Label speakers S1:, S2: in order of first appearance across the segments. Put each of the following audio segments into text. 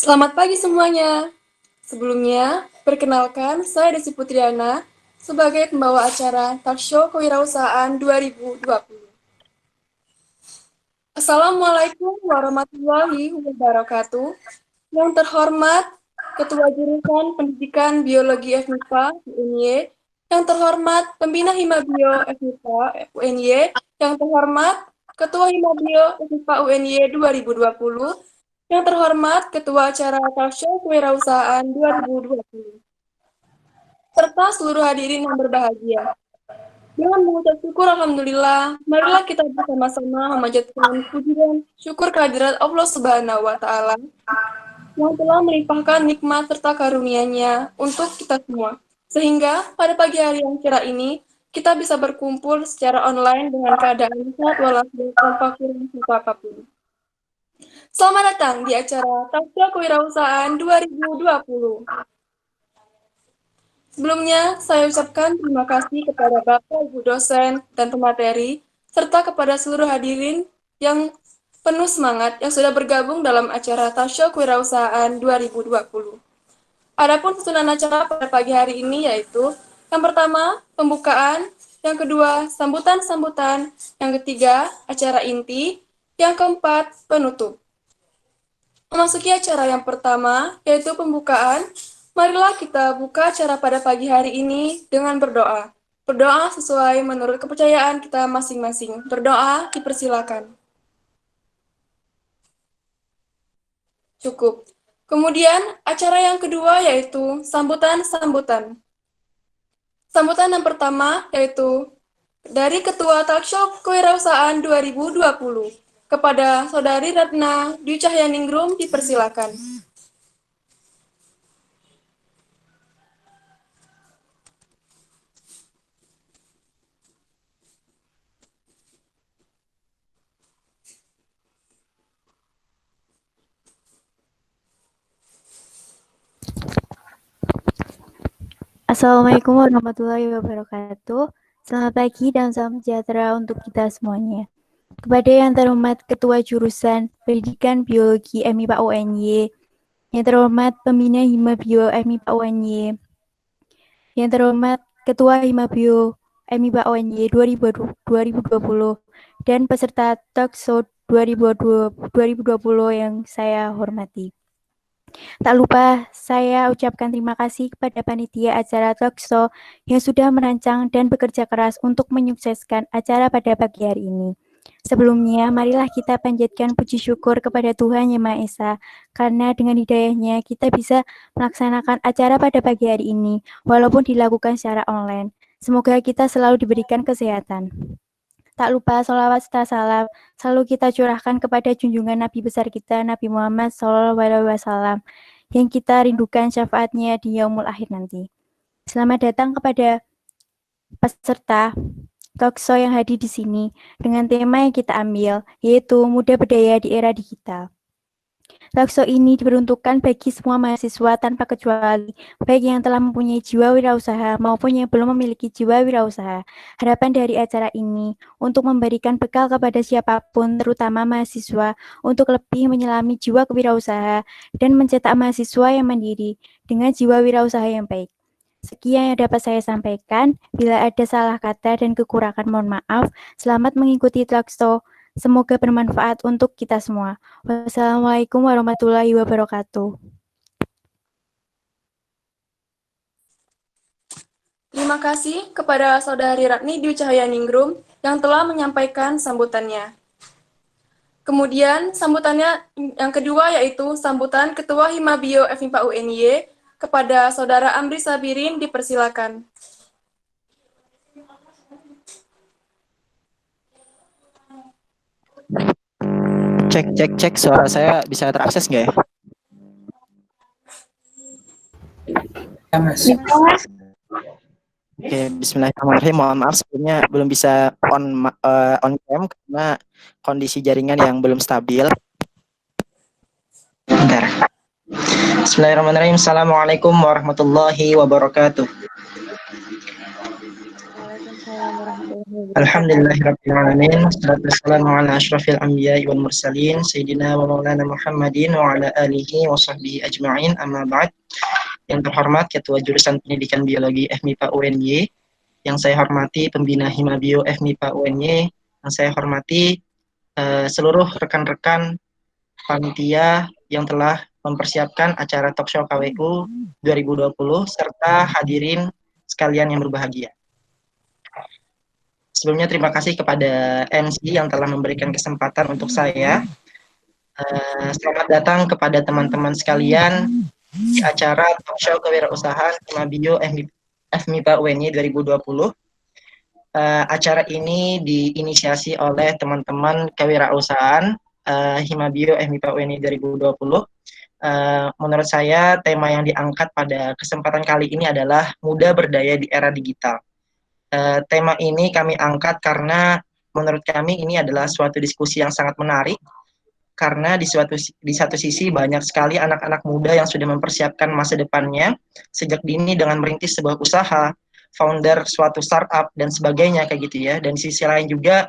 S1: Selamat pagi semuanya. Sebelumnya, perkenalkan saya Desi Putriana sebagai pembawa acara Talkshow Kewirausahaan 2020. Assalamualaikum warahmatullahi wabarakatuh. Yang terhormat Ketua Jurusan Pendidikan Biologi FMIPA UNY, yang terhormat Pembina Himabio FMIPA UNY, yang terhormat Ketua Himabio FMIPA UNY 2020, yang terhormat Ketua Acara Talkshow Kewirausahaan 2020, serta seluruh hadirin yang berbahagia. Dengan mengucap syukur Alhamdulillah, marilah kita bersama-sama memanjatkan puji dan syukur kehadirat Allah Subhanahu wa Ta'ala yang telah melimpahkan nikmat serta karunia-Nya untuk kita semua. Sehingga pada pagi hari yang cerah ini, kita bisa berkumpul secara online dengan keadaan sehat walafiat tanpa kurang suatu apapun. Selamat datang di acara Talkshow Kewirausahaan 2020. Sebelumnya, saya ucapkan terima kasih kepada Bapak, Ibu dosen, dan pemateri, serta kepada seluruh hadirin yang penuh semangat yang sudah bergabung dalam acara Talkshow Kewirausahaan 2020. Adapun susunan acara pada pagi hari ini yaitu yang pertama, pembukaan, yang kedua, sambutan-sambutan, yang ketiga, acara inti, yang keempat, penutup. Memasuki acara yang pertama, yaitu pembukaan, marilah kita buka acara pada pagi hari ini dengan berdoa. Berdoa sesuai menurut kepercayaan kita masing-masing. Berdoa dipersilakan. Cukup. Kemudian, acara yang kedua yaitu sambutan-sambutan. Sambutan yang pertama yaitu dari Ketua Talkshow Kewirausahaan 2020 kepada Saudari Ratna Dwi Cahyaningrum dipersilakan.
S2: Assalamualaikum warahmatullahi wabarakatuh. Selamat pagi dan salam sejahtera untuk kita semuanya. Kepada yang terhormat Ketua Jurusan Pendidikan Biologi MIPA UNY, yang terhormat Pembina Himabio MIPA UNY, yang terhormat Ketua Himabio MIPA UNY 2020, dan peserta Talkshow 2020 yang saya hormati. Tak lupa saya ucapkan terima kasih kepada panitia acara Talkshow yang sudah merancang dan bekerja keras untuk menyukseskan acara pada pagi hari ini. Sebelumnya, marilah kita panjatkan puji syukur kepada Tuhan Yang Maha Esa, karena dengan hidayahnya kita bisa melaksanakan acara pada pagi hari ini, walaupun dilakukan secara online. Semoga kita selalu diberikan kesehatan. Tak lupa sholawat serta salam selalu kita curahkan kepada junjungan Nabi besar kita, Nabi Muhammad SAW, yang kita rindukan syafaatnya di yaumul akhir nanti. Selamat datang kepada peserta talkshow yang hadir di sini dengan tema yang kita ambil, yaitu Muda Berdaya di Era Digital. Talkshow ini diperuntukkan bagi semua mahasiswa tanpa kecuali, baik yang telah mempunyai jiwa wirausaha maupun yang belum memiliki jiwa wirausaha. Harapan dari acara ini untuk memberikan bekal kepada siapapun, terutama mahasiswa, untuk lebih menyelami jiwa kewirausaha dan mencetak mahasiswa yang mandiri dengan jiwa wirausaha yang baik. Sekian yang dapat saya sampaikan. Bila ada salah kata dan kekurangan, mohon maaf. Selamat mengikuti talkshow. Semoga bermanfaat untuk kita semua. Wassalamualaikum warahmatullahi wabarakatuh.
S1: Terima kasih kepada Saudari Ratni Dwi Cahyaningrum yang telah menyampaikan sambutannya. Kemudian sambutannya yang kedua yaitu sambutan Ketua Himabio FMIPA UNY kepada Saudara Amri Sabirin dipersilakan.
S3: Cek, suara saya bisa terakses nggak ya?
S4: Ya, Mas.
S3: Oke, bismillahirrahmanirrahim. Mohon maaf sebelumnya belum bisa on cam karena kondisi jaringan yang belum stabil.
S4: Bentar. Bismillahirrahmanirrahim. Assalamualaikum warahmatullahi wabarakatuh.
S2: warahmatullahi wabarakatuh.
S4: Alhamdulillahirrabbilalamin. Wassalatu wassalamu ala asyrafil anbiya'i wal mursalin Sayyidina wa maulana Muhammadin wa ala alihi wa sahbihi ajma'in, amma ba'd. Yang terhormat Ketua Jurusan Pendidikan Biologi FMIPA UNY, yang saya hormati Pembina Himabio FMIPA UNY, yang saya hormati seluruh rekan-rekan panitia yang telah mempersiapkan acara Talkshow KWU 2020 serta hadirin sekalian yang berbahagia. Sebelumnya terima kasih kepada MC yang telah memberikan kesempatan untuk saya. Selamat datang kepada teman-teman sekalian di acara Talkshow Kewirausahaan Himabio FMIPA UNY 2020. Acara ini diinisiasi oleh teman-teman kewirausahaan Himabio FMIPA UNY 2020. Menurut saya tema yang diangkat pada kesempatan kali ini adalah muda berdaya di era digital. Tema ini kami angkat karena menurut kami ini adalah suatu diskusi yang sangat menarik, karena di satu sisi banyak sekali anak-anak muda yang sudah mempersiapkan masa depannya sejak dini dengan merintis sebuah usaha, founder suatu startup dan sebagainya kayak gitu ya. Dan di sisi lain juga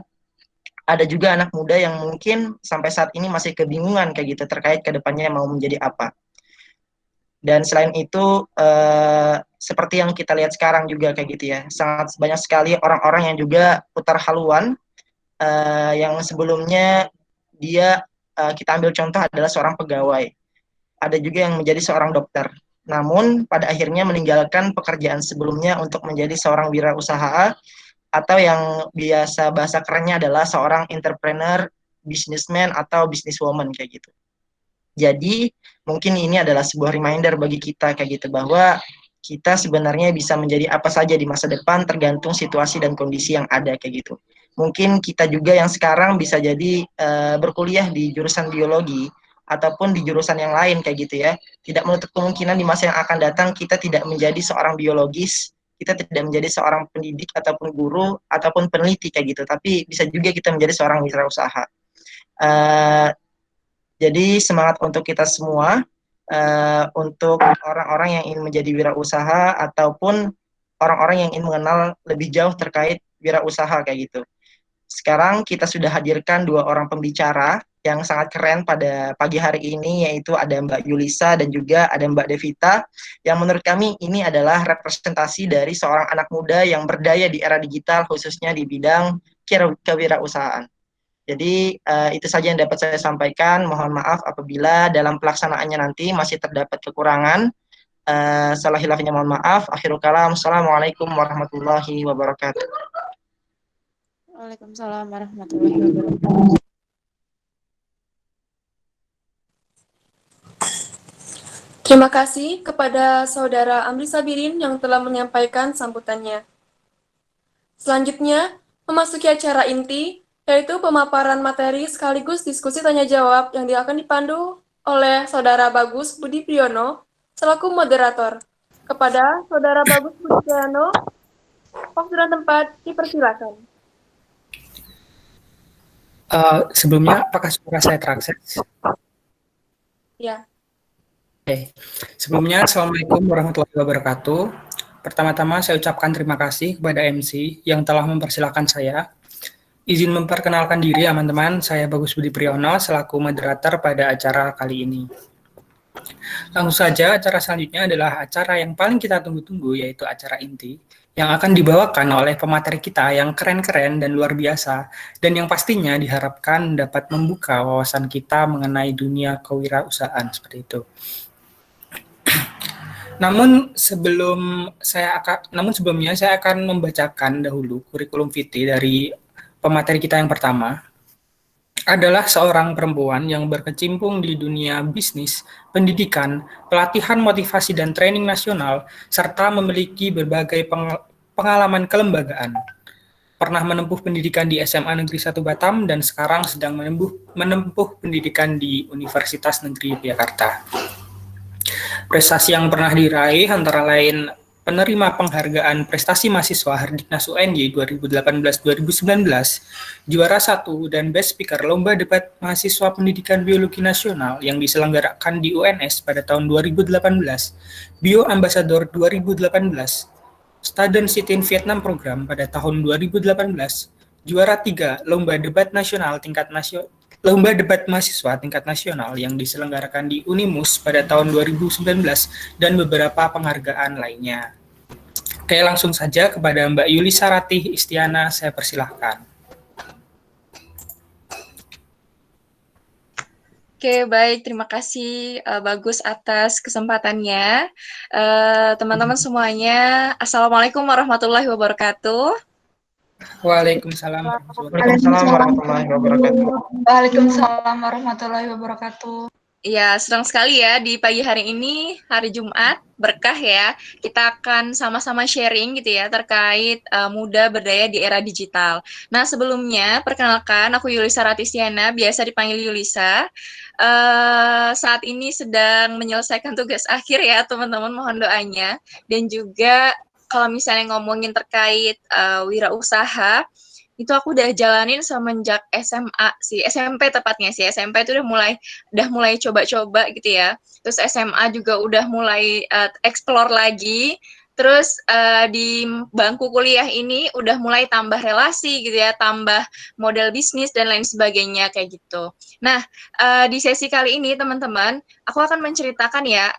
S4: ada juga anak muda yang mungkin sampai saat ini masih kebingungan kayak gitu terkait ke depannya mau menjadi apa. Dan selain itu, seperti yang kita lihat sekarang juga kayak gitu ya, sangat banyak sekali orang-orang yang juga putar haluan, yang sebelumnya dia, kita ambil contoh adalah seorang pegawai. Ada juga yang menjadi seorang dokter. Namun, pada akhirnya meninggalkan pekerjaan sebelumnya untuk menjadi seorang wirausaha, atau yang biasa bahasa kerennya adalah seorang entrepreneur, businessman, atau businesswoman kayak gitu. Jadi mungkin ini adalah sebuah reminder bagi kita kayak gitu, bahwa kita sebenarnya bisa menjadi apa saja di masa depan tergantung situasi dan kondisi yang ada kayak gitu. Mungkin kita juga yang sekarang bisa jadi berkuliah di jurusan biologi ataupun di jurusan yang lain kayak gitu ya. Tidak menutup kemungkinan di masa yang akan datang kita tidak menjadi seorang biologis, kita tidak menjadi seorang pendidik ataupun guru ataupun peneliti kayak gitu, tapi bisa juga kita menjadi seorang wirausaha. Jadi semangat untuk kita semua, untuk orang-orang yang ingin menjadi wirausaha ataupun orang-orang yang ingin mengenal lebih jauh terkait wirausaha kayak gitu. Sekarang kita sudah hadirkan 2 orang pembicara yang sangat keren pada pagi hari ini, yaitu ada Mbak Yulisa dan juga ada Mbak Devita, yang menurut kami ini adalah representasi dari seorang anak muda yang berdaya di era digital, khususnya di bidang kewirausahaan. Jadi itu saja yang dapat saya sampaikan. Mohon maaf apabila dalam pelaksanaannya nanti masih terdapat kekurangan. Salah hilafnya mohon maaf. Akhirul kalam. Assalamualaikum warahmatullahi wabarakatuh.
S2: Waalaikumsalam warahmatullahi wabarakatuh.
S1: Terima kasih kepada Saudara Amri Sabirin yang telah menyampaikan sambutannya. Selanjutnya, memasuki acara inti, yaitu pemaparan materi sekaligus diskusi tanya-jawab yang akan dipandu oleh Saudara Bagus Budi Priyono selaku moderator. Kepada Saudara Bagus Budi Priyono, waktu dan tempat dipersilakan.
S5: Sebelumnya, apakah suara saya terakses?
S1: Ya.
S5: Oke. Sebelumnya, Assalamualaikum warahmatullahi wabarakatuh. Pertama-tama, saya ucapkan terima kasih kepada MC yang telah mempersilahkan saya. Izin memperkenalkan diri, teman-teman. Saya Bagus Budi Priyono selaku moderator pada acara kali ini. Langsung saja, acara selanjutnya adalah acara yang paling kita tunggu-tunggu, yaitu acara inti, yang akan dibawakan oleh pemateri kita yang keren-keren dan luar biasa, dan yang pastinya diharapkan dapat membuka wawasan kita mengenai dunia kewirausahaan, seperti itu. Namun sebelumnya saya akan membacakan dahulu kurikulum vitae dari pemateri kita yang pertama. Adalah seorang perempuan yang berkecimpung di dunia bisnis, pendidikan, pelatihan motivasi dan training nasional, serta memiliki berbagai pengalaman kelembagaan. Pernah menempuh pendidikan di SMA Negeri 1 Batam dan sekarang sedang menempuh pendidikan di Universitas Negeri Yogyakarta. Prestasi yang pernah diraih antara lain penerima penghargaan prestasi mahasiswa Hardiknas UNY 2018-2019, juara 1 dan best speaker lomba debat mahasiswa pendidikan biologi nasional yang diselenggarakan di UNS pada tahun 2018, Bio Ambassador 2018, Student City in Vietnam program pada tahun 2018, juara 3 Lomba Debat Mahasiswa tingkat nasional yang diselenggarakan di Unimus pada tahun 2019 dan beberapa penghargaan lainnya. Oke, langsung saja kepada Mbak Yulisa Ratih Istiana, saya persilahkan.
S1: Oke, baik. Terima kasih Bagus atas kesempatannya. Teman-teman semuanya, Assalamualaikum warahmatullahi wabarakatuh.
S5: Waalaikumsalam.
S4: Waalaikumsalam warahmatullahi wabarakatuh.
S6: Waalaikumsalam warahmatullahi wabarakatuh.
S1: Ya, senang sekali ya di pagi hari ini, hari Jumat, berkah ya. Kita akan sama-sama sharing gitu ya terkait muda berdaya di era digital. Nah, sebelumnya perkenalkan aku Yulisa Ratistiana, biasa dipanggil Yulisa. Saat ini sedang menyelesaikan tugas akhir ya, teman-teman, mohon doanya. Dan juga kalau misalnya ngomongin terkait wirausaha, itu aku udah jalanin semenjak SMA sih, SMP tepatnya sih. SMP itu udah mulai coba-coba gitu ya. Terus SMA juga udah mulai explore lagi. Terus di bangku kuliah ini udah mulai tambah relasi gitu ya, tambah model bisnis dan lain sebagainya kayak gitu. Nah, di sesi kali ini teman-teman, aku akan menceritakan ya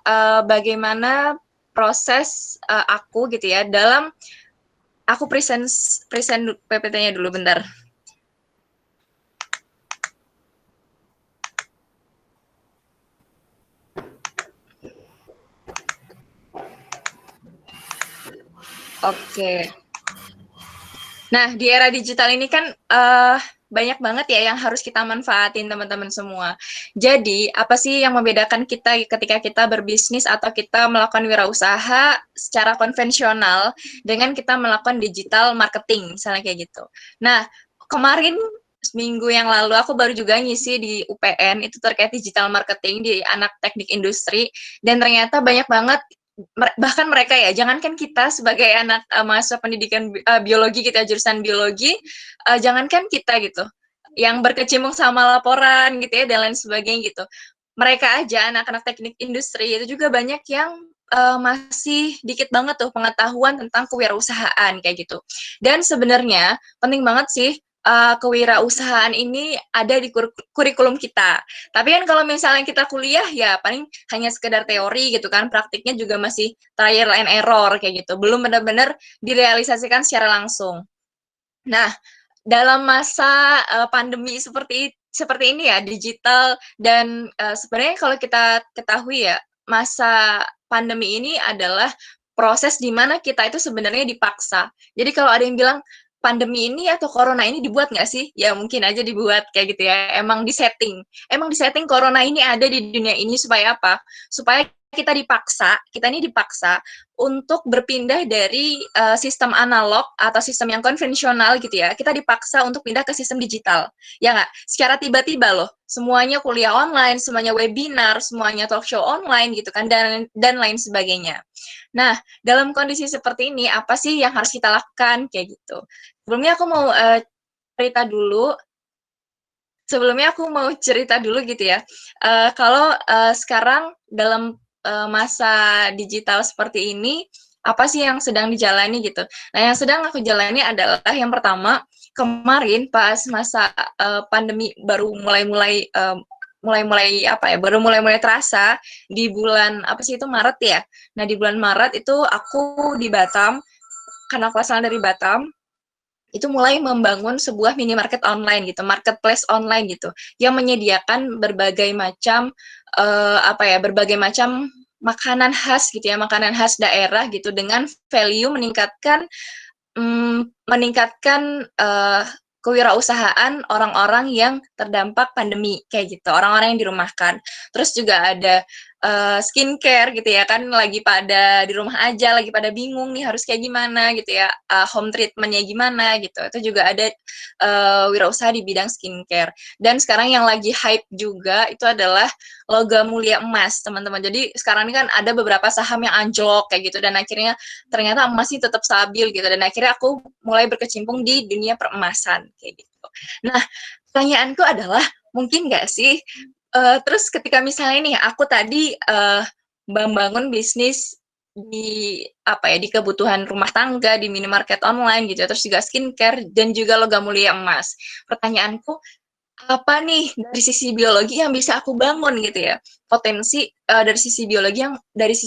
S1: bagaimana proses aku gitu ya dalam aku present PPT-nya dulu bentar. Oke. Nah, di era digital ini kan banyak banget ya yang harus kita manfaatin teman-teman semua. Jadi, apa sih yang membedakan kita ketika kita berbisnis atau kita melakukan wirausaha secara konvensional dengan kita melakukan digital marketing, misalnya kayak gitu. Nah, kemarin seminggu yang lalu aku baru juga ngisi di UPN itu terkait digital marketing di anak teknik industri, dan ternyata banyak banget bahkan mereka ya, jangankan kita sebagai anak mahasiswa pendidikan biologi, kita jurusan biologi, jangankan kita gitu, yang berkecimpung sama laporan gitu ya dan lain sebagainya gitu, mereka aja anak-anak teknik industri itu juga banyak yang masih dikit banget tuh pengetahuan tentang kewirausahaan kayak gitu. Dan sebenarnya penting banget sih kewirausahaan ini ada di kurikulum kita. Tapi kan kalau misalnya kita kuliah ya paling hanya sekedar teori gitu kan, praktiknya juga masih trial and error kayak gitu, belum benar-benar direalisasikan secara langsung. Nah, dalam masa pandemi seperti ini ya, digital dan sebenarnya kalau kita ketahui ya, masa pandemi ini adalah proses di mana kita itu sebenarnya dipaksa. Jadi kalau ada yang bilang pandemi ini atau corona ini dibuat nggak sih? Ya mungkin aja dibuat kayak gitu ya. Emang disetting corona ini ada di dunia ini supaya apa? Supaya kita ini dipaksa untuk berpindah dari sistem analog atau sistem yang konvensional gitu ya. Kita dipaksa untuk pindah ke sistem digital. Ya nggak? Secara tiba-tiba loh. Semuanya kuliah online, semuanya webinar, semuanya talk show online gitu kan, dan lain sebagainya. Nah, dalam kondisi seperti ini, apa sih yang harus kita lakukan kayak gitu? Sebelumnya aku mau cerita dulu gitu ya. Kalau sekarang dalam masa digital seperti ini, apa sih yang sedang dijalani gitu? Nah, yang sedang aku jalani adalah yang pertama, kemarin pas masa pandemi baru mulai-mulai terasa di bulan apa sih itu, Maret ya. Nah, di bulan Maret itu aku di Batam, karena aku asalnya dari Batam, itu mulai membangun sebuah minimarket online gitu, marketplace online gitu, yang menyediakan berbagai macam berbagai macam makanan khas gitu ya, makanan khas daerah gitu, dengan value meningkatkan kewirausahaan orang-orang yang terdampak pandemi kayak gitu, orang-orang yang dirumahkan. Terus juga ada skincare gitu ya, kan lagi pada di rumah aja, lagi pada bingung nih harus kayak gimana gitu ya, home treatment-nya gimana gitu. Itu juga ada wirausaha di bidang skincare. Dan sekarang yang lagi hype juga itu adalah logam mulia emas, teman-teman. Jadi sekarang ini kan ada beberapa saham yang anjlok kayak gitu, dan akhirnya ternyata emas ini tetap stabil gitu, dan akhirnya aku mulai berkecimpung di dunia peremasan kayak gitu. Nah, pertanyaanku adalah, mungkin nggak sih terus ketika misalnya nih aku tadi membangun bisnis
S7: di apa ya, di kebutuhan rumah tangga, di minimarket online gitu ya, terus juga skincare dan juga logam mulia emas. Pertanyaanku, apa nih dari sisi biologi yang bisa aku bangun gitu ya? Potensi dari sisi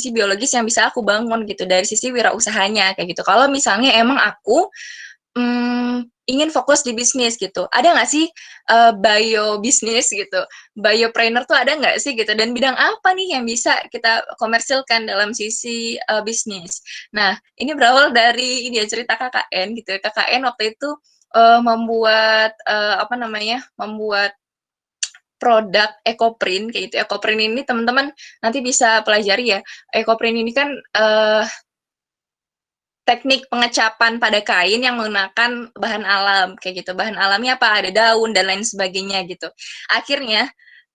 S7: biologis yang bisa aku bangun gitu, dari sisi wirausahanya kayak gitu. Kalau misalnya emang aku ingin fokus di bisnis gitu. Ada nggak sih bio bisnis gitu? Biopreneur tuh ada nggak sih gitu? Dan bidang apa nih yang bisa kita komersilkan dalam sisi bisnis? Nah, ini berawal dari ini ya, cerita KKN gitu ya. KKN waktu itu membuat produk Ecoprint kayak gitu. Ecoprint ini teman-teman nanti bisa pelajari ya. Ecoprint ini kan teknik pengecapan pada kain yang menggunakan bahan alam kayak gitu. Bahan alamnya apa? Ada daun dan lain sebagainya gitu. Akhirnya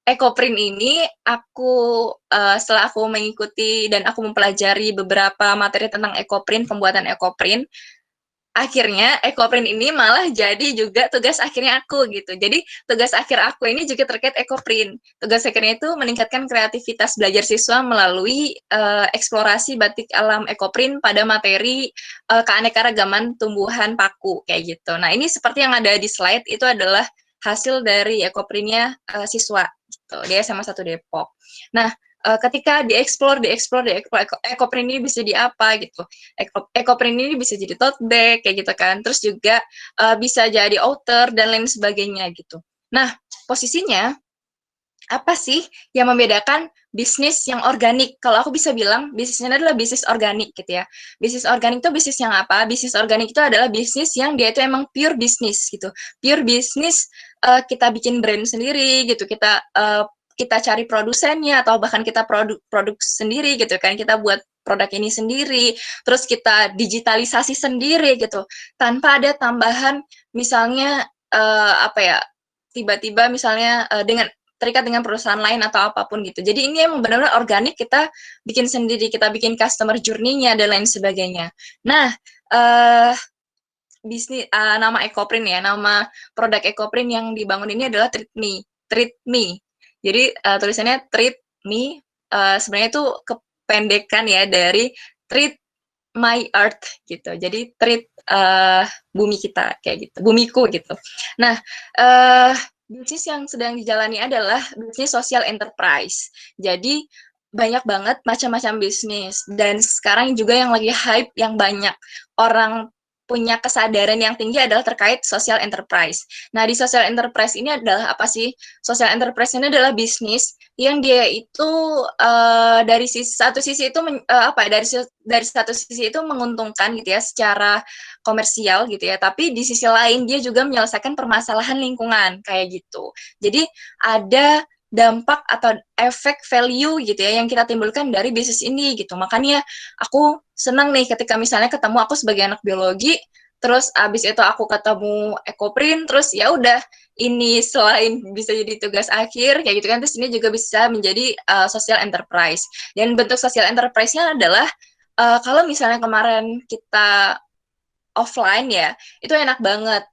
S7: Ecoprint ini setelah aku mengikuti dan aku mempelajari beberapa materi tentang Ecoprint, pembuatan Ecoprint, akhirnya Ecoprint ini malah jadi juga tugas akhirnya aku gitu. Jadi tugas akhir aku ini juga terkait Ecoprint. Tugas akhirnya itu meningkatkan kreativitas belajar siswa melalui eksplorasi batik alam Ecoprint pada materi keanekaragaman tumbuhan paku kayak gitu. Nah, ini seperti yang ada di slide itu adalah hasil dari Ecoprint-nya siswa gitu. Dia SMA 1 Depok. Nah, ketika dieksplor Ecoprint ini bisa jadi apa gitu. Ecoprint ini bisa jadi tote bag kayak gitu kan. Terus juga bisa jadi outer dan lain sebagainya gitu. Nah, posisinya apa sih yang membedakan bisnis yang organik? Kalau aku bisa bilang bisnisnya adalah bisnis organik gitu ya. Bisnis organik itu bisnis yang apa? Bisnis organik itu adalah bisnis yang dia itu emang pure bisnis gitu. Pure bisnis, kita bikin brand sendiri gitu. Kita cari produsennya atau bahkan kita produk sendiri gitu kan, kita buat produk ini sendiri, terus kita digitalisasi sendiri gitu, tanpa ada tambahan misalnya tiba-tiba misalnya terikat dengan perusahaan lain atau apapun gitu. Jadi ini emang benar-benar organik, kita bikin sendiri, kita bikin customer journey-nya dan lain sebagainya. Nah, nama Ecoprint ya, nama produk Ecoprint yang dibangun ini adalah Treat Me. Jadi tulisannya Treat Me, sebenarnya itu kependekan ya dari Treat My Earth gitu. Jadi treat bumi kita kayak gitu, bumiku gitu. Nah, bisnis yang sedang dijalani adalah bisnis social enterprise. Jadi banyak banget macam-macam bisnis, dan sekarang juga yang lagi hype, yang banyak orang punya kesadaran yang tinggi adalah terkait social enterprise. Nah, di social enterprise ini adalah apa sih? Social enterprise ini adalah bisnis yang dia itu dari satu sisi itu dari satu sisi itu menguntungkan gitu ya secara komersial gitu ya, tapi di sisi lain dia juga menyelesaikan permasalahan lingkungan kayak gitu. Jadi ada dampak atau efek value gitu ya yang kita timbulkan dari bisnis ini gitu. Makanya aku senang nih ketika misalnya ketemu aku sebagai anak biologi, terus abis itu aku ketemu Ecoprint, terus ya udah ini selain bisa jadi tugas akhir kayak gitu kan, terus ini juga bisa menjadi social enterprise. Dan bentuk social enterprise-nya adalah kalau misalnya kemarin kita offline ya, itu enak banget.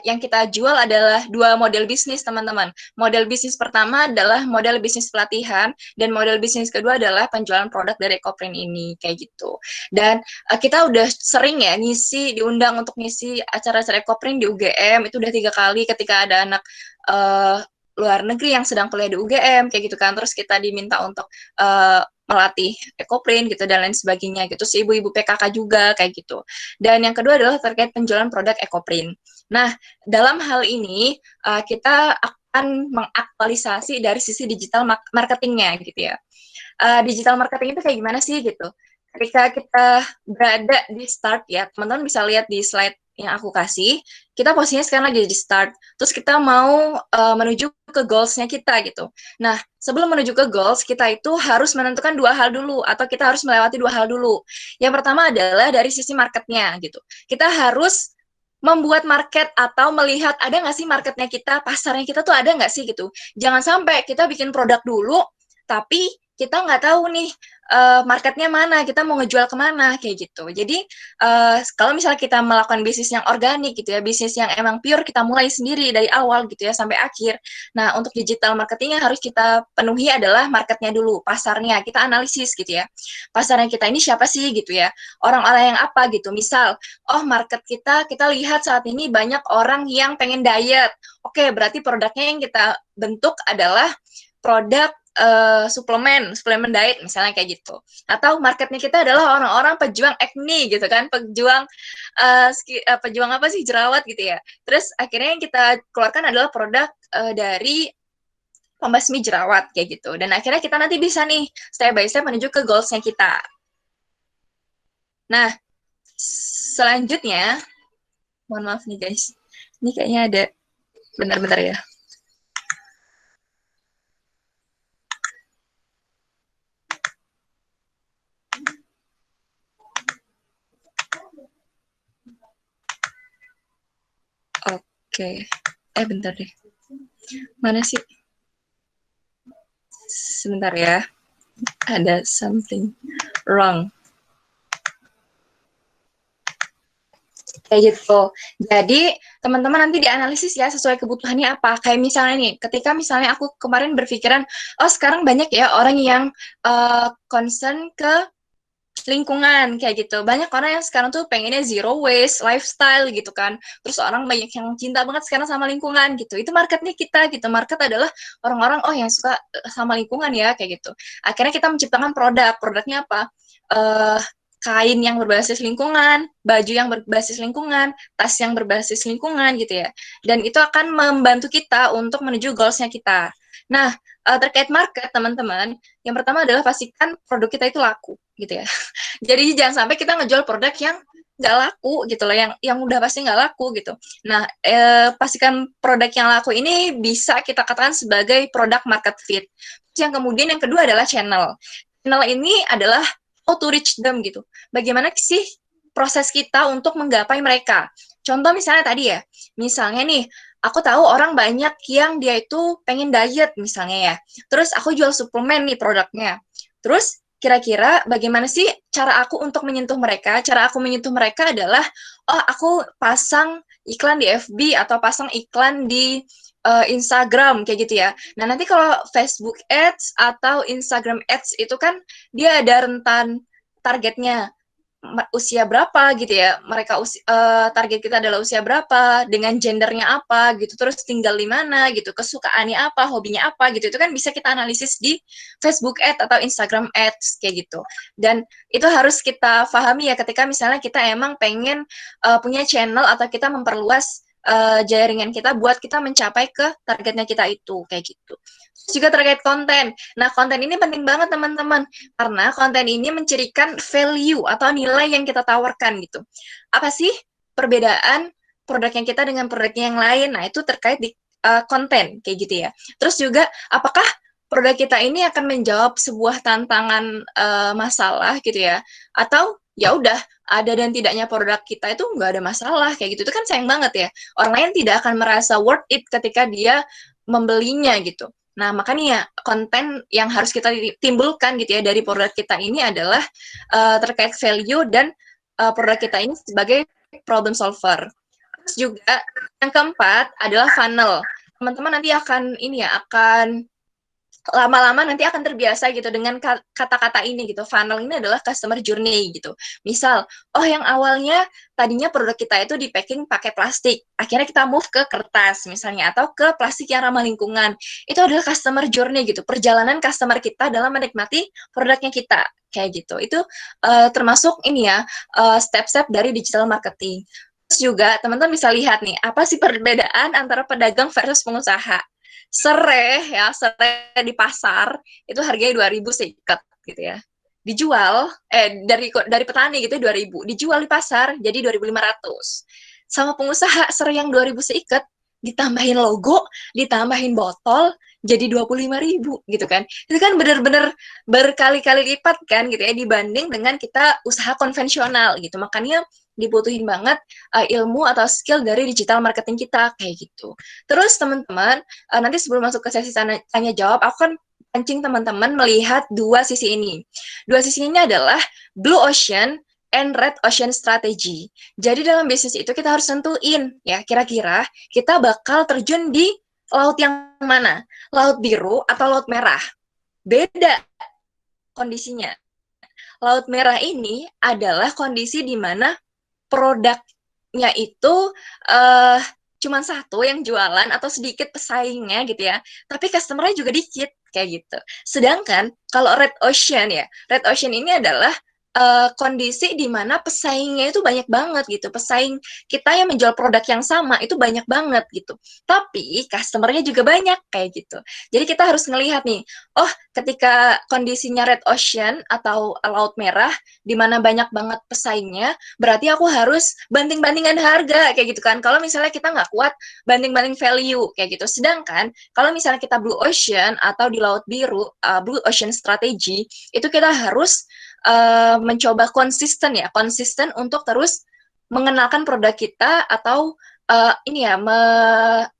S7: Yang kita jual adalah dua model bisnis, teman-teman. Model bisnis pertama adalah model bisnis pelatihan, dan model bisnis kedua adalah penjualan produk dari Ecoprint ini, kayak gitu. Dan kita udah sering ya diundang untuk ngisi acara-acara Ecoprint di UGM, itu udah 3 kali ketika ada anak luar negeri yang sedang kuliah di UGM, kayak gitu kan. Terus kita diminta untuk melatih Ecoprint gitu dan lain sebagainya gitu, si ibu-ibu PKK juga kayak gitu. Dan yang kedua adalah terkait penjualan produk Ecoprint. Nah, dalam hal ini kita akan mengaktualisasi dari sisi digital marketingnya gitu ya. Digital marketing itu kayak gimana sih gitu? Ketika kita berada di start ya, teman-teman bisa lihat di slide yang aku kasih, kita posisinya sekarang lagi di start, terus kita mau menuju ke goals-nya kita gitu. Nah, sebelum menuju ke goals, kita itu harus menentukan 2 hal dulu, atau kita harus melewati 2 hal dulu. Yang pertama adalah dari sisi marketnya gitu. Kita harus membuat market atau melihat ada nggak sih marketnya kita, pasarnya kita tuh ada nggak sih gitu. Jangan sampai kita bikin produk dulu, tapi kita nggak tahu nih marketnya mana, kita mau ngejual kemana, kayak gitu. Jadi, kalau misalnya kita melakukan bisnis yang organik gitu ya, bisnis yang emang pure, kita mulai sendiri dari awal gitu ya, sampai akhir. Nah, untuk digital marketing yang harus kita penuhi adalah marketnya dulu, pasarnya, kita analisis gitu ya. Pasarnya kita ini siapa sih gitu ya, orang-orang yang apa gitu. Misal, oh market kita lihat saat ini banyak orang yang pengen diet. Oke, berarti produknya yang kita bentuk adalah produk suplemen diet misalnya kayak gitu. Atau marketnya kita adalah orang-orang pejuang acne gitu kan, pejuang apa sih, jerawat gitu ya. Terus akhirnya yang kita keluarkan adalah produk dari pembasmi jerawat kayak gitu. Dan akhirnya kita nanti bisa nih step by step menuju ke goals-nya kita. Nah, selanjutnya, mohon maaf nih guys, ini kayaknya ada, bentar-bentar ya. Oke, bentar deh. Mana sih? Sebentar ya. Ada something wrong. Kayak gitu. Jadi, teman-teman nanti dianalisis ya sesuai kebutuhannya apa. Kayak misalnya nih, ketika misalnya aku kemarin berpikiran, oh sekarang banyak ya orang yang concern ke lingkungan kayak gitu. Banyak orang yang sekarang tuh pengennya zero waste lifestyle gitu kan. Terus orang banyak yang cinta banget sekarang sama lingkungan gitu. Itu marketnya kita gitu. Market adalah orang-orang yang suka sama lingkungan ya kayak gitu. Akhirnya kita menciptakan produknya apa? Kain yang berbasis lingkungan, baju yang berbasis lingkungan, tas yang berbasis lingkungan gitu ya. Dan itu akan membantu kita untuk menuju goals-nya kita. Nah, terkait market teman-teman, yang pertama adalah pastikan produk kita itu laku gitu ya. Jadi jangan sampai kita ngejual produk yang nggak laku gitu loh, yang udah pasti nggak laku gitu. Nah, pastikan produk yang laku ini bisa kita katakan sebagai produk market fit. Yang kemudian yang kedua adalah channel. Channel ini adalah how to reach them gitu. Bagaimana sih proses kita untuk menggapai mereka? Contoh misalnya tadi ya, misalnya nih, aku tahu orang banyak yang dia itu pengen diet misalnya ya. Terus aku jual suplemen nih produknya. Terus kira-kira bagaimana sih cara aku untuk menyentuh mereka? Cara aku menyentuh mereka adalah, oh aku pasang iklan di FB atau pasang iklan di Instagram kayak gitu ya. Nah nanti kalau Facebook Ads atau Instagram Ads itu kan dia ada rentan targetnya usia berapa gitu ya. Mereka target kita adalah usia berapa, dengan gendernya apa gitu, terus tinggal di mana gitu, kesukaannya apa, hobinya apa gitu. Itu kan bisa kita analisis di Facebook Ads atau Instagram Ads kayak gitu. Dan itu harus kita pahami ya ketika misalnya kita emang pengen punya channel atau kita memperluas jaringan kita buat kita mencapai ke targetnya kita itu kayak gitu. Terus juga terkait konten. Nah, konten ini penting banget teman-teman karena konten ini mencirikan value atau nilai yang kita tawarkan gitu. Apa sih perbedaan produknya kita dengan produknya yang lain? Nah, itu terkait di konten kayak gitu ya. Terus juga apakah produk kita ini akan menjawab sebuah tantangan masalah gitu ya? Atau ya udah ada dan tidaknya produk kita itu nggak ada masalah kayak gitu. Itu kan sayang banget ya. Orang lain tidak akan merasa worth it ketika dia membelinya gitu. Nah, makanya konten yang harus kita timbulkan gitu ya dari produk kita ini adalah terkait value dan produk kita ini sebagai problem solver. Terus juga yang keempat adalah funnel. Teman-teman nanti akan lama-lama nanti akan terbiasa gitu dengan kata-kata ini gitu. Funnel ini adalah customer journey gitu. Misal, yang awalnya tadinya produk kita itu di packing pakai plastik, akhirnya kita move ke kertas misalnya atau ke plastik yang ramah lingkungan. Itu adalah customer journey gitu. Perjalanan customer kita dalam menikmati produknya kita kayak gitu. Itu termasuk step-step dari digital marketing. Terus juga teman-teman bisa lihat nih, apa sih perbedaan antara pedagang versus pengusaha? Serai di pasar itu harganya 2.000 seikat gitu ya. Dijual dari petani gitu 2.000, dijual di pasar jadi 2.500. Sama pengusaha serai yang 2.000 seikat ditambahin logo, ditambahin botol jadi 25.000 gitu kan. Itu kan benar-benar berkali-kali lipat kan gitu ya dibanding dengan kita usaha konvensional gitu. Makanya dibutuhin banget ilmu atau skill dari digital marketing kita kayak gitu. Terus teman-teman, nanti sebelum masuk ke sesi tanya jawab, aku kan pancing teman-teman melihat dua sisi ini. Dua sisi ini adalah blue ocean and red ocean strategy. Jadi dalam bisnis itu kita harus tentuin ya, kira-kira kita bakal terjun di laut yang mana? Laut biru atau laut merah? Beda kondisinya. Laut merah ini adalah kondisi di mana produknya itu cuma satu yang jualan atau sedikit pesaingnya gitu ya, tapi customer-nya juga dikit kayak gitu. Sedangkan kalau red ocean ya, red ocean ini adalah kondisi di mana pesaingnya itu banyak banget gitu. Pesaing kita yang menjual produk yang sama itu banyak banget gitu. Tapi customer-nya juga banyak kayak gitu. Jadi kita harus ngelihat nih, oh ketika kondisinya red ocean atau laut merah di mana banyak banget pesaingnya, berarti aku harus banding-bandingan harga kayak gitu kan. Kalau misalnya kita nggak kuat banding-banding value kayak gitu. Sedangkan kalau misalnya kita blue ocean atau di laut biru, blue ocean strategy, itu kita harus mencoba konsisten untuk terus mengenalkan produk kita atau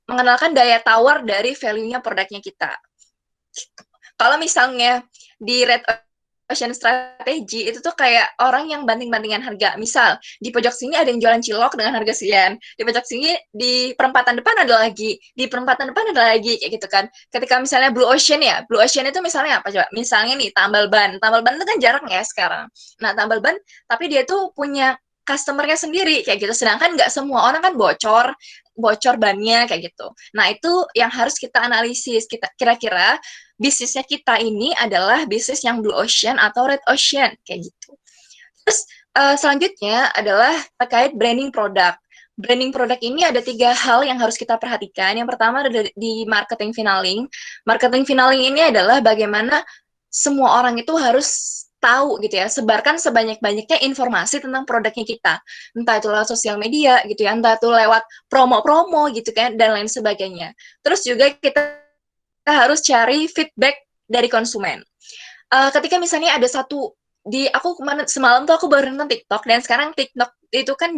S7: mengenalkan daya tawar dari value-nya produknya kita. Kalau misalnya di red ocean strategy itu tuh kayak orang yang banding-bandingan harga. Misal di pojok sini ada yang jualan cilok dengan harga sekian, di pojok sini di perempatan depan ada lagi, di perempatan depan ada lagi kayak gitu kan. Ketika misalnya blue ocean ya, blue ocean itu misalnya apa coba? Misalnya nih tambal ban itu kan jarang ya sekarang. Nah tambal ban tapi dia tuh punya customer-nya sendiri kayak gitu. Sedangkan nggak semua orang kan bocor bannya kayak gitu. Nah itu yang harus kita analisis. Kita kira-kira bisnisnya kita ini adalah bisnis yang blue ocean atau red ocean kayak gitu. Terus selanjutnya adalah terkait branding produk. Branding produk ini ada 3 hal yang harus kita perhatikan. Yang pertama ada di marketing finaling. Marketing finaling ini adalah bagaimana semua orang itu harus tahu gitu ya, sebarkan sebanyak-banyaknya informasi tentang produknya kita. Entah itu lewat sosial media gitu ya, entah itu lewat promo-promo gitu kan, dan lain sebagainya. Terus juga kita harus cari feedback dari konsumen. Ketika misalnya ada satu aku semalam tuh aku baru nonton TikTok, dan sekarang TikTok itu kan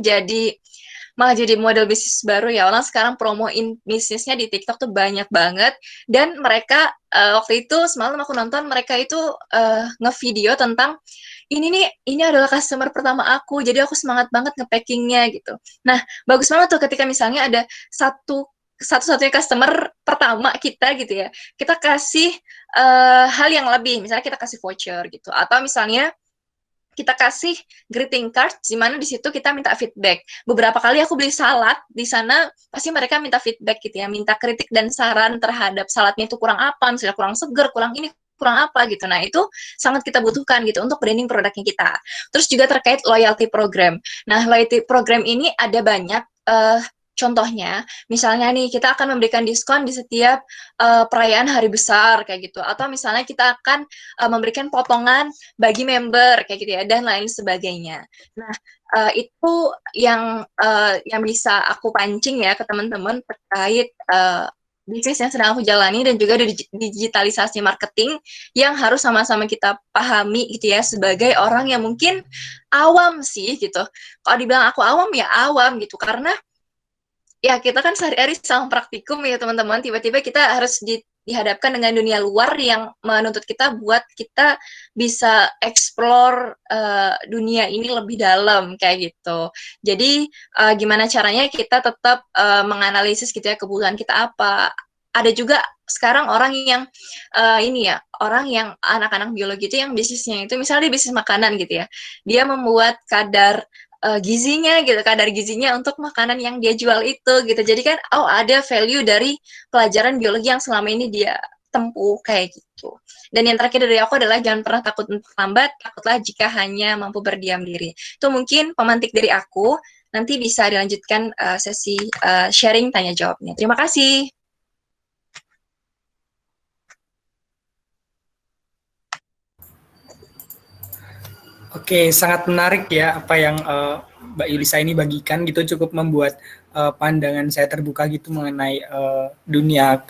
S7: malah jadi model bisnis baru ya. Orang sekarang promoin bisnisnya di TikTok tuh banyak banget, dan mereka waktu itu semalam aku nonton mereka itu ngevideo tentang ini adalah customer pertama aku, jadi aku semangat banget ngepackingnya gitu. Nah bagus banget tuh ketika misalnya ada satu-satunya customer pertama kita gitu ya, kita kasih hal yang lebih, misalnya kita kasih voucher gitu, atau misalnya kita kasih greeting card di mana di situ kita minta feedback. Beberapa kali aku beli salad di sana, pasti mereka minta feedback gitu ya, minta kritik dan saran terhadap saladnya itu kurang apa, misalnya kurang seger, kurang ini, kurang apa gitu. Nah, itu sangat kita butuhkan gitu untuk branding produknya kita. Terus juga terkait loyalty program. Nah, loyalty program ini ada banyak contohnya, misalnya nih kita akan memberikan diskon di setiap perayaan hari besar kayak gitu, atau misalnya kita akan memberikan potongan bagi member kayak gitu ya, dan lain sebagainya. Nah itu yang bisa aku pancing ya ke teman-teman terkait bisnis yang sedang aku jalani, dan juga digitalisasi marketing yang harus sama-sama kita pahami gitu ya, sebagai orang yang mungkin awam sih gitu. Kalau dibilang aku awam ya awam gitu, karena ya kita kan sehari-hari sama praktikum ya teman-teman, tiba-tiba kita harus dihadapkan dengan dunia luar yang menuntut kita buat kita bisa explore dunia ini lebih dalam kayak gitu. Jadi gimana caranya kita tetap menganalisis gitu ya, kebutuhan kita apa. Ada juga sekarang orang yang orang yang anak-anak biologi itu yang bisnisnya itu misalnya di bisnis makanan gitu ya, dia membuat kadar gizinya untuk makanan yang dia jual itu gitu. Jadi kan ada value dari pelajaran biologi yang selama ini dia tempuh kayak gitu. Dan yang terakhir dari aku adalah jangan pernah takut untuk lambat, takutlah jika hanya mampu berdiam diri. Itu mungkin pemantik dari aku. Nanti bisa dilanjutkan sesi sharing tanya jawabnya. Terima kasih.
S5: Oke, sangat menarik ya apa yang Mbak Yulisa ini bagikan gitu, cukup membuat pandangan saya terbuka gitu mengenai dunia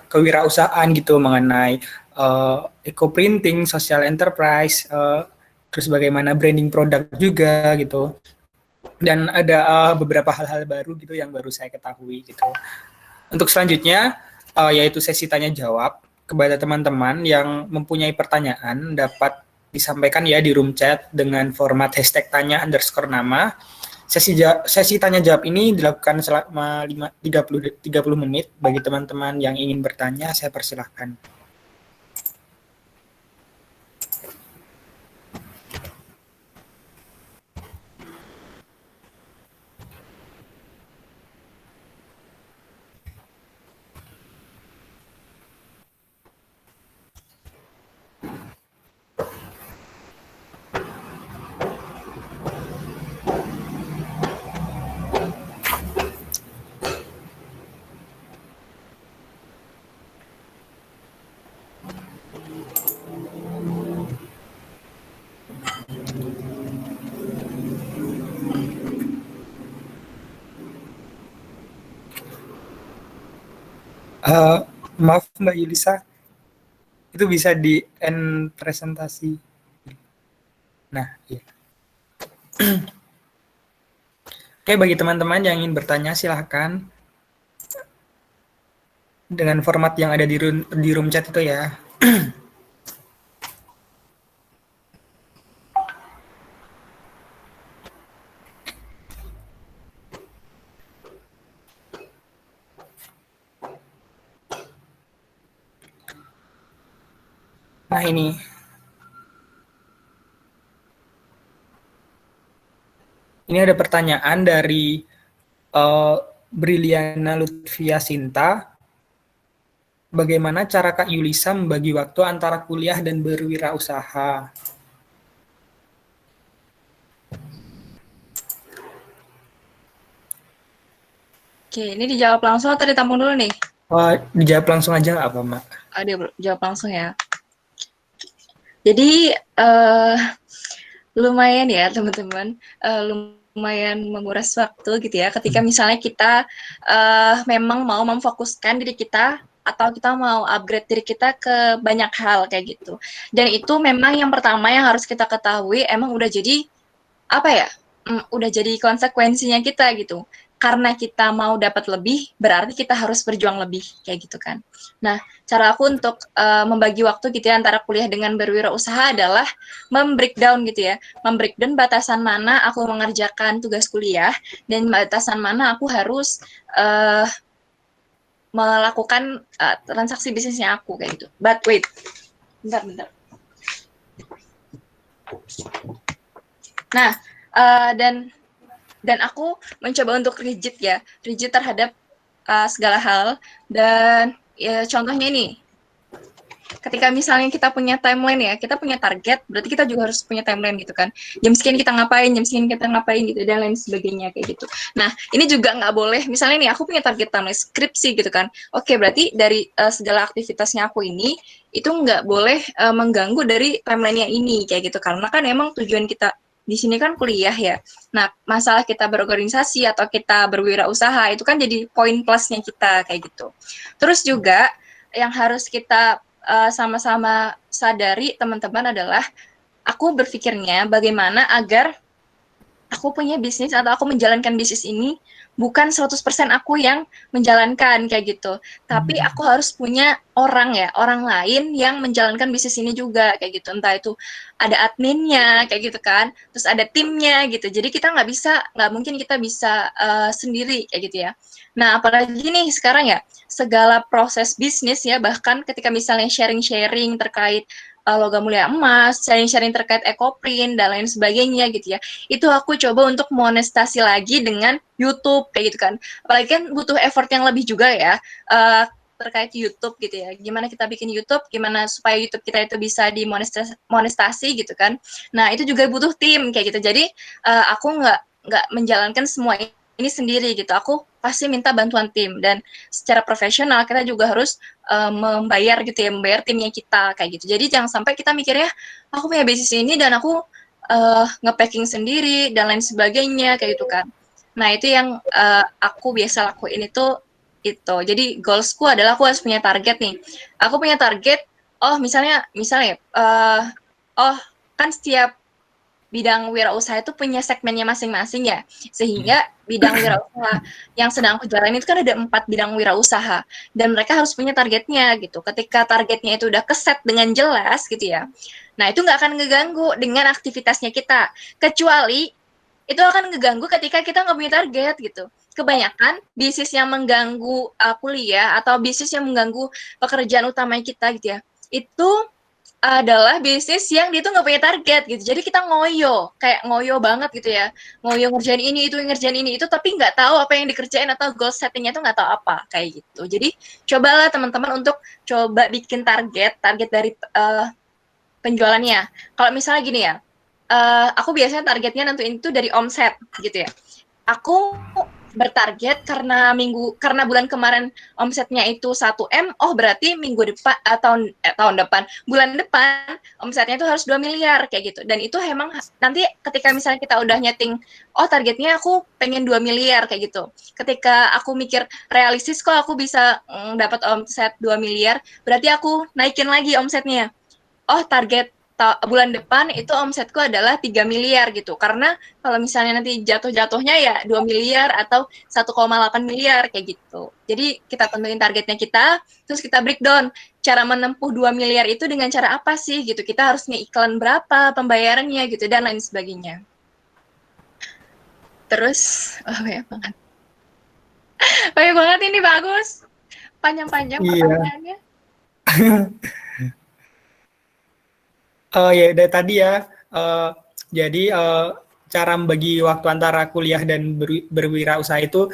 S5: kewirausahaan gitu, mengenai eco-printing, social enterprise, terus bagaimana branding produk juga gitu. Dan ada beberapa hal-hal baru gitu yang baru saya ketahui gitu. Untuk selanjutnya yaitu sesi tanya jawab. kepada teman-teman yang mempunyai pertanyaan dapat disampaikan ya di room chat dengan format hashtag #tanya_nama. Sesi tanya jawab ini dilakukan selama 30 menit. Bagi teman-teman yang ingin bertanya, saya persilahkan. Maaf Mbak Yulisa, itu bisa di end presentasi. Nah, iya. Oke, bagi teman-teman yang ingin bertanya silahkan dengan format yang ada di room chat itu ya. Nah ini, ada pertanyaan dari Briliana Lutfia Sinta. Bagaimana cara Kak Yulisa membagi waktu antara kuliah dan berwirausaha?
S7: Oke, ini dijawab langsung atau ditampung dulu nih?
S5: Dijawab langsung aja nggak apa, Mbak?
S7: Jawab langsung ya. Jadi, lumayan ya teman-teman, lumayan menguras waktu gitu ya, ketika misalnya kita memang mau memfokuskan diri kita, atau kita mau upgrade diri kita ke banyak hal kayak gitu. Dan itu memang yang pertama yang harus kita ketahui, emang udah jadi, apa ya, udah jadi konsekuensinya kita gitu. Karena kita mau dapat lebih, berarti kita harus berjuang lebih, kayak gitu kan. Nah, cara aku untuk membagi waktu gitu ya antara kuliah dengan berwirausaha adalah membreakdown gitu ya, membreakdown batasan mana aku mengerjakan tugas kuliah dan batasan mana aku harus melakukan transaksi bisnisnya aku kayak gitu. But wait, bentar. Nah, dan aku mencoba untuk rigid terhadap segala hal. Dan ya, contohnya ini, ketika misalnya kita punya timeline ya, kita punya target, berarti kita juga harus punya timeline gitu kan. Jam sekian kita ngapain gitu, dan lain sebagainya kayak gitu. Nah, ini juga nggak boleh, misalnya nih aku punya target timeline skripsi gitu kan. Oke, berarti dari segala aktivitasnya aku ini, itu nggak boleh mengganggu dari timeline-nya ini, kayak gitu. Karena kan emang tujuan kita di sini kan kuliah ya. Nah, masalah kita berorganisasi atau kita berwirausaha, itu kan jadi poin plusnya kita, kayak gitu. Terus juga, yang harus kita sama-sama sadari teman-teman adalah aku berpikirnya bagaimana agar aku punya bisnis atau aku menjalankan bisnis ini bukan 100% aku yang menjalankan kayak gitu. Tapi aku harus punya orang lain yang menjalankan bisnis ini juga kayak gitu. Entah itu ada adminnya kayak gitu kan, terus ada timnya gitu. Jadi kita nggak mungkin kita bisa sendiri kayak gitu ya. Nah, apalagi nih sekarang ya, segala proses bisnis ya, bahkan ketika misalnya sharing-sharing terkait logam mulia emas, sharing-sharing terkait ekoprint dan lain sebagainya gitu ya. Itu aku coba untuk monetasi lagi dengan YouTube kayak gitu kan. Apalagi kan butuh effort yang lebih juga ya terkait YouTube gitu ya. Gimana kita bikin YouTube, gimana supaya YouTube kita itu bisa dimonetasi gitu kan. Nah, itu juga butuh tim kayak gitu. Jadi aku nggak menjalankan semua ini sendiri gitu. Aku pasti minta bantuan tim, dan secara profesional kita juga harus membayar gitu ya, membayar timnya kita kayak gitu. Jadi jangan sampai kita mikirnya aku punya bisnis ini dan aku nge-packing sendiri dan lain sebagainya kayak gitu kan. Nah, itu yang aku biasa lakuin itu. Jadi goalsku adalah aku harus punya target nih. Aku punya target, misalnya kan setiap bidang wirausaha itu punya segmennya masing-masing ya, sehingga bidang wirausaha yang sedang aku jalani itu kan ada 4 bidang wirausaha, dan mereka harus punya targetnya gitu. Ketika targetnya itu udah keset dengan jelas gitu ya, nah itu nggak akan ngeganggu dengan aktivitasnya kita, kecuali itu akan ngeganggu ketika kita nggak punya target gitu. Kebanyakan bisnis yang mengganggu kuliah atau bisnis yang mengganggu pekerjaan utama kita gitu ya, itu adalah bisnis yang dia tuh nggak punya target gitu. Jadi kita ngoyo, kayak ngoyo banget gitu ya. Ngoyo ngerjain ini, itu, ngerjain ini, itu, tapi nggak tahu apa yang dikerjain atau goal settingnya tuh nggak tahu apa, kayak gitu. Jadi cobalah teman-teman untuk coba bikin target dari penjualannya. Kalau misalnya gini ya, aku biasanya targetnya nentuin itu dari omset gitu ya. Aku bertarget karena bulan kemarin omsetnya itu 1 M, oh berarti minggu depan bulan depan omsetnya itu harus 2 miliar kayak gitu. Dan itu emang nanti ketika misalnya kita udah nyeting, oh targetnya aku pengen 2 miliar kayak gitu. Ketika aku mikir realistis kok aku bisa dapat omset 2 miliar, berarti aku naikin lagi omsetnya. Oh target bulan depan itu omsetku adalah 3 miliar gitu. Karena kalau misalnya nanti jatuh-jatuhnya ya 2 miliar atau 1,8 miliar kayak gitu. Jadi kita tentuin targetnya kita, terus kita breakdown cara menempuh 2 miliar itu dengan cara apa sih gitu. Kita harus iklan berapa, pembayarannya gitu, dan lain sebagainya. Terus, banyak banget. Banyak banget ini, bagus. Panjang-panjang pertanyaannya.
S5: Ya dari tadi ya, jadi cara membagi waktu antara kuliah dan berwirausaha itu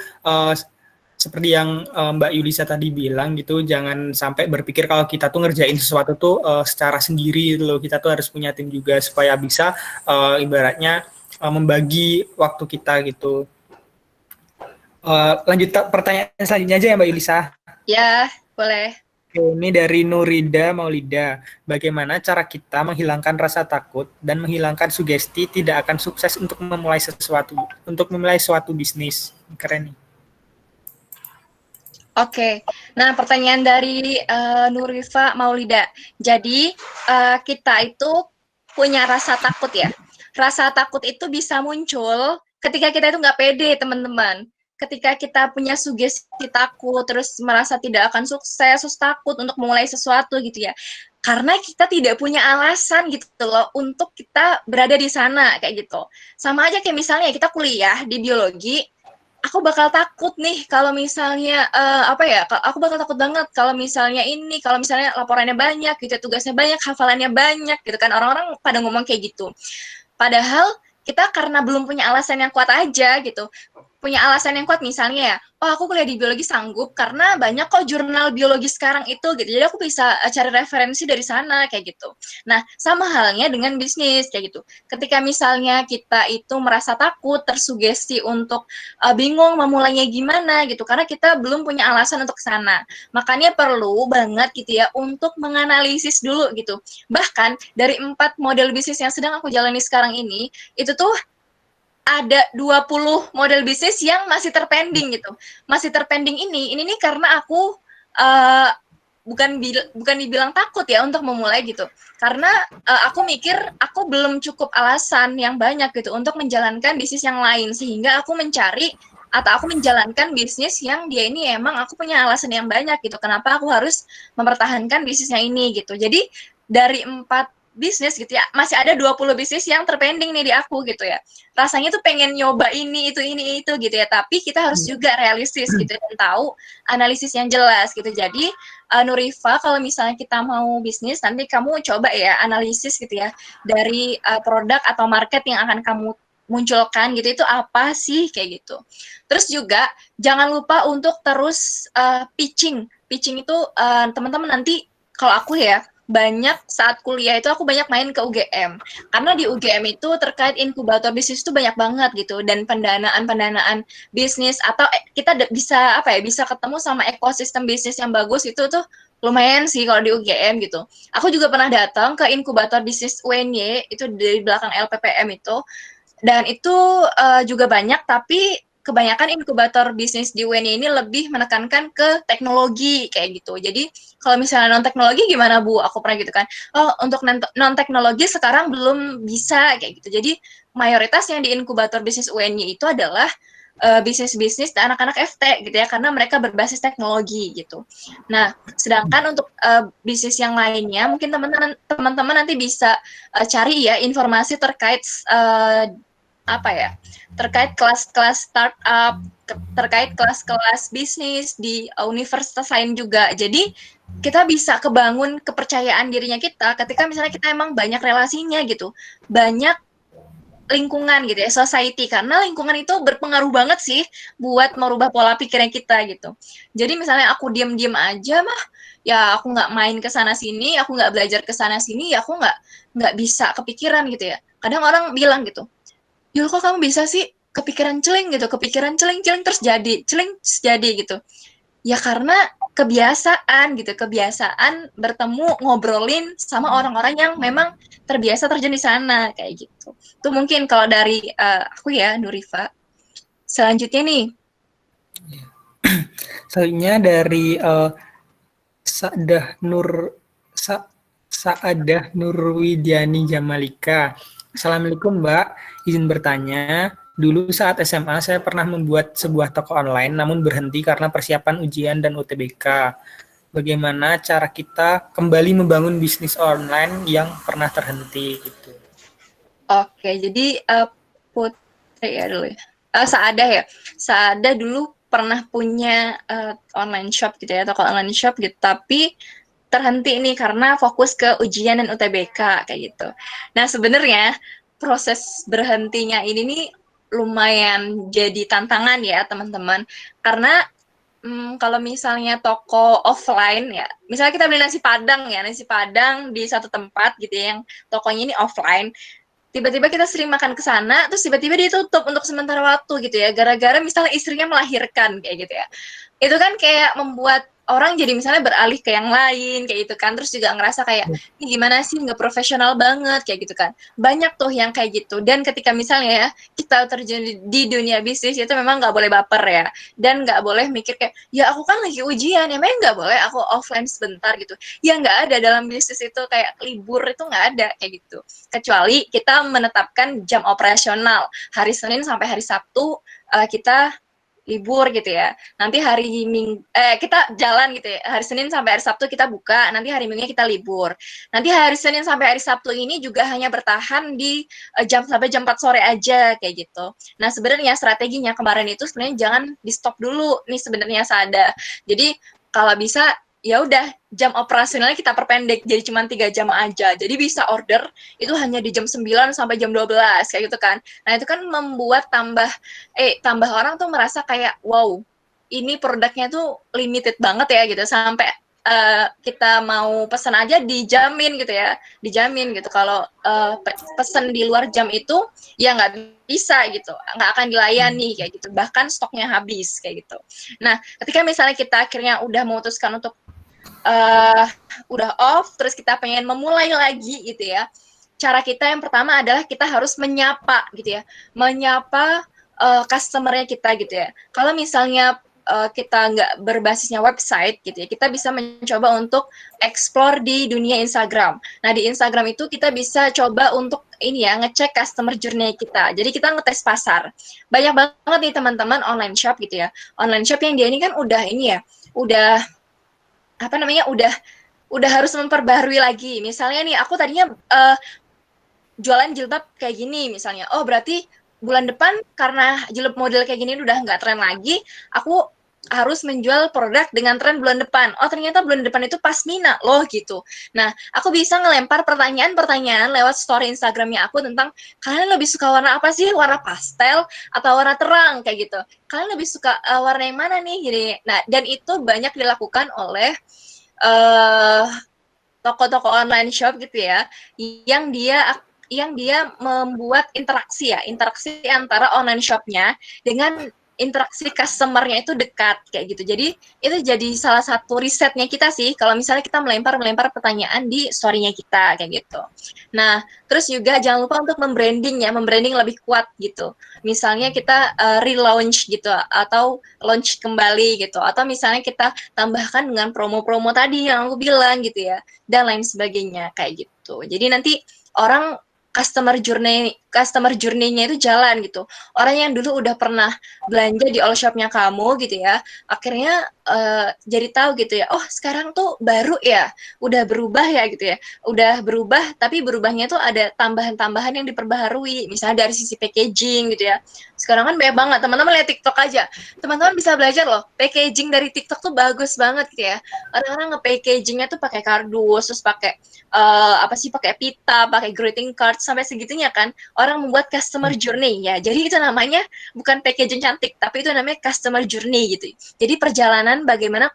S5: seperti yang Mbak Yulisa tadi bilang gitu, jangan sampai berpikir kalau kita tuh ngerjain sesuatu tuh secara sendiri gitu loh. Kita tuh harus punya tim juga supaya bisa ibaratnya membagi waktu kita gitu. Lanjut pertanyaan selanjutnya aja ya Mbak Yulisa.
S7: Ya, boleh.
S5: Ini dari Nurida Maulida. Bagaimana cara kita menghilangkan rasa takut dan menghilangkan sugesti tidak akan sukses untuk memulai suatu bisnis? Keren nih.
S7: Oke, nah pertanyaan dari Nurifa Maulida. Jadi kita itu punya rasa takut ya. Rasa takut itu bisa muncul ketika kita itu nggak pede, teman-teman. Ketika kita punya sugesti takut, terus merasa tidak akan sukses, terus takut untuk memulai sesuatu gitu ya. Karena kita tidak punya alasan gitu loh untuk kita berada di sana kayak gitu. Sama aja kayak misalnya kita kuliah di biologi, aku bakal takut nih kalau misalnya aku bakal takut banget kalau misalnya laporannya banyak gitu, tugasnya banyak, hafalannya banyak gitu kan, orang-orang pada ngomong kayak gitu. Padahal kita karena belum punya alasan yang kuat aja gitu. Punya alasan yang kuat misalnya ya, oh aku kuliah di biologi sanggup karena banyak kok jurnal biologi sekarang itu gitu. Jadi aku bisa cari referensi dari sana kayak gitu. Nah, sama halnya dengan bisnis kayak gitu. Ketika misalnya kita itu merasa takut, tersugesti untuk bingung memulainya gimana gitu, karena kita belum punya alasan untuk ke sana. Makanya perlu banget gitu ya untuk menganalisis dulu gitu. Bahkan dari 4 model bisnis yang sedang aku jalani sekarang ini, itu tuh ada 20 model bisnis yang masih terpending gitu. Masih terpending ini nih karena aku bukan dibilang takut ya untuk memulai gitu. Karena aku mikir aku belum cukup alasan yang banyak gitu untuk menjalankan bisnis yang lain, sehingga aku mencari atau aku menjalankan bisnis yang dia ini emang aku punya alasan yang banyak gitu. Kenapa aku harus mempertahankan bisnisnya ini gitu. Jadi dari 4 bisnis gitu ya, masih ada 20 bisnis yang terpending nih di aku gitu ya. Rasanya tuh pengen nyoba ini itu gitu ya, tapi kita harus juga realistis gitu dan tahu analisis yang jelas gitu. Jadi Nurifa, kalau misalnya kita mau bisnis, nanti kamu coba ya analisis gitu ya dari produk atau market yang akan kamu munculkan gitu, itu apa sih kayak gitu. Terus juga jangan lupa untuk terus pitching itu teman-teman nanti, kalau aku ya banyak saat kuliah itu aku banyak main ke UGM, karena di UGM itu terkait inkubator bisnis itu banyak banget gitu, dan pendanaan bisnis atau kita bisa bisa ketemu sama ekosistem bisnis yang bagus itu tuh lumayan sih kalau di UGM gitu. Aku juga pernah datang ke inkubator bisnis UNY itu di belakang LPPM itu, dan itu juga banyak, tapi kebanyakan inkubator bisnis di UNY ini lebih menekankan ke teknologi kayak gitu. Jadi kalau misalnya non teknologi gimana Bu? Aku pernah gitu kan. Oh, untuk non teknologi sekarang belum bisa kayak gitu. Jadi mayoritas yang di inkubator bisnis UNY itu adalah bisnis-bisnis anak-anak FT gitu ya, karena mereka berbasis teknologi gitu. Nah, sedangkan untuk bisnis yang lainnya, mungkin teman-teman nanti bisa cari ya informasi terkait apa ya, terkait kelas-kelas startup, terkait kelas-kelas bisnis di universitas lain juga. Jadi kita bisa kebangun kepercayaan dirinya kita ketika misalnya kita emang banyak relasinya gitu, banyak lingkungan gitu ya, society, karena lingkungan itu berpengaruh banget sih buat merubah pola pikirnya kita gitu. Jadi misalnya aku diem-diem aja mah, ya aku nggak main ke sana sini, aku nggak belajar ke sana sini, ya aku nggak bisa kepikiran gitu ya. Kadang orang bilang gitu, "Yul, kok kamu bisa sih kepikiran celing gitu, kepikiran celing terus jadi gitu." Ya karena kebiasaan gitu, kebiasaan bertemu, ngobrolin sama orang-orang yang memang terbiasa terjun di sana kayak gitu. Itu mungkin kalau dari aku ya, Nurifa. Selanjutnya nih,
S5: Selanjutnya dari Saadah Saadah Nurwidiani Jamalika. Assalamualaikum Mbak, izin bertanya. Dulu saat SMA saya pernah membuat sebuah toko online namun berhenti karena persiapan ujian dan UTBK. Bagaimana cara kita kembali membangun bisnis online yang pernah terhenti gitu.
S7: oke, jadi Putri ya dulu ya. Saadah ya. Saadah dulu pernah punya online shop gitu ya, toko online shop gitu, tapi terhenti nih karena fokus ke ujian dan UTBK kayak gitu. Nah, sebenarnya proses berhentinya ini nih lumayan jadi tantangan ya, teman-teman. Karena kalau misalnya toko offline ya, misalnya kita beli nasi Padang ya, nasi Padang di satu tempat gitu ya, yang tokonya ini offline, tiba-tiba kita sering makan ke sana, terus tiba-tiba ditutup untuk sementara waktu gitu ya, gara-gara misalnya istrinya melahirkan kayak gitu ya. Itu kan kayak membuat orang jadi misalnya beralih ke yang lain kayak gitu kan, terus juga ngerasa kayak ini gimana sih, nggak profesional banget kayak gitu kan. Banyak tuh yang kayak gitu, dan ketika misalnya ya kita terjun di dunia bisnis itu memang nggak boleh baper ya, dan nggak boleh mikir kayak ya aku kan lagi ujian ya, memang nggak boleh aku offline sebentar gitu ya. Nggak ada dalam bisnis itu kayak libur, itu nggak ada kayak gitu, kecuali kita menetapkan jam operasional hari Senin sampai hari Sabtu kita libur gitu ya. Nanti hari kita jalan gitu ya. Hari Senin sampai hari Sabtu kita buka, nanti hari Minggunya kita libur. Nanti hari Senin sampai hari Sabtu ini juga hanya bertahan di jam sampai jam 4 sore aja kayak gitu. Nah, sebenarnya strateginya kemarin itu sebenarnya jangan di stop dulu nih sebenarnya Sada. Jadi kalau bisa ya udah jam operasionalnya kita perpendek jadi cuma 3 jam aja. Jadi bisa order itu hanya di jam 9 sampai jam 12 kayak gitu kan. Nah, itu kan membuat tambah orang tuh merasa kayak wow, ini produknya tuh limited banget ya gitu, sampai kita mau pesan aja dijamin gitu ya, dijamin gitu kalau pesan di luar jam itu ya nggak bisa gitu, nggak akan dilayani kayak gitu, bahkan stoknya habis kayak gitu. Nah, ketika misalnya kita akhirnya udah memutuskan untuk udah off, terus kita pengen memulai lagi gitu ya, cara kita yang pertama adalah kita harus menyapa gitu ya, menyapa customer-nya kita gitu ya. Kalau misalnya kita nggak berbasisnya website gitu ya, kita bisa mencoba untuk explore di dunia Instagram. Nah, di Instagram itu kita bisa coba untuk ini ya, ngecek customer journey kita. Jadi kita ngetes pasar. Banyak banget nih teman-teman online shop gitu ya. Online shop yang dia ini kan udah ini ya, udah apa namanya, udah harus memperbaharui lagi. Misalnya nih, aku tadinya jualan jilbab kayak gini misalnya. Oh, berarti bulan depan karena jilbab model kayak gini udah nggak tren lagi, aku harus menjual produk dengan tren bulan depan. Oh, ternyata bulan depan itu pasmina loh gitu. Nah, aku bisa ngelempar pertanyaan-pertanyaan lewat story Instagramnya aku tentang kalian lebih suka warna apa sih? Warna pastel atau warna terang kayak gitu. Kalian lebih suka warna yang mana nih? Jadi, nah, dan itu banyak dilakukan oleh toko-toko online shop gitu ya, yang dia membuat interaksi ya, interaksi antara online shopnya dengan interaksi customer-nya itu dekat kayak gitu. Jadi itu jadi salah satu risetnya kita sih kalau misalnya kita melempar pertanyaan di story-nya kita kayak gitu. Nah, terus juga jangan lupa untuk membranding lebih kuat gitu. Misalnya kita relaunch gitu atau launch kembali gitu atau misalnya kita tambahkan dengan promo-promo tadi yang aku bilang gitu ya dan lain sebagainya kayak gitu. Jadi nanti orang customer journey-nya itu jalan gitu. Orang yang dulu udah pernah belanja di all shop-nya kamu gitu ya, akhirnya jadi tahu gitu ya, oh sekarang tuh baru ya, udah berubah ya gitu ya, udah berubah tapi berubahnya tuh ada tambahan-tambahan yang diperbaharui, misalnya dari sisi packaging gitu ya. Sekarang kan banyak banget, teman-teman lihat TikTok aja, teman-teman bisa belajar loh, packaging dari TikTok tuh bagus banget gitu ya. Orang-orang nge-packagingnya tuh pakai kardus, terus pakai pakai pita, pakai greeting card sampai segitunya kan. Orang membuat customer journey ya. Jadi itu namanya bukan packaging cantik, tapi itu namanya customer journey gitu. Jadi perjalanan bagaimana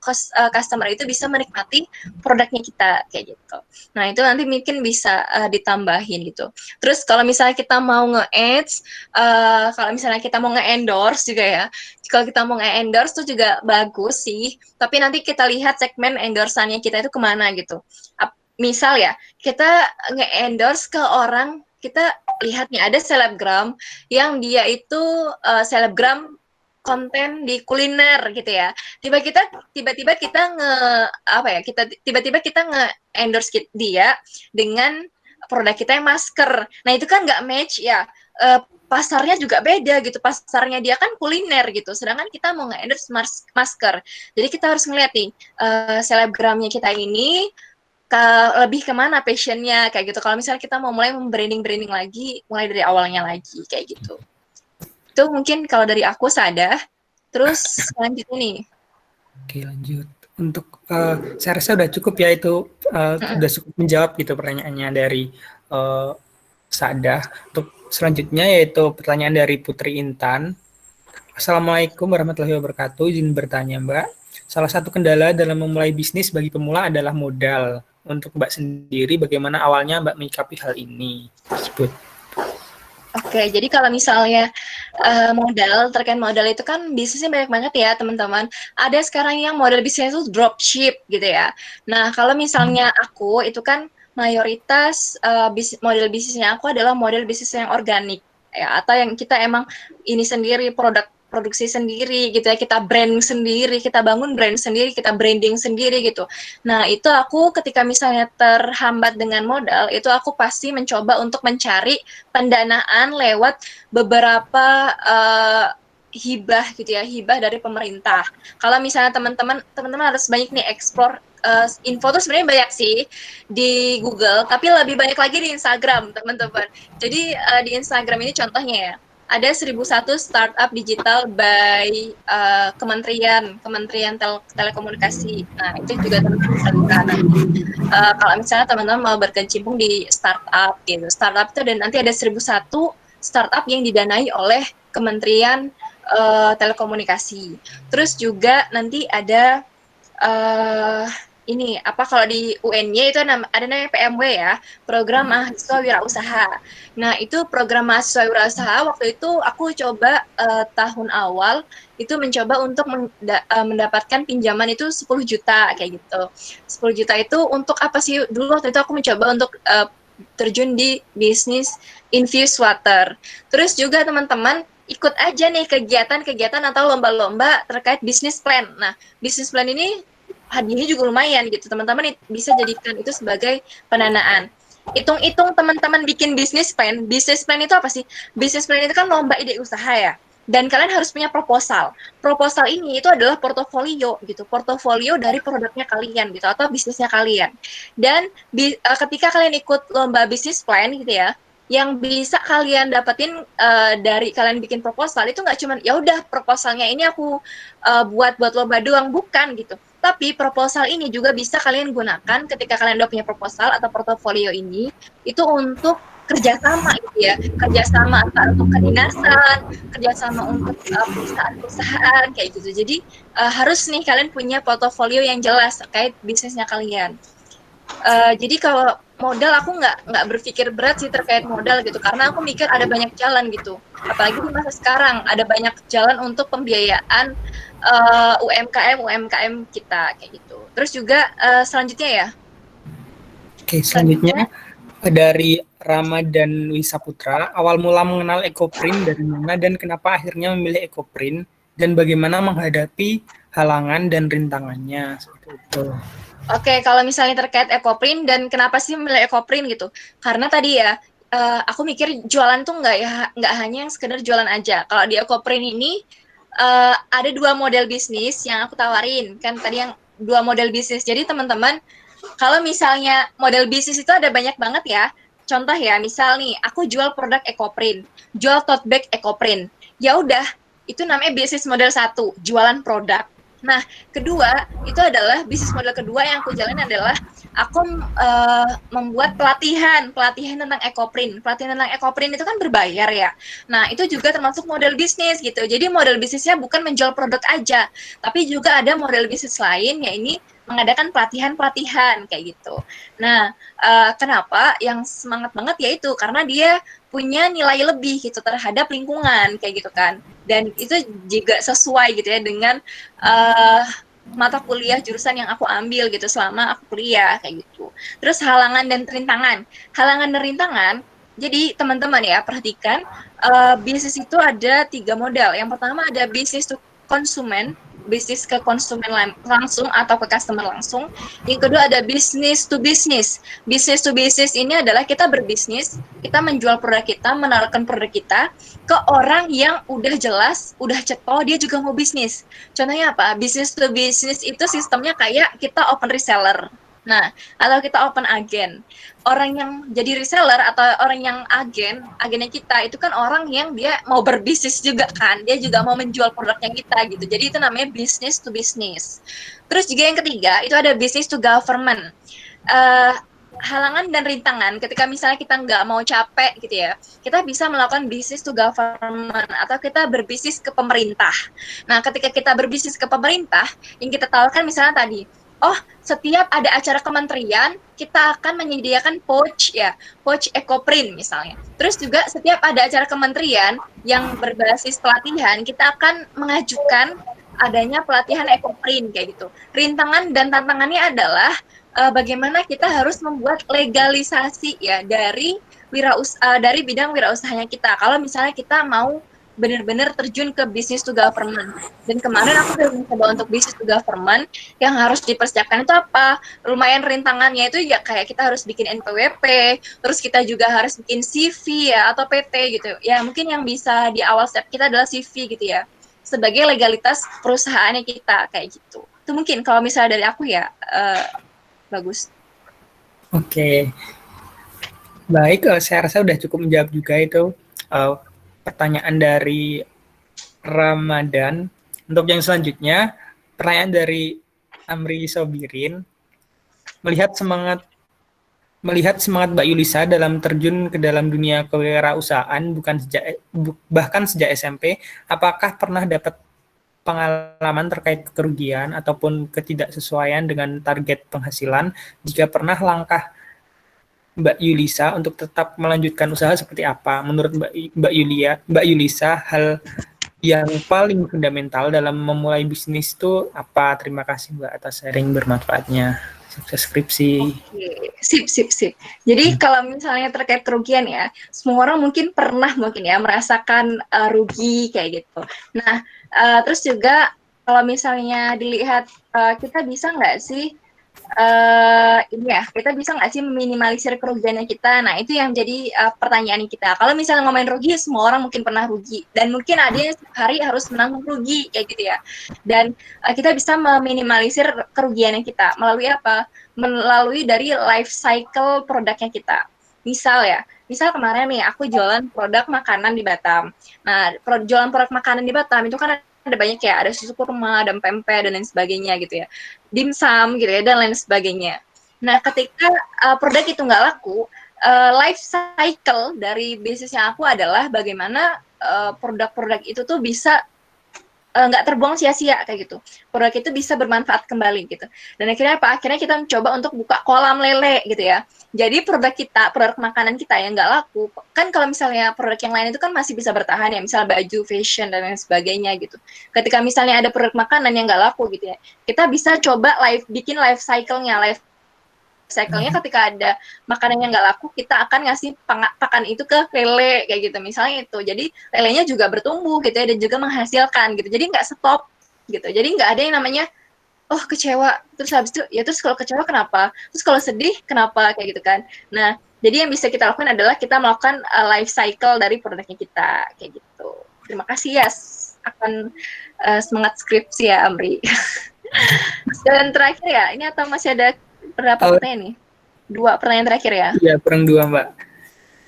S7: customer itu bisa menikmati produknya kita kayak gitu. Nah, itu nanti mungkin bisa ditambahin gitu. Terus kalau misalnya kita mau nge-ads, kalau misalnya kita mau nge-endorse juga ya. Kalau kita mau nge-endorse tuh juga bagus sih, tapi nanti kita lihat segmen endorsannya kita itu kemana gitu. Misal ya, kita nge-endorse ke orang, kita lihat nih ada selebgram yang dia itu selebgram konten di kuliner gitu ya. Tiba-tiba kita nge-endorse dia dengan produk kita yang masker. Nah, itu kan nggak match ya. Pasarnya juga beda gitu. Pasarnya dia kan kuliner gitu. Sedangkan kita mau nge-endorse masker. Jadi kita harus ngeliat nih selebgramnya kita ini lebih kemana passionnya kayak gitu. Kalau misalnya kita mau mulai branding lagi, mulai dari awalnya lagi kayak gitu. Itu mungkin kalau dari aku Sada. Terus selanjutnya nih.
S5: Oke, lanjut. Untuk saya rasa udah cukup ya itu udah cukup menjawab gitu pertanyaannya dari Sada. Untuk selanjutnya yaitu pertanyaan dari Putri Intan. Assalamualaikum warahmatullahi wabarakatuh. Izin bertanya Mbak. Salah satu kendala dalam memulai bisnis bagi pemula adalah modal. Untuk Mbak sendiri, bagaimana awalnya Mbak menyikapi hal ini? Tersebut.
S7: Oke, jadi kalau misalnya terkait modal itu kan bisnisnya banyak banget ya teman-teman. Ada sekarang yang model bisnisnya itu dropship gitu ya. Nah, kalau misalnya aku itu kan mayoritas model bisnisnya aku adalah model bisnis yang organik ya, atau yang kita emang ini sendiri produksi sendiri gitu ya, kita brand sendiri, kita bangun brand sendiri, kita branding sendiri gitu. Nah, itu aku ketika misalnya terhambat dengan modal, itu aku pasti mencoba untuk mencari pendanaan lewat beberapa hibah gitu ya, hibah dari pemerintah. Kalau misalnya teman-teman harus banyak nih explore info tuh sebenarnya banyak sih di Google, tapi lebih banyak lagi di Instagram, teman-teman. Jadi di Instagram ini contohnya ya, ada 1001 startup digital by Kementerian Telekomunikasi. Nah, itu juga teman-teman bisa buka nanti. Kalau misalnya teman-teman mau berkecimpung di startup gitu. Startup itu dan nanti ada 1001 startup yang didanai oleh Kementerian Telekomunikasi. Terus juga nanti ada kalau di UNY itu ada namanya PMW ya, Program Mahasiswa Wirausaha. Nah, itu program mahasiswa wirausaha waktu itu aku coba tahun awal itu mencoba untuk mendapatkan pinjaman itu 10 juta kayak gitu. 10 juta itu untuk apa sih? Dulu waktu itu aku mencoba untuk terjun di bisnis infused water. Terus juga teman-teman ikut aja nih kegiatan-kegiatan atau lomba-lomba terkait bisnis plan. Nah, bisnis plan ini hadiahnya juga lumayan gitu. Teman-teman bisa jadikan itu sebagai pendanaan. Hitung-hitung teman-teman bikin bisnis plan. Bisnis plan itu apa sih? Bisnis plan itu kan lomba ide usaha ya. Dan kalian harus punya proposal. Proposal ini itu adalah portofolio gitu. Portofolio dari produknya kalian gitu atau bisnisnya kalian. Dan ketika kalian ikut lomba bisnis plan gitu ya, yang bisa kalian dapetin dari kalian bikin proposal itu nggak cuma ya udah proposalnya ini aku buat lomba doang, bukan gitu. Tapi proposal ini juga bisa kalian gunakan ketika kalian udah punya proposal atau portofolio ini itu untuk kerjasama gitu ya, kerjasama antara untuk kedinasan, kerjasama untuk perusahaan-perusahaan kayak gitu. Jadi harus nih kalian punya portofolio yang jelas terkait bisnisnya kalian. Jadi kalau modal aku nggak berpikir berat sih terkait modal gitu, karena aku mikir ada banyak jalan gitu. Apalagi di masa sekarang ada banyak jalan untuk pembiayaan UMKM kita kayak gitu. Terus juga selanjutnya ya.
S5: Oke, selanjutnya dari Ramadan Wisaputra, awal mula mengenal Ekoprint dari mana dan kenapa akhirnya memilih Ekoprint dan bagaimana menghadapi halangan dan rintangannya seperti itu.
S7: Oke, kalau misalnya terkait Ekoprint dan kenapa sih memilih Ekoprint gitu? Karena tadi ya, aku mikir jualan tuh nggak hanya yang sekedar jualan aja. Kalau di Ekoprint ini ada 2 model bisnis yang aku tawarin. Kan tadi yang 2 model bisnis. Jadi teman-teman, kalau misalnya model bisnis itu ada banyak banget ya. Contoh ya, misal nih, aku jual produk Ekoprint, jual tote bag Ekoprint. Ya udah, itu namanya bisnis model 1, jualan produk. Nah, kedua, itu adalah bisnis model kedua yang aku jalanin adalah aku membuat pelatihan tentang Ekoprint. Pelatihan tentang Ekoprint itu kan berbayar ya. Nah, itu juga termasuk model bisnis gitu. Jadi model bisnisnya bukan menjual produk aja, tapi juga ada model bisnis lain, ya ini mengadakan pelatihan kayak gitu. Nah, kenapa yang semangat banget yaitu karena dia punya nilai lebih gitu terhadap lingkungan kayak gitu kan. Dan itu juga sesuai gitu ya dengan mata kuliah jurusan yang aku ambil gitu selama aku kuliah kayak gitu. Terus halangan dan rintangan. Halangan dan rintangan, jadi teman-teman ya perhatikan bisnis itu ada 3 model. Yang pertama ada bisnis to konsumen, bisnis ke konsumen langsung atau ke customer langsung. Yang kedua ada bisnis to bisnis. Bisnis to bisnis ini adalah kita berbisnis, kita menjual produk kita, menawarkan produk kita ke orang yang udah jelas, udah cetol, dia juga mau bisnis. Contohnya apa? Bisnis to bisnis itu sistemnya kayak kita open reseller. Nah, atau kita open agen. Orang yang jadi reseller atau orang yang agennya kita itu kan orang yang dia mau berbisnis juga kan. Dia juga mau menjual produknya kita gitu. Jadi itu namanya business to business. Terus juga yang ketiga, itu ada business to government. Halangan dan rintangan ketika misalnya kita nggak mau capek gitu ya, kita bisa melakukan business to government atau kita berbisnis ke pemerintah. Nah, ketika kita berbisnis ke pemerintah, yang kita tawarkan misalnya tadi, oh, setiap ada acara kementerian, kita akan menyediakan pouch Ekoprint misalnya. Terus juga setiap ada acara kementerian yang berbasis pelatihan, kita akan mengajukan adanya pelatihan Ekoprint kayak gitu. Rintangan dan tantangannya adalah bagaimana kita harus membuat legalisasi ya dari dari bidang wirausahanya kita. Kalau misalnya kita mau benar-benar terjun ke business to government. Dan kemarin aku udah mencoba untuk business to government, yang harus dipersiapkan itu apa? Lumayan rintangannya itu ya kayak kita harus bikin NPWP, terus kita juga harus bikin CV ya atau PT gitu. Ya mungkin yang bisa di awal step kita adalah CV gitu ya. Sebagai legalitas perusahaannya kita kayak gitu. Itu mungkin kalau misalnya dari aku ya bagus.
S5: Oke. Baik, saya rasa udah cukup menjawab juga itu pertanyaan dari Ramadan. Untuk yang selanjutnya, pertanyaan dari Amri Sobirin. Melihat semangat Mbak Yulisa dalam terjun ke dalam dunia kewirausahaan bahkan sejak SMP, apakah pernah dapat pengalaman terkait kerugian ataupun ketidaksesuaian dengan target penghasilan? Jika pernah, langkah Mbak Yulisa untuk tetap melanjutkan usaha seperti apa? Menurut Mbak Yulisa, hal yang paling fundamental dalam memulai bisnis itu apa? Terima kasih Mbak atas sharing bermanfaatnya. Sukses skripsi.
S7: Oke, sip. Jadi kalau misalnya terkait kerugian ya, semua orang mungkin pernah merasakan rugi kayak gitu. Nah, terus juga kalau misalnya dilihat kita bisa nggak sih kita bisa nggak sih meminimalisir kerugiannya kita? Nah, itu yang jadi pertanyaan kita. Kalau misalnya ngomongin rugi, semua orang mungkin pernah rugi. Dan mungkin ada yang setiap hari harus menanggung rugi, kayak gitu ya. Dan kita bisa meminimalisir kerugiannya kita. Melalui apa? Melalui dari life cycle produknya kita. Misal kemarin nih, aku jualan produk makanan di Batam. Nah, jualan produk makanan di Batam itu kan ada banyak ya, ada susu kurma, ada pempek, dan lain sebagainya gitu ya. Dimsum gitu ya, dan lain sebagainya. Nah, ketika produk itu nggak laku, life cycle dari bisnisnya aku adalah bagaimana produk-produk itu tuh bisa nggak terbuang sia-sia kayak gitu. Produk itu bisa bermanfaat kembali gitu. Dan akhirnya apa? Akhirnya kita mencoba untuk buka kolam lele gitu ya. Jadi produk makanan kita yang nggak laku, kan kalau misalnya produk yang lain itu kan masih bisa bertahan ya, misal baju, fashion, dan lain sebagainya gitu. Ketika misalnya ada produk makanan yang nggak laku gitu ya, kita bisa coba bikin life cycle-nya, ketika ada makanan yang nggak laku, kita akan ngasih pakan itu ke lele kayak gitu misalnya itu. Jadi lelenya juga bertumbuh gitu ya dan juga menghasilkan gitu. Jadi nggak stop gitu. Jadi nggak ada yang namanya oh kecewa terus habis itu ya terus kalau kecewa kenapa? Terus kalau sedih kenapa kayak gitu kan. Nah, jadi yang bisa kita lakukan adalah kita melakukan life cycle dari produknya kita kayak gitu. Terima kasih ya akan semangat skripsi ya Amri. Dan terakhir ya, ini atau masih ada berapa pertanyaan nih? 2 pertanyaan terakhir ya.
S5: Iya, kurang 2, Mbak.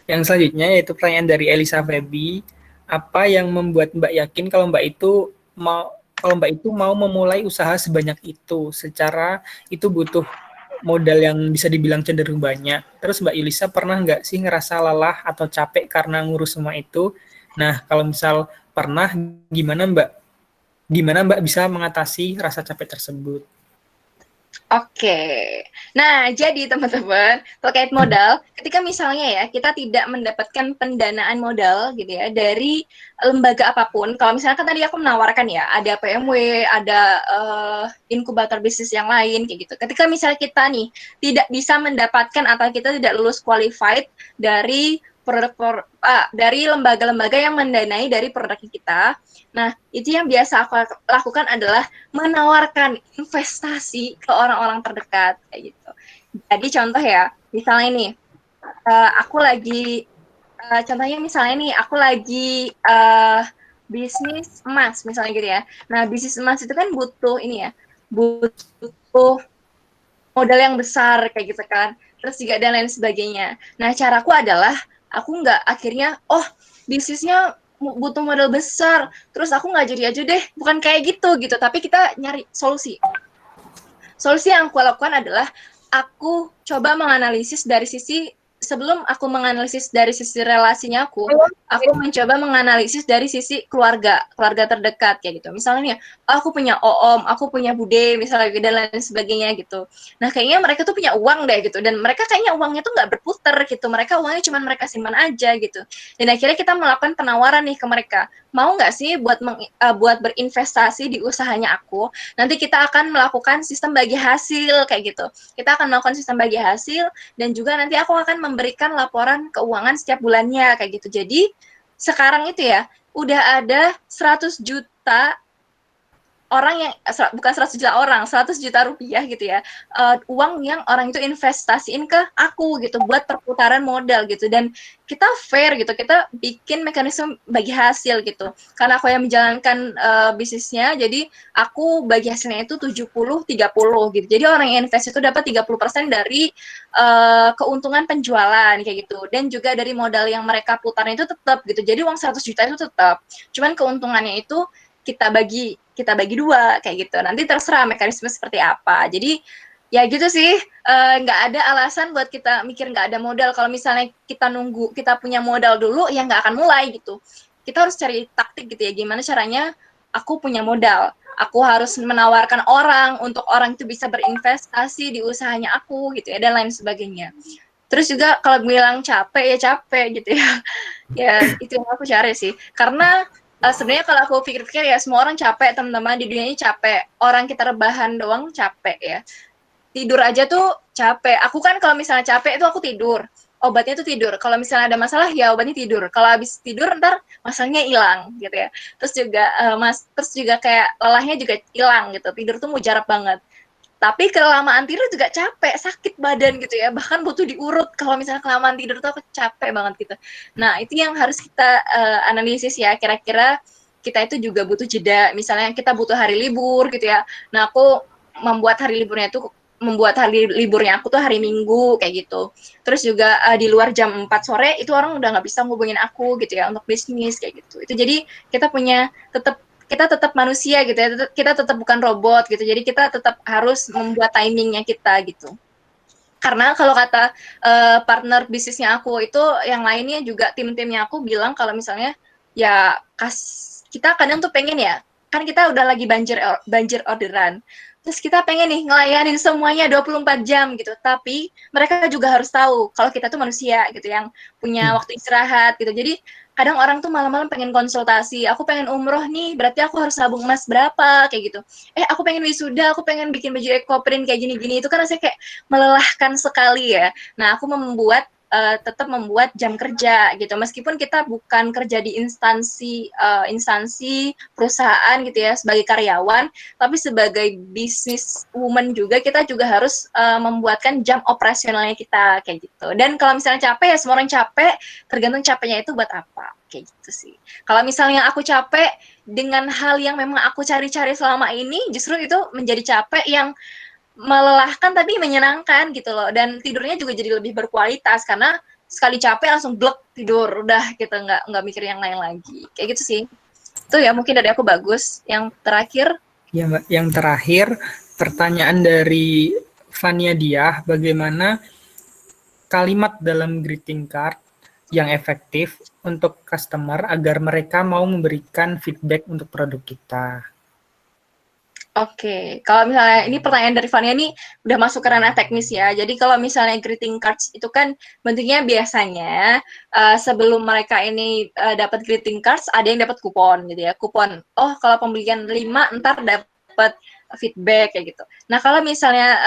S5: Yang selanjutnya yaitu pertanyaan dari Elisa Febi. Apa yang membuat Mbak yakin kalau Mbak itu mau memulai usaha sebanyak itu? Secara itu butuh modal yang bisa dibilang cenderung banyak. Terus Mbak Yulisa pernah nggak sih ngerasa lelah atau capek karena ngurus semua itu? Nah, kalau misal pernah, gimana Mbak bisa mengatasi rasa capek tersebut?
S7: Oke. Nah, jadi teman-teman, terkait modal, ketika misalnya ya, kita tidak mendapatkan pendanaan modal gitu ya, dari lembaga apapun, kalau misalnya kan tadi aku menawarkan ya, ada PMW, ada inkubator bisnis yang lain, kayak gitu. Ketika misalnya kita nih, tidak bisa mendapatkan atau kita tidak lulus qualified dari dari lembaga-lembaga yang mendanai dari produk kita. Nah, itu yang biasa aku lakukan adalah menawarkan investasi ke orang-orang terdekat kayak gitu. Jadi contoh ya, misalnya nih, aku lagi contohnya misalnya nih, aku lagi bisnis emas misalnya gitu ya. Nah, bisnis emas itu kan butuh ini ya, butuh modal yang besar kayak gitu kan. Terus juga dan lain sebagainya. Nah, caraku adalah aku nggak akhirnya, oh bisnisnya butuh modal besar, terus aku nggak jadi aja deh, bukan kayak gitu, tapi kita nyari solusi. Solusi yang aku lakukan adalah, aku coba menganalisis dari sisi, sebelum aku menganalisis dari sisi relasinya aku mencoba menganalisis dari sisi keluarga terdekat kayak gitu. Misalnya nih, aku punya om, aku punya bude, misalnya dan lain sebagainya gitu. Nah, kayaknya mereka tuh punya uang deh gitu, dan mereka kayaknya uangnya tuh nggak berputar gitu, mereka uangnya cuma mereka simpan aja gitu. Dan akhirnya kita melakukan penawaran nih ke mereka, mau nggak sih buat berinvestasi di usahanya aku? Nanti kita akan melakukan sistem bagi hasil kayak gitu. Kita akan melakukan sistem bagi hasil, dan juga nanti aku akan memberikan laporan keuangan setiap bulannya kayak gitu. Jadi sekarang itu ya udah ada 100 juta orang yang bukan 100 juta orang, 100 juta rupiah gitu ya, uang yang orang itu investasiin ke aku gitu buat perputaran modal gitu. Dan kita fair gitu, kita bikin mekanisme bagi hasil gitu. Karena aku yang menjalankan bisnisnya, jadi aku bagi hasilnya itu 70-30 gitu. Jadi orang yang invest itu dapat 30% dari keuntungan penjualan kayak gitu. Dan juga dari modal yang mereka putar itu tetap gitu. Jadi uang 100 juta itu tetap. Cuman keuntungannya itu kita bagi 2 kayak gitu. Nanti terserah mekanisme seperti apa. Jadi ya gitu sih, nggak ada alasan buat kita mikir nggak ada modal. Kalau misalnya kita nunggu kita punya modal dulu, ya nggak akan mulai gitu. Kita harus cari taktik gitu ya, gimana caranya aku punya modal. Aku harus menawarkan orang untuk orang itu bisa berinvestasi di usahanya aku gitu ya, dan lain sebagainya. Terus juga kalau bilang capek ya capek gitu ya. Ya itu yang aku cari sih. Karena sebenarnya kalau aku pikir-pikir ya semua orang capek, teman-teman di dunia ini capek. Orang kita rebahan doang capek ya. Tidur aja tuh capek. Aku kan kalau misalnya capek itu aku tidur. Obatnya tuh tidur. Kalau misalnya ada masalah ya obatnya tidur. Kalau habis tidur ntar masalahnya hilang gitu ya. Terus juga kayak lelahnya juga hilang gitu. Tidur tuh mujarab banget. Tapi kelamaan tidur juga capek, sakit badan gitu ya, bahkan butuh diurut kalau misalnya kelamaan tidur tuh aku capek banget gitu. Nah, itu yang harus kita analisis ya, kira-kira kita itu juga butuh jeda, misalnya kita butuh hari libur gitu ya. Nah, aku membuat hari liburnya aku tuh hari Minggu kayak gitu. Terus juga di luar jam 4 sore itu orang udah nggak bisa ngubungin aku gitu ya untuk bisnis kayak gitu. Itu jadi kita tetap manusia gitu ya, kita tetap bukan robot gitu, jadi kita tetap harus membuat timingnya kita gitu. Karena kalau kata partner bisnisnya aku itu, yang lainnya juga tim-timnya aku bilang kalau misalnya ya kita kadang tuh pengen ya kan kita udah lagi banjir orderan. Terus kita pengen nih ngelayanin semuanya 24 jam gitu. Tapi mereka juga harus tahu kalau kita tuh manusia gitu yang punya waktu istirahat gitu. Jadi kadang orang tuh malam-malam pengen konsultasi. Aku pengen umroh nih, berarti aku harus nabung emas berapa kayak gitu. Aku pengen wisuda, aku pengen bikin baju ekoprint kayak gini-gini. Itu kan rasanya kayak melelahkan sekali ya. Nah, aku tetap membuat jam kerja gitu. Meskipun kita bukan kerja di instansi perusahaan gitu ya sebagai karyawan, tapi sebagai business woman juga kita juga harus membuatkan jam operasionalnya kita kayak gitu. Dan kalau misalnya capek ya semua orang capek, tergantung capeknya itu buat apa kayak gitu sih. Kalau misalnya aku capek dengan hal yang memang aku cari-cari selama ini, justru itu menjadi capek yang melelahkan tapi menyenangkan gitu loh, dan tidurnya juga jadi lebih berkualitas karena sekali capek langsung blek tidur udah gitu, nggak mikir yang lain lagi kayak gitu sih. Itu ya mungkin dari aku. Bagus. Yang terakhir
S5: Ya Mbak, yang terakhir pertanyaan dari Fania Diah, bagaimana kalimat dalam greeting card yang efektif untuk customer agar mereka mau memberikan feedback untuk produk kita?
S7: Oke, kalau misalnya ini pertanyaan dari Fania ini udah masuk ke ranah teknis ya. Jadi kalau misalnya greeting cards itu kan bentuknya biasanya sebelum mereka ini dapat greeting cards ada yang dapat kupon gitu ya. Kupon, oh kalau pembelian 5 ntar dapat feedback kayak gitu. Nah kalau misalnya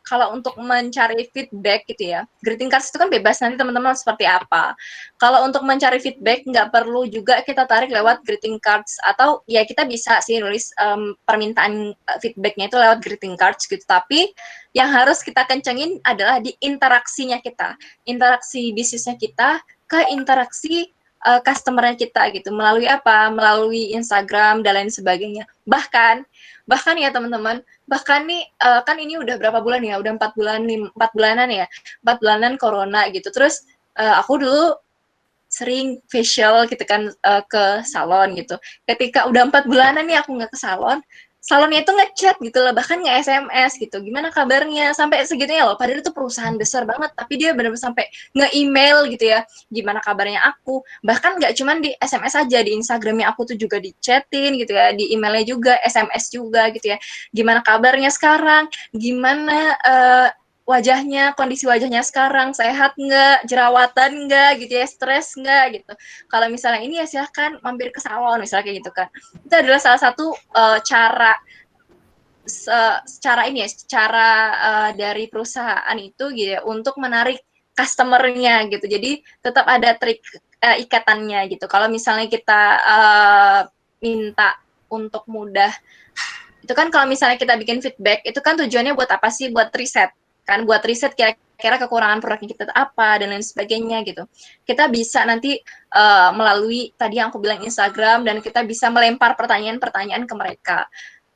S7: kalau untuk mencari feedback gitu ya, greeting cards itu kan bebas nanti teman-teman seperti apa. Kalau untuk mencari feedback nggak perlu juga kita tarik lewat greeting cards, atau ya kita bisa sih nulis permintaan feedbacknya itu lewat greeting cards gitu. Tapi yang harus kita kencengin adalah di interaksinya kita, interaksi bisnisnya kita ke interaksi customer-nya kita gitu. Melalui apa? Melalui Instagram dan lain sebagainya. Bahkan ya teman-teman, bahkan nih kan ini udah berapa bulan ya? Udah 4 bulanan ya. 4 bulanan corona gitu. Terus aku dulu sering facial gitu kan ke salon gitu. Ketika udah 4 bulanan nih aku nggak ke salon, salonnya itu ngechat gitu loh, bahkan nge-SMS gitu. Gimana kabarnya? Sampai segitunya loh. Padahal itu perusahaan besar banget, tapi dia benar-benar sampai nge-email gitu ya. Gimana kabarnya aku? Bahkan nggak cuman di SMS aja, di Instagramnya aku tuh juga di-chatin gitu ya, di emailnya juga, SMS juga gitu ya. Gimana kabarnya sekarang? Gimana wajahnya, kondisi wajahnya sekarang, sehat nggak, jerawatan nggak gitu ya, stres nggak gitu. Kalau misalnya ini ya silahkan mampir ke salon misalnya kayak gitu kan. Itu adalah salah satu cara dari perusahaan itu gitu ya, untuk menarik customer-nya gitu. Jadi tetap ada trik ikatannya gitu. Kalau misalnya kita minta untuk mudah, itu kan kalau misalnya kita bikin feedback, itu kan tujuannya buat apa sih? Buat riset kan, buat riset kira-kira kekurangan produk kita apa dan lain sebagainya gitu. Kita bisa nanti melalui tadi yang aku bilang Instagram, dan kita bisa melempar pertanyaan-pertanyaan ke mereka.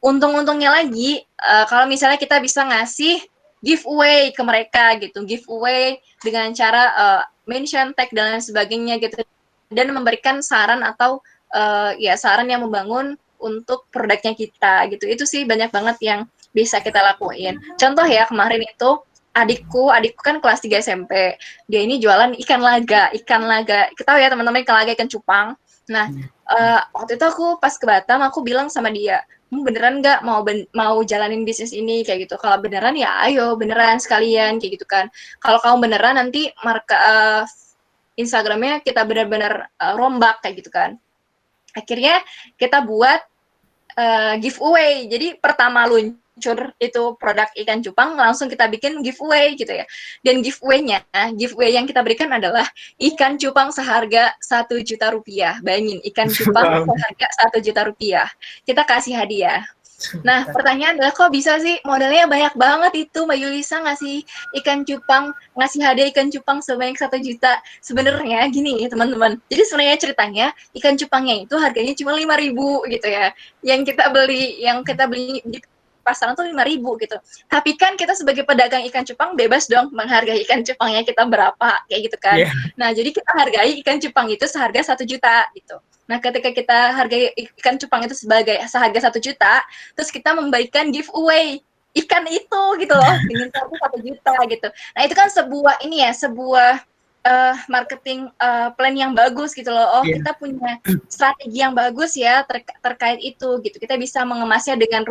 S7: Untung-untungnya lagi kalau misalnya kita bisa ngasih giveaway ke mereka gitu, giveaway dengan cara mention tag dan lain sebagainya gitu, dan memberikan saran atau saran yang membangun untuk produknya kita gitu. Itu sih banyak banget yang bisa kita lakuin. Contoh ya, kemarin itu adikku kan kelas 3 SMP. Dia ini jualan ikan laga. Kita tahu ya teman-teman, ikan laga, ikan cupang. Nah, waktu itu aku pas ke Batam, aku bilang sama dia, beneran nggak mau jalanin bisnis ini kayak gitu? Kalau beneran ya ayo beneran sekalian kayak gitu kan. Kalau kamu beneran nanti Instagramnya kita benar-benar rombak kayak gitu kan. Akhirnya kita buat giveaway. Jadi pertama luncur itu produk ikan cupang, langsung kita bikin giveaway gitu ya. Dan giveaway yang kita berikan adalah ikan cupang seharga 1 juta rupiah. Bayangin, ikan cupang seharga 1 juta rupiah. Kita kasih hadiah. Nah, pertanyaan adalah kok bisa sih modalnya banyak banget itu Mbak Yulisa ngasih hadiah ikan cupang sebanyak 1 juta. Sebenarnya gini teman-teman. Jadi sebenarnya ceritanya ikan cupangnya itu harganya cuma 5.000 gitu ya. Yang kita beli di pasaran tuh 5.000 gitu. Tapi kan kita sebagai pedagang ikan cupang bebas dong menghargai ikan cupangnya kita berapa kayak gitu kan. Yeah. Nah, jadi kita hargai ikan cupang itu seharga 1 juta gitu. Nah, ketika kita hargai ikan cupang itu seharga 1 juta, terus kita membagikan giveaway ikan itu gitu loh, dengan 1 juta gitu. Nah, itu kan sebuah marketing plan yang bagus gitu loh. Oh,
S5: Iya.
S7: kita punya strategi yang bagus ya terkait itu gitu. Kita bisa mengemasnya dengan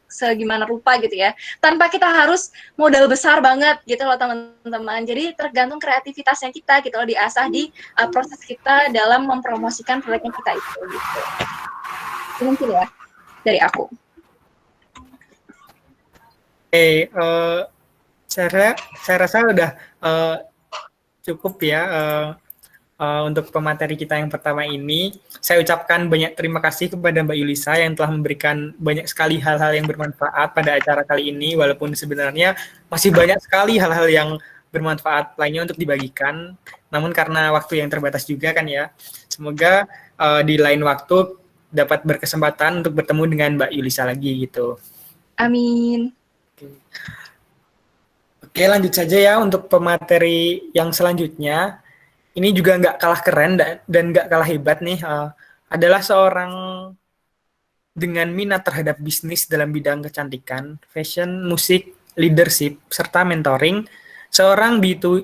S7: segimana rupa gitu ya. Tanpa kita harus modal besar banget gitu loh teman-teman. Jadi tergantung kreativitasnya kita gitu loh, diasah di proses kita dalam mempromosikan produknya kita itu gitu. Mungkin ya dari aku.
S5: Saya rasa udah cukup ya untuk pemateri kita yang pertama ini. Saya ucapkan banyak terima kasih kepada Mbak Yulisa yang telah memberikan banyak sekali hal-hal yang bermanfaat pada acara kali ini, walaupun sebenarnya masih banyak sekali hal-hal yang bermanfaat lainnya untuk dibagikan, namun karena waktu yang terbatas juga kan ya, semoga di lain waktu dapat berkesempatan untuk bertemu dengan Mbak Yulisa lagi gitu.
S7: Amin.
S5: Oke, lanjut saja ya untuk pemateri yang selanjutnya. Ini juga nggak kalah keren dan nggak kalah hebat nih. Adalah seorang dengan minat terhadap bisnis dalam bidang kecantikan, fashion, musik, leadership, serta mentoring. Seorang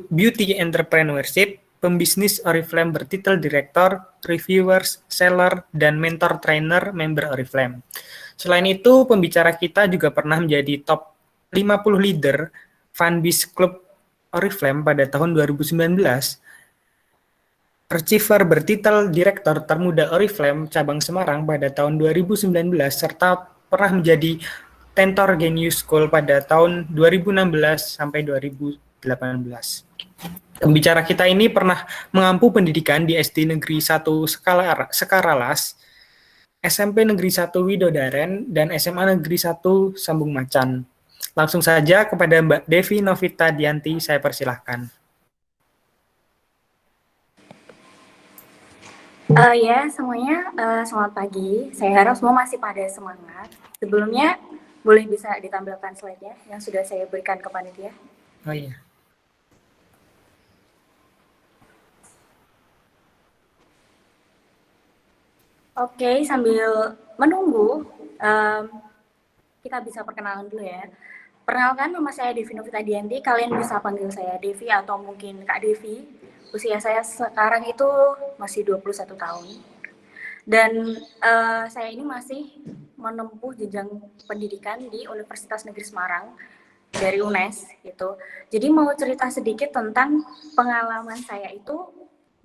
S5: beauty entrepreneurship, pembisnis Oriflame bertitel direktur, reviewers, seller, dan mentor trainer member Oriflame. Selain itu, pembicara kita juga pernah menjadi top 50 leader Fanbase Club Oriflame pada tahun 2019, Achiever bertitel Direktur Termuda Oriflame Cabang Semarang pada tahun 2019, serta pernah menjadi Tentor Genius School pada tahun 2016 sampai 2018. Pembicara kita ini pernah mengampu pendidikan di SD Negeri 1 Sekaralas, SMP Negeri 1 Widodaren, dan SMA Negeri 1 Sambung Macan. Langsung saja kepada Mbak Devi Novita Dianti, saya persilahkan.
S8: Ya, semuanya selamat pagi. Saya harap semua masih pada semangat. Sebelumnya, boleh bisa ditampilkan slide-nya yang sudah saya berikan ke panitia?
S5: Oh iya.
S8: Oke, sambil menunggu, kita bisa perkenalan dulu ya. Perkenalkan, nama saya Devi Novita Dianti. Kalian bisa panggil saya Devi atau mungkin Kak Devi. Usia saya sekarang itu masih 21 tahun. Dan saya ini masih menempuh jenjang pendidikan di Universitas Negeri Semarang dari UNES gitu. Jadi mau cerita sedikit tentang pengalaman saya itu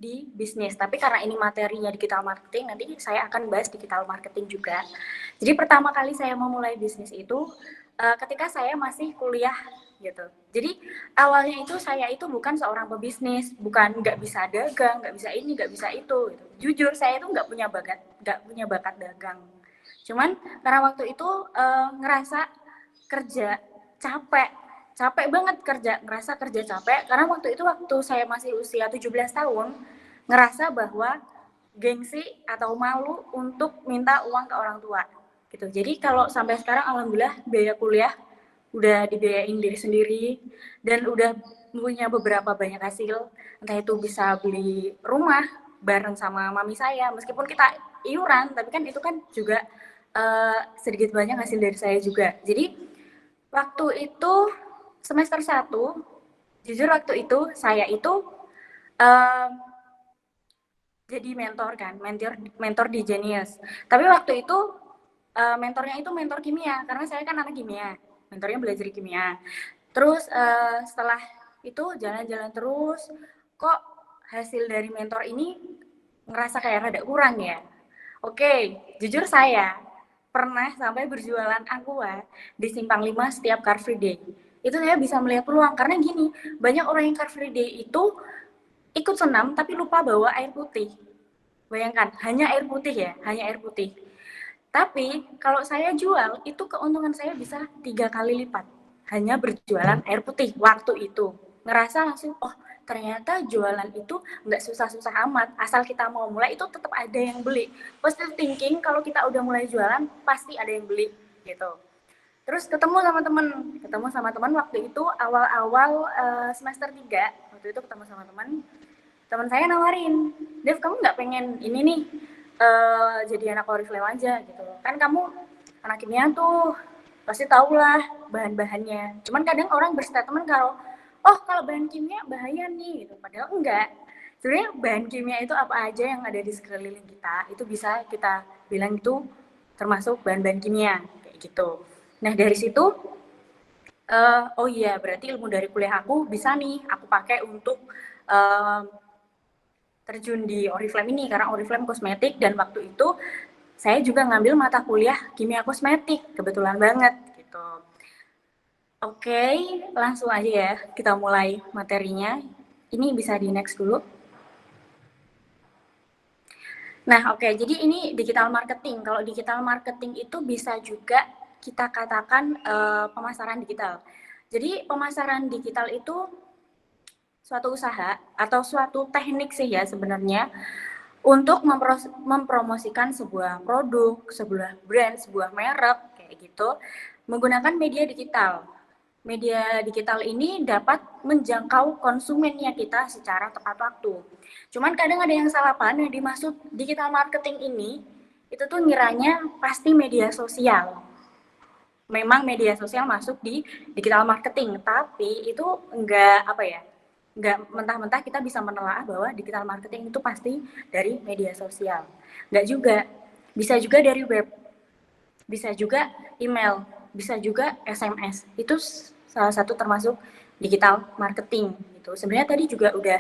S8: di bisnis. Tapi karena ini materinya digital marketing, nanti saya akan bahas digital marketing juga. Jadi pertama kali saya memulai bisnis itu ketika saya masih kuliah gitu. Jadi awalnya itu saya itu bukan seorang pebisnis, bukan nggak bisa dagang, nggak bisa ini, nggak bisa itu. Gitu. Jujur saya itu nggak punya bakat dagang. Cuman karena waktu itu ngerasa kerja capek banget ngerasa kerja capek. Karena waktu saya masih usia 17 tahun, ngerasa bahwa gengsi atau malu untuk minta uang ke orang tua. Gitu. Jadi kalau sampai sekarang alhamdulillah biaya kuliah udah dibiayain diri sendiri dan udah punya beberapa banyak hasil, entah itu bisa beli rumah bareng sama mami saya, meskipun kita iuran, tapi kan itu kan juga sedikit banyak hasil dari saya juga. Jadi waktu itu semester 1, jujur waktu itu saya itu jadi mentor di Genius. Tapi waktu itu mentornya itu mentor kimia, karena saya kan anak kimia, mentornya belajar kimia. Terus setelah itu jalan-jalan terus, kok hasil dari mentor ini ngerasa kayak rada kurang ya. Oke, jujur saya pernah sampai berjualan aqua di Simpang 5 setiap Car Free Day. Itu saya bisa melihat peluang, karena gini, banyak orang yang Car Free Day itu ikut senam tapi lupa bawa air putih. Bayangkan, hanya air putih ya, hanya air putih. Tapi kalau saya jual, itu keuntungan saya bisa 3 kali lipat. Hanya berjualan air putih waktu itu. Ngerasa langsung, oh ternyata jualan itu nggak susah-susah amat. Asal kita mau mulai, itu tetap ada yang beli. Positive thinking, kalau kita udah mulai jualan, pasti ada yang beli gitu. Terus ketemu sama teman waktu itu awal-awal semester 3. Waktu itu ketemu sama teman saya nawarin, Dev kamu nggak pengen ini nih, jadi anak Oriflame aja gitu. Kan kamu anak kimia tuh pasti tau lah bahan-bahannya. Cuman kadang orang berstatement kalau oh kalau bahan kimia bahaya nih gitu. Padahal enggak. Sebenarnya bahan kimia itu apa aja yang ada di sekeliling kita itu bisa kita bilang itu termasuk bahan-bahan kimia kayak gitu. Nah dari situ oh iya berarti ilmu dari kuliah aku bisa nih aku pakai untuk terjun di Oriflame ini karena Oriflame kosmetik dan waktu itu saya juga ngambil mata kuliah kimia kosmetik kebetulan banget gitu. Oke, langsung aja ya kita mulai materinya. Ini bisa di next dulu. Nah, oke, jadi ini digital marketing. Kalau digital marketing itu bisa juga kita katakan pemasaran digital. Jadi pemasaran digital itu suatu usaha atau suatu teknik sih ya sebenarnya untuk mempromosikan sebuah produk, sebuah brand, sebuah merek kayak gitu menggunakan media digital. Media digital ini dapat menjangkau konsumennya kita secara tepat waktu. Cuman kadang ada yang salah paham yang dimaksud digital marketing ini itu tuh ngiranya pasti media sosial. Memang media sosial masuk di digital marketing, tapi itu enggak apa ya? Enggak mentah-mentah kita bisa menelaah bahwa digital marketing itu pasti dari media sosial. Enggak juga. Bisa juga dari web. Bisa juga email, bisa juga SMS. Itu salah satu termasuk digital marketing gitu. Sebenarnya tadi juga udah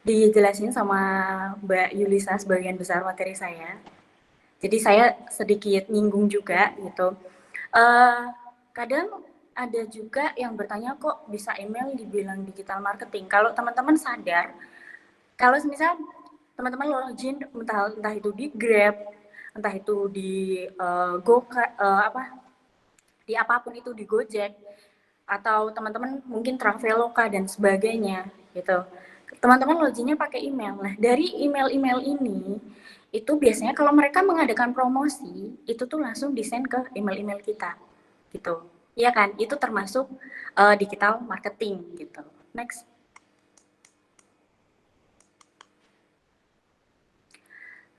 S8: dijelasin sama Mbak Yulisa sebagian besar materi saya. Jadi saya sedikit nyinggung juga gitu. Kadang ada juga yang bertanya kok bisa email dibilang digital marketing. Kalau teman-teman sadar, kalau misal teman-teman login entah itu di Grab, entah itu di di apapun itu di Gojek atau teman-teman mungkin Traveloka dan sebagainya gitu. Teman-teman loginnya pakai email. Nah, dari email-email ini itu biasanya kalau mereka mengadakan promosi, itu tuh langsung di-send ke email-email kita. Gitu. Iya kan? Itu termasuk digital marketing gitu. Next.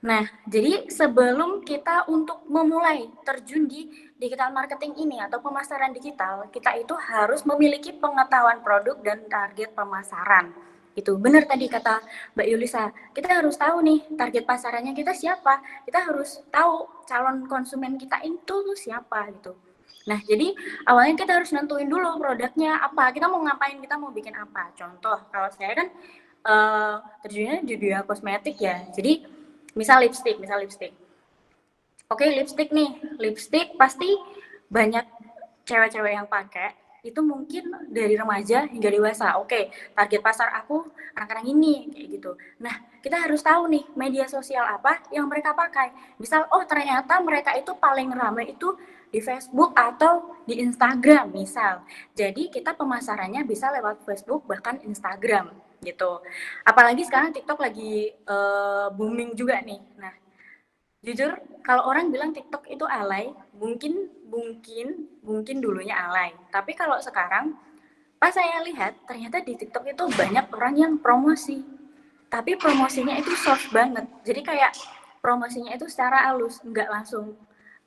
S8: Nah, jadi sebelum kita untuk memulai terjun di digital marketing ini atau pemasaran digital, kita itu harus memiliki pengetahuan produk dan target pemasaran. Itu benar tadi kata Mbak Yulisa, kita harus tahu nih target pasarannya kita siapa, kita harus tahu calon konsumen kita itu siapa gitu. Nah, jadi awalnya kita harus nentuin dulu produknya apa, kita mau ngapain, kita mau bikin apa. Contoh, kalau saya kan terjunnya di dunia kosmetik ya, jadi misal lipstick. Oke, lipstick pasti banyak cewek-cewek yang pakai. Itu mungkin dari remaja hingga dewasa. Oke, target pasar aku anak-anak ini kayak gitu. Nah, kita harus tahu nih media sosial apa yang mereka pakai. Misal, oh ternyata mereka itu paling ramai itu di Facebook atau di Instagram misal. Jadi kita pemasarannya bisa lewat Facebook bahkan Instagram gitu. Apalagi sekarang TikTok lagi booming juga nih. Nah, jujur kalau orang bilang TikTok itu alay, mungkin dulunya alay. Tapi kalau sekarang pas saya lihat ternyata di TikTok itu banyak orang yang promosi. Tapi promosinya itu soft banget. Jadi kayak promosinya itu secara halus, nggak langsung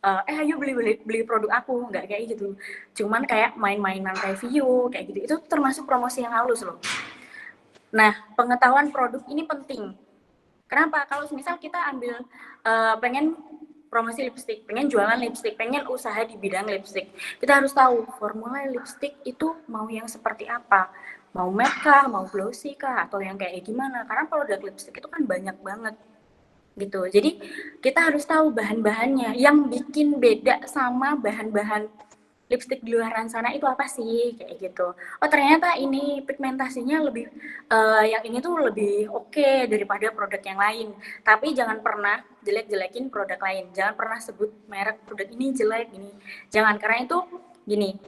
S8: ayo beli produk aku, nggak kayak gitu. Cuman kayak main-mainan review kayak gitu. Itu termasuk promosi yang halus loh. Nah, pengetahuan produk ini penting. Kenapa? Kalau misal kita ambil pengen promosi lipstick, pengen jualan lipstick, pengen usaha di bidang lipstick, kita harus tahu formula lipstick itu mau yang seperti apa. Mau matte kah, mau glossy kah, atau yang kayak gimana. Karena produk lipstick itu kan banyak banget gitu. Jadi kita harus tahu bahan-bahannya. Yang bikin beda sama bahan-bahan lipstick di luaran sana itu apa sih kayak gitu. Oh ternyata ini pigmentasinya lebih yang ini tuh lebih oke daripada produk yang lain. Tapi jangan pernah jelek-jelekin produk lain. Jangan pernah sebut merek produk ini jelek ini. Jangan, karena itu gini.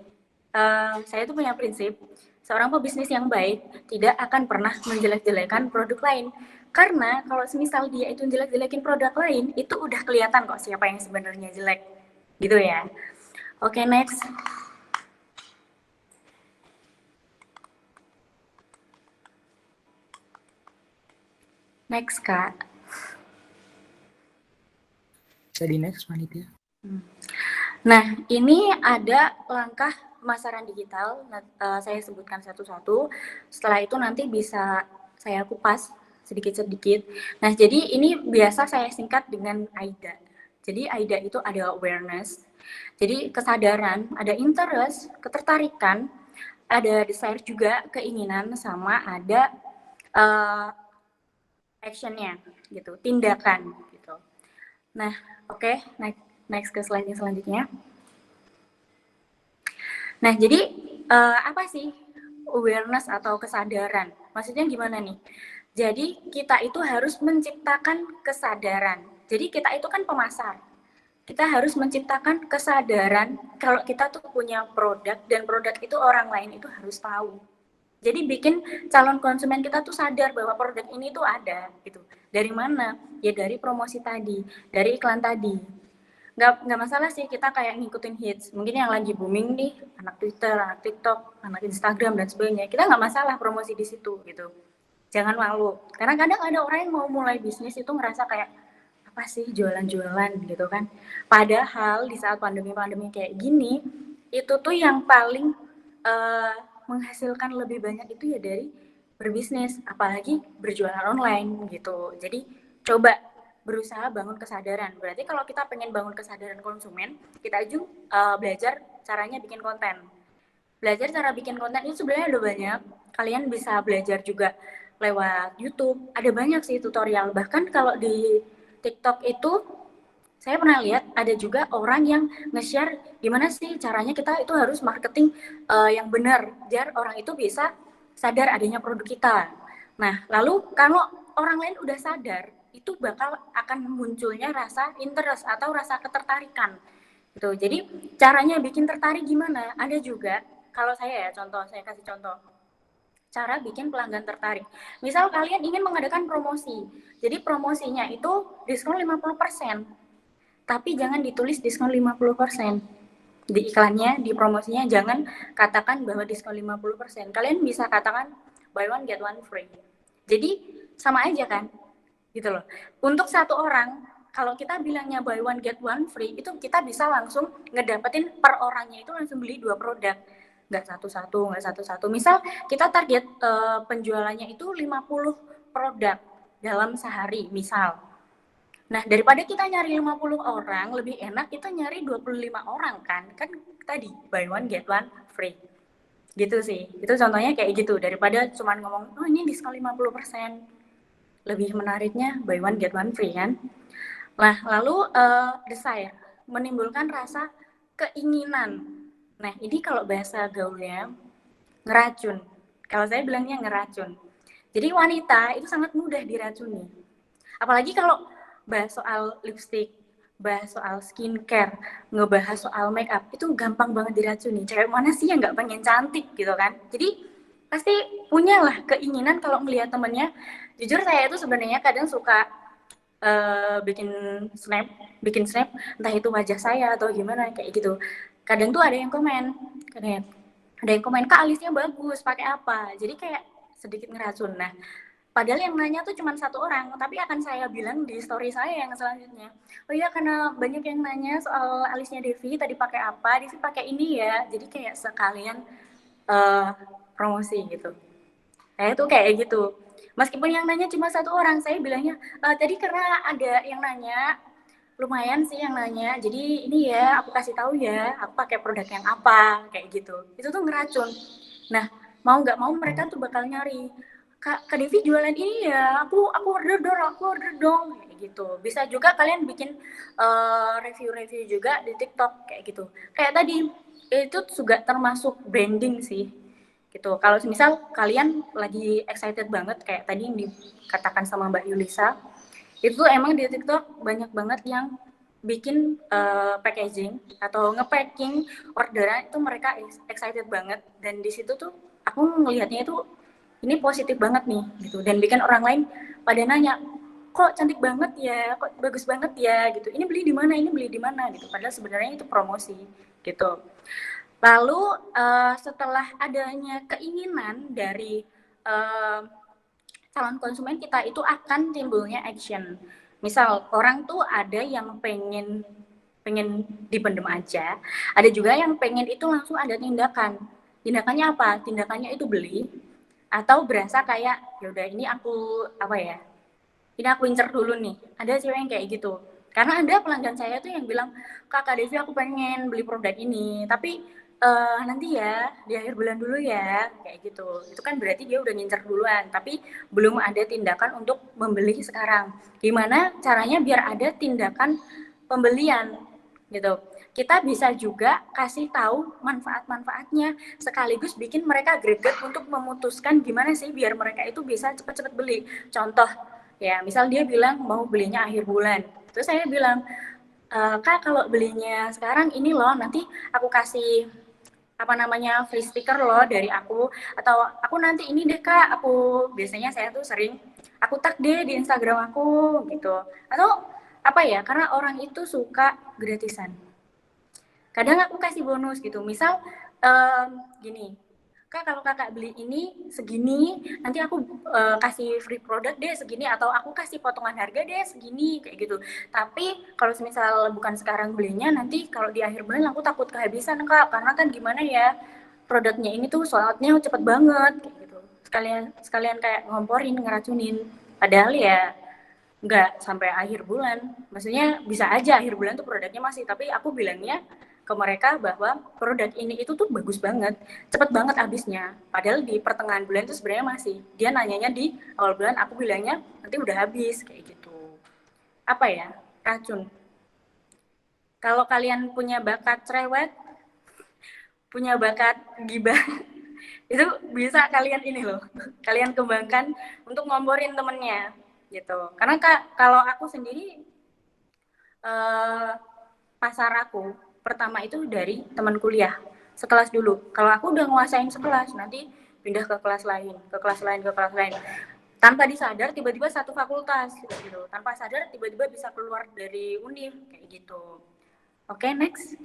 S8: Saya tuh punya prinsip, seorang pebisnis yang baik tidak akan pernah menjelek-jelekan produk lain. Karena kalau semisal dia itu jelek-jelekin produk lain, itu udah kelihatan kok siapa yang sebenarnya jelek. Gitu ya. Oke, next. Next, Kak.
S5: Bisa di next, Panitia.
S8: Nah, ini ada langkah pemasaran digital. Saya sebutkan satu-satu. Setelah itu nanti bisa saya kupas sedikit-sedikit. Nah, jadi ini biasa saya singkat dengan AIDA. Jadi AIDA itu ada awareness, jadi kesadaran, ada interest, ketertarikan, ada desire juga, keinginan, sama ada actionnya gitu, tindakan gitu. Nah, oke, next ke slide selanjutnya. Nah, jadi apa sih awareness atau kesadaran? Maksudnya gimana nih? Jadi kita itu harus menciptakan kesadaran. Jadi kita itu kan pemasar. Kita harus menciptakan kesadaran kalau kita tuh punya produk dan produk itu orang lain itu harus tahu. Jadi bikin calon konsumen kita tuh sadar bahwa produk ini tuh ada gitu. Dari mana? Ya dari promosi tadi, dari iklan tadi. Nggak masalah sih kita kayak ngikutin hits. Mungkin yang lagi booming nih, anak Twitter, anak TikTok, anak Instagram dan sebagainya. Kita nggak masalah promosi di situ gitu. Jangan malu. Karena kadang ada orang yang mau mulai bisnis itu ngerasa kayak apa sih jualan-jualan gitu kan. Padahal di saat pandemi-pandemi kayak gini, itu tuh yang paling menghasilkan lebih banyak itu ya dari berbisnis, apalagi berjualan online gitu. Jadi coba berusaha bangun kesadaran. Berarti kalau kita pengen bangun kesadaran konsumen, kita belajar caranya bikin konten. Belajar cara bikin konten itu sebenarnya ada banyak. Kalian bisa belajar juga lewat YouTube. Ada banyak sih tutorial. Bahkan kalau di TikTok itu saya pernah lihat ada juga orang yang nge-share gimana sih caranya kita itu harus marketing yang benar biar orang itu bisa sadar adanya produk kita. Nah, lalu kalau orang lain udah sadar, itu bakal akan munculnya rasa interest atau rasa ketertarikan. Gitu. Jadi caranya bikin tertarik gimana? Ada juga kalau saya kasih contoh. Cara bikin pelanggan tertarik. Misal kalian ingin mengadakan promosi. Jadi promosinya itu diskon 50%. Tapi jangan ditulis diskon 50%. Di iklannya, di promosinya jangan katakan bahwa diskon 50%. Kalian bisa katakan buy one get one free. Jadi sama aja kan? Gitu loh. Untuk satu orang, kalau kita bilangnya buy one get one free, itu kita bisa langsung ngedapetin per orangnya itu langsung beli 2 produk. Nggak satu-satu. Misal kita target penjualannya itu 50 produk dalam sehari, misal. Nah, daripada kita nyari 50 orang, lebih enak kita nyari 25 orang kan. Kan tadi, buy one, get one, free. Gitu sih. Itu contohnya kayak gitu. Daripada cuma ngomong, oh ini diskon 50%. Lebih menariknya, buy one, get one, free kan. Nah, lalu desire. Menimbulkan rasa keinginan. Nah, ini kalau bahasa gaulnya, ngeracun. Kalau saya bilangnya ngeracun. Jadi wanita itu sangat mudah diracuni. Apalagi kalau bahas soal lipstick, bahas soal skincare, ngebahas soal make up, itu gampang banget diracuni. Cewek mana sih yang nggak pengen cantik gitu kan? Jadi pasti punyalah keinginan kalau melihat temennya. Jujur saya itu sebenarnya kadang suka bikin snap, entah itu wajah saya atau gimana kayak gitu. Kadang tuh ada yang komen, Kak alisnya bagus, pakai apa? Jadi kayak sedikit ngeracun. Nah, padahal yang nanya tuh cuma 1 orang, tapi akan saya bilang di story saya yang selanjutnya. Oh iya, karena banyak yang nanya soal alisnya Devi, tadi pakai apa? Devi pakai ini ya. Jadi kayak sekalian promosi gitu. Saya tuh kayak gitu. Meskipun yang nanya cuma 1 orang, saya bilangnya, tadi karena ada yang nanya, lumayan sih yang nanya, jadi ini ya, aku kasih tahu ya, aku pakai produk yang apa, kayak gitu. Itu tuh ngeracun. Nah, mau nggak mau mereka tuh bakal nyari, Kak Devi jualan ini ya, aku order dong, kayak gitu. Bisa juga kalian bikin review-review juga di TikTok, kayak gitu. Kayak tadi, itu juga termasuk branding sih. Gitu. Kalau misal kalian lagi excited banget, kayak tadi yang dikatakan sama Mbak Yulisa, itu emang di TikTok banyak banget yang bikin packaging atau nge-packing orderan itu mereka excited banget, dan di situ tuh aku ngelihatnya itu ini positif banget nih gitu, dan bikin orang lain pada nanya, kok cantik banget ya, kok bagus banget ya gitu, ini beli di mana gitu, padahal sebenarnya itu promosi gitu. Lalu setelah adanya keinginan dari calon konsumen kita, itu akan timbulnya action. Misal orang tuh ada yang pengen pengen dipendem aja. Ada juga yang pengen itu langsung ada tindakan. Tindakannya apa? Tindakannya itu beli atau berasa kayak ya udah ini aku apa ya? Ini aku incer dulu nih. Ada cewek yang kayak gitu. Karena ada pelanggan saya tuh yang bilang, Kakak Devi aku pengen beli produk ini, tapi nanti ya di akhir bulan dulu ya, kayak gitu. Itu kan berarti dia udah ngincer duluan, tapi belum ada tindakan untuk membeli sekarang. Gimana caranya biar ada tindakan pembelian gitu. Kita bisa juga kasih tahu manfaat-manfaatnya, sekaligus bikin mereka greget untuk memutuskan gimana sih biar mereka itu bisa cepet-cepet beli. Contoh, ya misal dia bilang mau belinya akhir bulan, terus saya bilang, Kak kalau belinya sekarang ini loh, nanti aku kasih apa namanya free sticker loh dari aku, atau aku nanti ini deh Kak, aku biasanya saya tuh sering aku tag deh di Instagram aku gitu, atau apa ya, karena orang itu suka gratisan. Kadang aku kasih bonus gitu, misal gini, Kak kalau kakak beli ini segini, nanti aku kasih free product deh segini, atau aku kasih potongan harga deh segini, kayak gitu. Tapi kalau misal bukan sekarang belinya, nanti kalau di akhir bulan aku takut kehabisan Kak, karena kan gimana ya, produknya ini tuh sold out-nya cepet banget, kayak gitu. Sekalian kayak ngomporin, ngeracunin. Padahal ya nggak sampai akhir bulan. Maksudnya bisa aja akhir bulan tuh produknya masih, tapi aku bilangnya ke mereka bahwa produk ini itu tuh bagus banget, cepet banget habisnya. Padahal di pertengahan bulan itu sebenarnya masih. Dia nanyanya di awal bulan, aku bilangnya nanti udah habis, kayak gitu. Apa ya? Racun. Kalau kalian punya bakat cerewet, punya bakat gibah, itu bisa kalian ini loh, kalian kembangkan untuk ngomporin temennya gitu. Karena kalau aku sendiri pasar aku pertama itu dari teman kuliah sekelas dulu. Kalau aku udah nguasain sekelas, nanti pindah ke kelas lain, ke kelas lain, ke kelas lain. Tanpa disadar tiba-tiba satu fakultas gitu. Tanpa sadar tiba-tiba bisa keluar dari univ kayak gitu. Oke, next.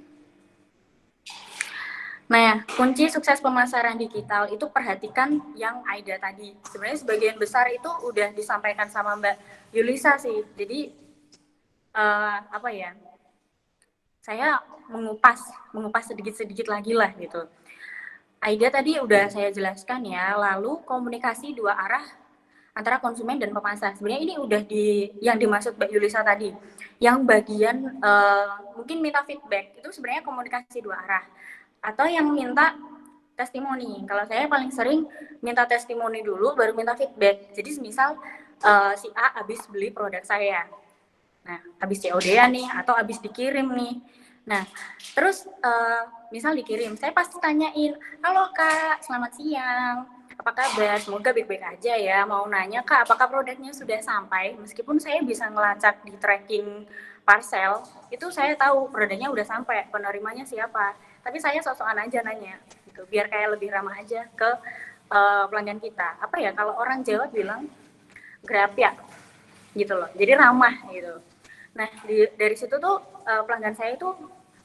S8: Nah, kunci sukses pemasaran digital itu perhatikan yang Aida tadi. Sebenarnya sebagian besar itu udah disampaikan sama Mbak Yulisa sih. Jadi apa ya? Saya mengupas sedikit-sedikit lagi lah gitu. Aida tadi udah saya jelaskan ya, lalu komunikasi dua arah antara konsumen dan pemasar. Sebenarnya ini udah yang dimaksud Mbak Yulisa tadi. Yang bagian mungkin minta feedback itu sebenarnya komunikasi dua arah. Atau yang minta testimoni. Kalau saya paling sering minta testimoni dulu baru minta feedback. Jadi misal si A habis beli produk saya. Nah, habis COD-an nih atau habis dikirim nih. Nah, terus misal dikirim, saya pasti tanyain, halo Kak, selamat siang, apa kabar? Semoga baik-baik aja ya. Mau nanya Kak, apakah produknya sudah sampai? Meskipun saya bisa ngelacak di tracking parcel, itu saya tahu produknya udah sampai, penerimanya siapa. Tapi saya sok-sokan aja nanya, gitu, biar kayak lebih ramah aja ke pelanggan kita. Apa ya, kalau orang Jawa bilang, grab ya, gitu loh. Jadi ramah gitu. Nah, dari situ tuh pelanggan saya itu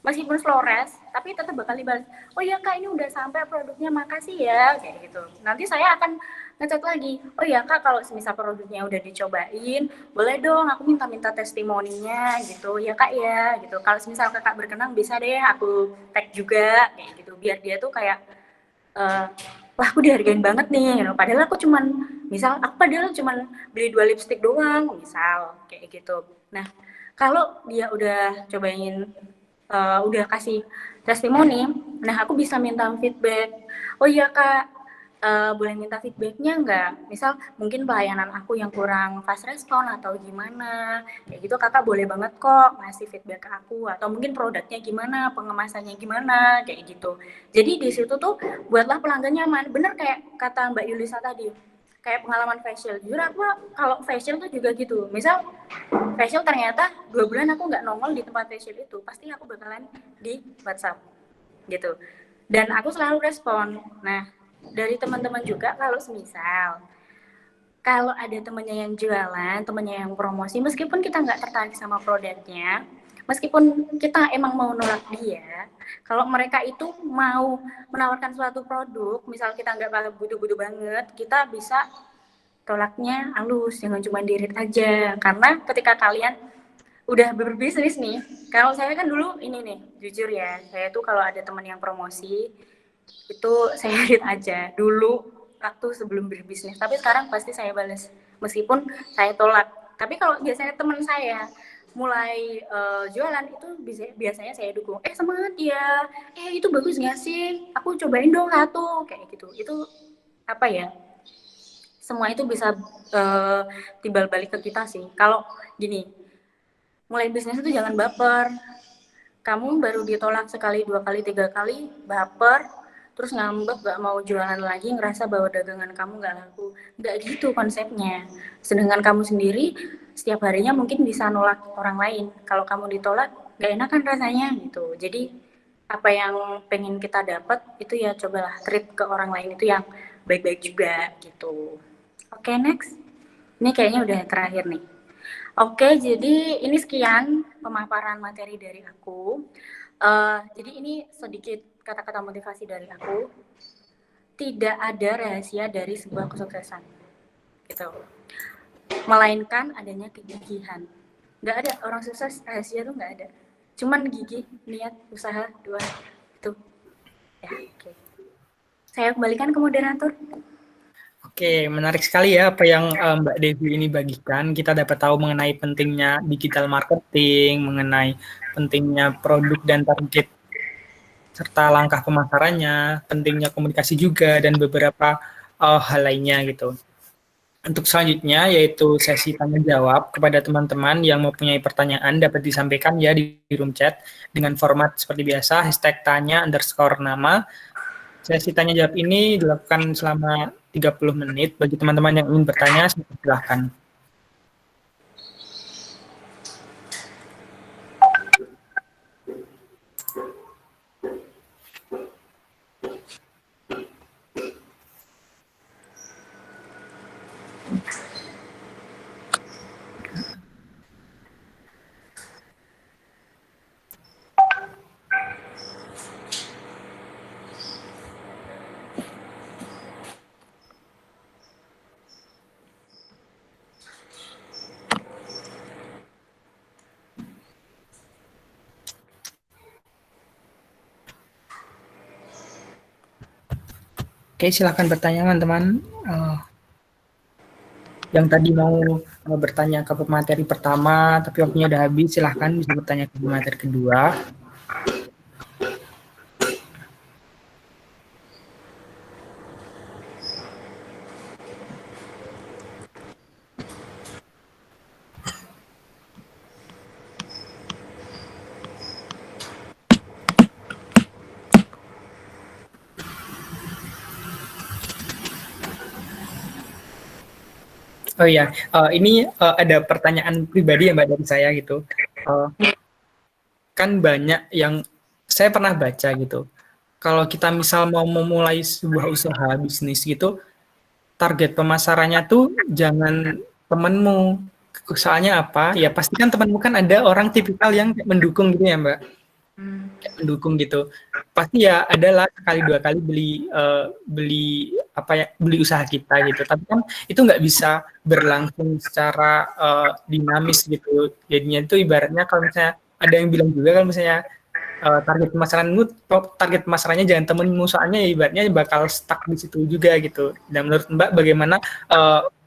S8: meskipun slow res, tapi tetap bakal dibalas, oh iya Kak ini udah sampai produknya, makasih ya, kayak gitu. Nanti saya akan ngechat lagi, oh iya Kak kalau misal produknya udah dicobain, boleh dong aku minta testimoninya gitu, ya Kak ya, gitu. Kalau misal Kakak berkenan bisa deh aku tag juga, kayak gitu, biar dia tuh kayak, wah aku dihargain banget nih, gitu. Padahal aku cuman beli 2 lipstick doang, misal, kayak gitu. Nah, kalau dia udah cobain, udah kasih testimoni, nah aku bisa minta feedback. Oh iya Kak, boleh minta feedbacknya nggak? Misal mungkin pelayanan aku yang kurang fast respon atau gimana, kayak gitu Kakak boleh banget kok ngasih feedback ke aku. Atau mungkin produknya gimana, pengemasannya gimana, kayak gitu. Jadi di situ tuh buatlah pelanggan nyaman. Bener kayak kata Mbak Yulisa tadi, kayak pengalaman facial. Jujur aku kalau facial tuh juga gitu. Misal facial ternyata 2 bulan aku nggak nongol di tempat facial itu, pasti aku bakalan di WhatsApp gitu. Dan aku selalu respon. Nah, dari teman-teman juga kalau ada temennya yang jualan, temennya yang promosi, meskipun kita nggak tertarik sama produknya, meskipun kita emang mau nolak dia, kalau mereka itu mau menawarkan suatu produk, misal kita nggak butuh-butuh banget, kita bisa tolaknya halus, jangan cuma dirit aja. Karena ketika kalian udah berbisnis nih. Kalau saya kan dulu ini nih, jujur ya, saya tuh kalau ada teman yang promosi itu saya read aja dulu waktu sebelum berbisnis. Tapi sekarang pasti saya balas meskipun saya tolak. Tapi kalau biasanya teman saya mulai jualan itu biasanya saya dukung. Semangat ya. Itu bagus nggak sih? Aku cobain dong satu kayak gitu. Itu apa ya? Semua itu bisa timbal balik ke kita sih. Kalau gini, mulai bisnis itu jangan baper. Kamu baru ditolak sekali, 2 kali, 3 kali, baper, terus ngambek gak mau jualan lagi, ngerasa bahwa dagangan kamu gak laku. Gak gitu konsepnya. Sedangkan kamu sendiri setiap harinya mungkin bisa nolak orang lain. Kalau kamu ditolak, gak enak kan rasanya gitu. Jadi apa yang pengen kita dapat itu ya cobalah treat ke orang lain itu yang baik-baik juga gitu. Oke, next. Ini kayaknya udah terakhir nih. Oke, jadi ini sekian pemaparan materi dari aku. Jadi ini sedikit kata-kata motivasi dari aku. Tidak ada rahasia dari sebuah kesuksesan, gitu. Melainkan adanya kegigihan. Nggak ada orang sukses rahasia tuh nggak ada. Cuman gigih, niat, usaha, dua itu. Ya, oke. Saya kembalikan ke moderator.
S5: Oke, menarik sekali ya apa yang Mbak Devi ini bagikan. Kita dapat tahu mengenai pentingnya digital marketing, mengenai pentingnya produk dan target, serta langkah pemasarannya, pentingnya komunikasi juga, dan beberapa hal lainnya gitu. Untuk selanjutnya yaitu sesi tanya jawab kepada teman-teman yang mempunyai pertanyaan dapat disampaikan ya di room chat dengan format seperti biasa #tanya_nama. Sesi tanya jawab ini dilakukan selama 30 menit. Bagi teman-teman yang ingin bertanya, silahkan. Oke, silakan bertanya teman-teman. Yang tadi mau bertanya ke pemateri pertama, tapi waktunya udah habis, silahkan bisa bertanya ke pemateri kedua. Oh iya, ini ada pertanyaan pribadi ya Mbak dari saya gitu. Kan banyak yang saya pernah baca gitu. Kalau kita misal mau memulai sebuah usaha bisnis gitu, target pemasarannya tuh jangan temenmu. Soalnya apa? Ya pasti kan temenmu kan ada orang tipikal yang mendukung gitu ya Mbak. Kayak mendukung gitu. Pasti ya adalah sekali 2 kali beli usaha kita gitu. Tapi kan itu nggak bisa berlangsung secara dinamis gitu. Jadinya itu ibaratnya kalau misalnya ada yang bilang juga kan misalnya target pemasarannya jangan temenmu, soalnya ibaratnya bakal stuck di situ juga gitu. Dan menurut Mbak bagaimana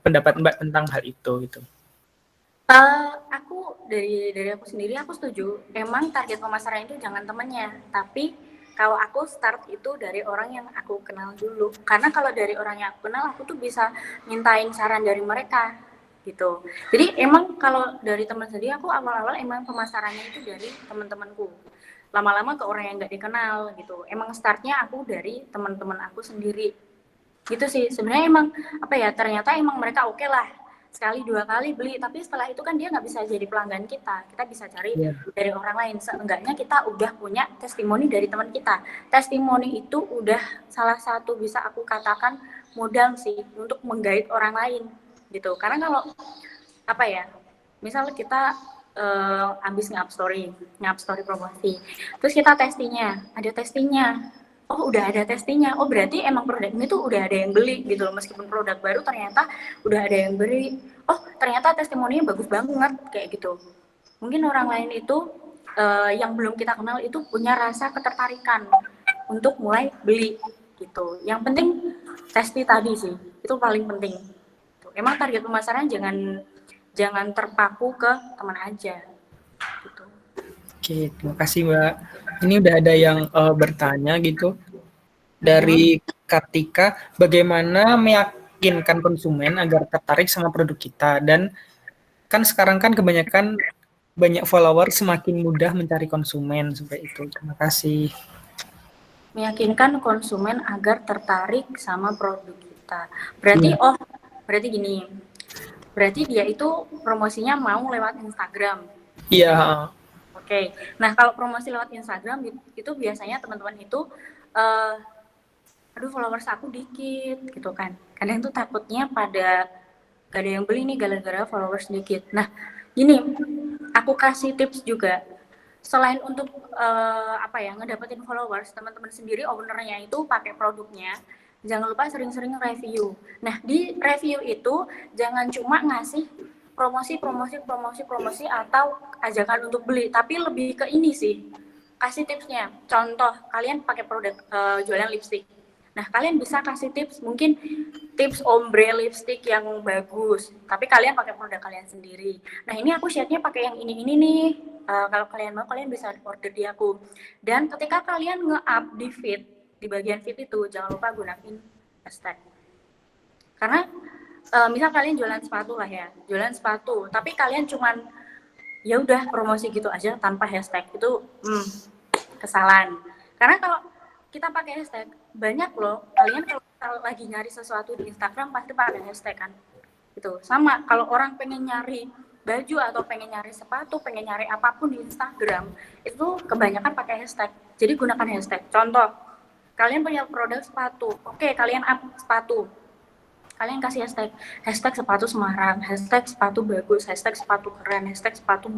S5: pendapat Mbak tentang hal itu gitu?
S8: Aku dari aku sendiri aku setuju. Emang target pemasaran itu jangan temennya, tapi kalau aku start itu dari orang yang aku kenal dulu. Karena kalau dari orang yang aku kenal, aku tuh bisa mintain saran dari mereka gitu. Jadi emang kalau dari teman sendiri, aku awal-awal emang pemasarannya itu dari teman-temanku. Lama-lama ke orang yang nggak dikenal gitu. Emang startnya aku dari teman-teman aku sendiri. Gitu sih. Sebenarnya emang apa ya? Ternyata emang mereka oke lah. Sekali 2 kali beli, tapi setelah itu kan dia nggak bisa jadi pelanggan kita bisa cari dari orang lain. Seenggaknya kita udah punya testimoni dari teman kita. Testimoni itu udah salah satu bisa aku katakan modal sih untuk menggait orang lain gitu. Karena kalau apa ya, misal kita habis nge-up story promosi, terus kita ada testingnya. Oh udah ada testingnya, oh berarti emang produk ini tuh udah ada yang beli gitu loh, meskipun produk baru ternyata udah ada yang beli. Oh ternyata testimoninya bagus banget kayak gitu. mungkin orang lain itu yang belum kita kenal itu punya rasa ketertarikan untuk mulai beli gitu. Yang penting testi tadi sih, itu paling penting. Emang target pemasaran jangan terpaku ke teman aja gitu.
S5: Oke, terima kasih Mbak. Ini udah ada yang bertanya gitu dari Kartika, bagaimana meyakinkan konsumen agar tertarik sama produk kita, dan kan sekarang kan kebanyakan banyak follower semakin mudah mencari konsumen seperti itu. Terima kasih.
S8: Meyakinkan konsumen agar tertarik sama produk kita. Berarti gini. Berarti dia itu promosinya mau lewat Instagram.
S5: Iya.
S8: Oke. Nah, kalau promosi lewat Instagram itu biasanya teman-teman itu aduh followers aku dikit gitu kan. Kadang tuh takutnya pada gak ada yang beli nih gara-gara followers dikit. Nah, gini, aku kasih tips juga. Selain untuk ngedapetin followers, teman-teman sendiri ownernya itu pakai produknya, jangan lupa sering-sering review. Nah, di review itu jangan cuma ngasih promosi atau ajakan untuk beli, tapi lebih ke ini sih, kasih tipsnya. Contoh, kalian pakai produk jualan lipstick. Nah, kalian bisa kasih tips, mungkin tips ombre lipstick yang bagus, tapi kalian pakai produk kalian sendiri. Nah, ini aku shade-nya pakai yang ini nih. Kalau kalian mau, kalian bisa order di aku. Dan ketika kalian nge-up di feed, di bagian feed itu, jangan lupa gunain hashtag. Karena misal kalian jualan sepatu lah ya, jualan sepatu, tapi kalian cuman ya udah promosi gitu aja tanpa hashtag, itu kesalahan. Karena kalau kita pakai hashtag, banyak loh, kalian kalau lagi nyari sesuatu di Instagram pasti pakai hashtag kan. Gitu. Sama kalau orang pengen nyari baju atau pengen nyari sepatu, pengen nyari apapun di Instagram, itu kebanyakan pakai hashtag. Jadi gunakan hashtag. Contoh, kalian punya produk sepatu. Oke, kalian up sepatu. Kalian kasih hashtag sepatu Semarang, hashtag sepatu bagus, hashtag sepatu keren, hashtag sepatu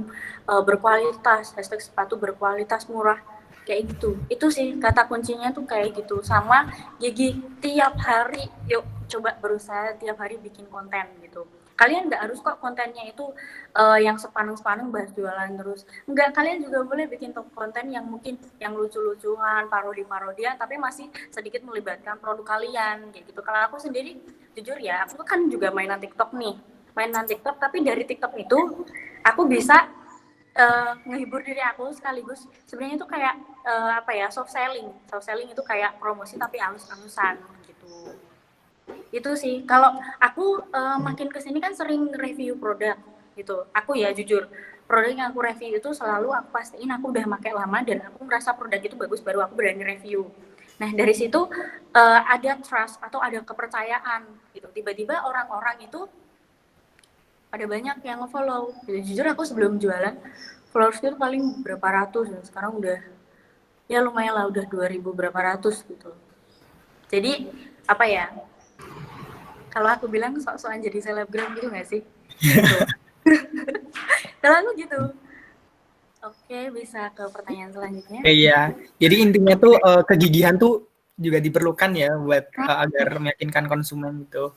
S8: berkualitas, hashtag sepatu berkualitas murah. Kayak gitu. Itu sih kata kuncinya tuh kayak gitu. Sama Gigi, tiap hari yuk coba berusaha tiap hari bikin konten gitu. Kalian nggak harus kok kontennya itu yang sepaneng-sepaneng bahas jualan terus. Enggak, kalian juga boleh bikin konten yang mungkin yang lucu-lucuan, parodi-parodian, tapi masih sedikit melibatkan produk kalian kayak gitu. Kalau aku sendiri jujur ya, aku kan juga mainan TikTok nih. Mainan TikTok, tapi dari TikTok itu aku bisa ngehibur diri aku sekaligus sebenarnya itu kayak soft selling itu kayak promosi tapi halus-halusan gitu. Itu sih kalau aku makin kesini kan sering review produk gitu. Aku ya jujur, produk yang aku review itu selalu aku pastiin aku udah pakai lama dan aku merasa produk itu bagus baru aku berani review. Nah, dari situ ada trust atau ada kepercayaan gitu. Tiba-tiba orang-orang itu ada banyak yang nge-follow. Jujur aku sebelum jualan followers itu paling berapa ratus, dan sekarang udah ya lumayan lah, udah 2000 berapa ratus gitu. Jadi apa ya, kalau aku bilang sok-sokan jadi selebgram gitu nggak sih? Gitu. Kalau aku gitu. Oke, bisa ke pertanyaan selanjutnya.
S5: Iya, jadi intinya tuh kegigihan tuh juga diperlukan ya buat agar meyakinkan konsumen gitu.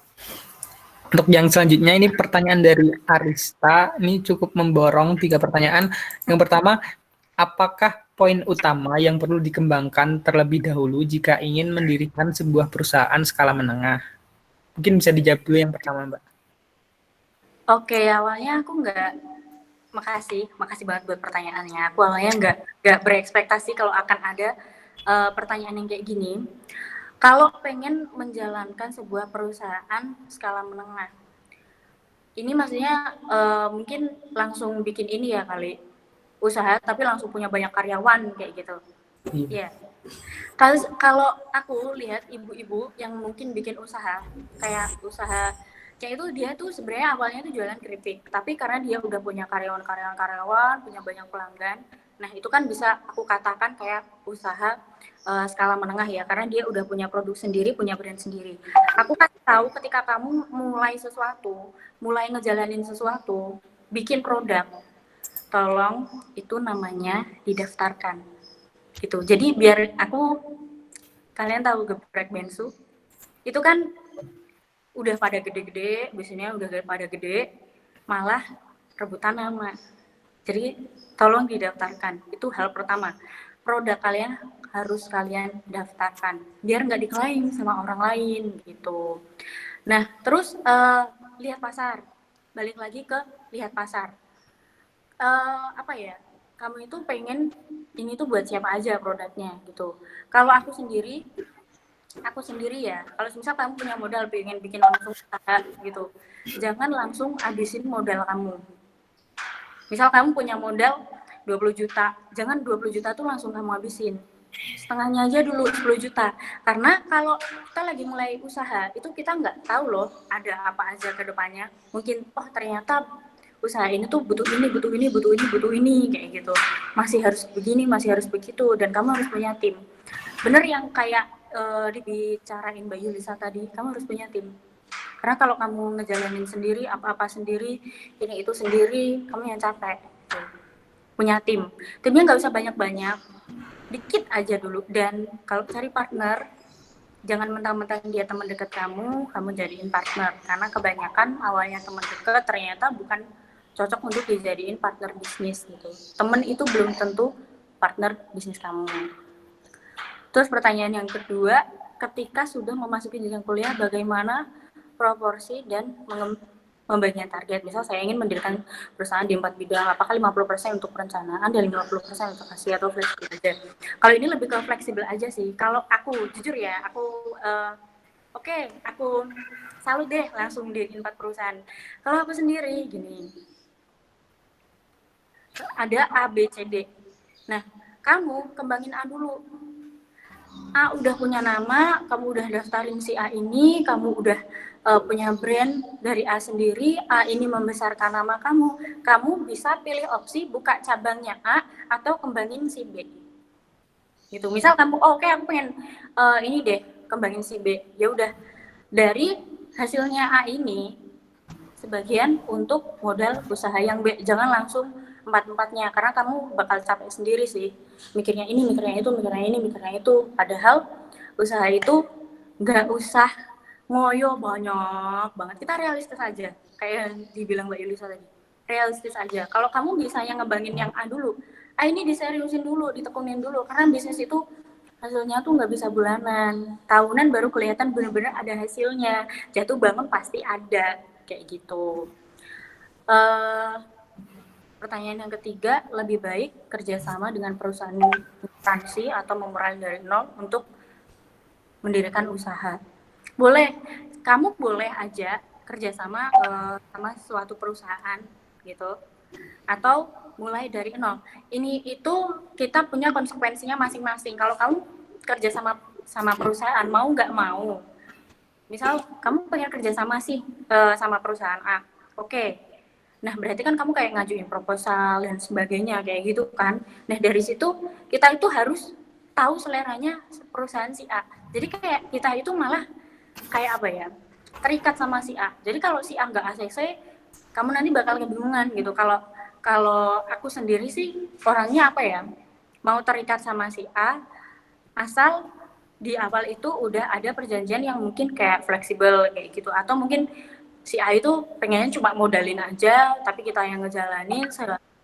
S5: Untuk yang selanjutnya ini pertanyaan dari Arista, ini cukup memborong 3 pertanyaan. Yang pertama, apakah poin utama yang perlu dikembangkan terlebih dahulu jika ingin mendirikan sebuah perusahaan skala menengah? Mungkin bisa dijawab dulu yang pertama, Mbak.
S8: Oke, awalnya aku makasih banget buat pertanyaannya. Aku awalnya nggak berekspektasi kalau akan ada pertanyaan yang kayak gini. Kalau pengen menjalankan sebuah perusahaan skala menengah, ini maksudnya mungkin langsung bikin ini ya kali, usaha tapi langsung punya banyak karyawan kayak gitu. Iya. Yeah. Kalau aku lihat ibu-ibu yang mungkin bikin usaha kayak itu, dia tuh sebenarnya awalnya tuh jualan keripik, tapi karena dia udah punya karyawan, punya banyak pelanggan, nah itu kan bisa aku katakan kayak usaha skala menengah ya, karena dia udah punya produk sendiri, punya brand sendiri. Aku kasih tahu ketika kamu mulai ngejalanin sesuatu, bikin produk, tolong itu namanya didaftarkan gitu. Jadi biar kalian tahu geprek bensu itu kan udah pada gede-gede, biasanya udah pada gede, malah rebutan nama. Jadi tolong didaftarkan. Itu hal pertama. Produk kalian harus kalian daftarkan biar nggak diklaim sama orang lain gitu. Nah, terus lihat pasar. Balik lagi ke lihat pasar. Apa ya? Kamu itu pengen ini tuh buat siapa aja produknya gitu. Kalau aku sendiri ya, kalau misal kamu punya modal pengen bikin langsung usaha gitu, jangan langsung habisin modal kamu. Misal kamu punya modal 20 juta, jangan 20 juta tuh langsung kamu habisin. Setengahnya aja dulu 10 juta. Karena kalau kita lagi mulai usaha, itu kita nggak tahu loh ada apa aja ke depannya. Mungkin, ternyata usaha ini tuh butuh ini, kayak gitu. Masih harus begini, masih harus begitu, dan kamu harus punya tim. Bener yang kayak dibicarain Mbak Yulisa tadi, kamu harus punya tim. Karena kalau kamu ngejalanin sendiri, apa-apa sendiri, ini itu sendiri, kamu yang capek. Punya tim. Timnya nggak usah banyak-banyak, dikit aja dulu. Dan kalau cari partner, jangan mentang-mentang dia teman dekat kamu jadiin partner. Karena kebanyakan awalnya teman dekat ternyata bukan cocok untuk dijadiin partner bisnis gitu. Temen itu belum tentu partner bisnis kamu. Terus pertanyaan yang kedua, ketika sudah memasuki jenjang kuliah, bagaimana proporsi dan membagikan target? Misal saya ingin mendirikan perusahaan di 4 bidang, apakah 50% untuk perencanaan dan 50% untuk kasih atau fleksibel aja? Kalau ini lebih ke fleksibel aja sih. Kalau aku, jujur ya, aku salut deh langsung di 4 perusahaan. Kalau aku sendiri, gini, ada A, B, C, D. Nah, kamu kembangin A dulu. A udah punya nama, kamu udah daftarin si A ini, kamu udah punya brand dari A sendiri, A ini membesarkan nama kamu bisa pilih opsi buka cabangnya A atau kembangin si B. Gitu. Misal kamu, oke, aku pengen ini deh, kembangin si B. Ya udah, dari hasilnya A ini sebagian untuk modal usaha yang B, jangan langsung 4-4-nya, karena kamu bakal capek sendiri sih, mikirnya ini, mikirnya itu. Padahal usaha itu nggak usah ngoyo banyak banget, kita realistis aja, kayak dibilang Mbak Yulisa tadi, realistis aja. Kalau kamu bisa yang ngebangin yang A dulu, A ini diseriusin dulu, ditekunin dulu, karena bisnis itu hasilnya tuh nggak bisa bulanan, tahunan baru kelihatan benar-benar ada hasilnya, jatuh bangun pasti ada, kayak gitu. Pertanyaan yang ketiga, lebih baik kerjasama dengan perusahaan instansi atau memulai dari nol untuk mendirikan usaha. Boleh, kamu boleh aja kerjasama sama suatu perusahaan gitu, atau mulai dari nol. Ini itu kita punya konsekuensinya masing-masing. Kalau kamu kerja sama perusahaan, mau nggak mau, misal kamu pengen kerjasama sih sama perusahaan A, oke. Nah, berarti kan kamu kayak ngajuin proposal dan sebagainya, kayak gitu kan. Nah, dari situ kita itu harus tahu seleranya perusahaan si A. Jadi kayak kita itu malah kayak apa ya, terikat sama si A. Jadi kalau si A nggak ACC, kamu nanti bakal kebingungan gitu. Kalau aku sendiri sih orangnya apa ya, mau terikat sama si A, asal di awal itu udah ada perjanjian yang mungkin kayak fleksibel kayak gitu. Atau mungkin si A itu pengennya cuma modalin aja, tapi kita yang ngejalanin,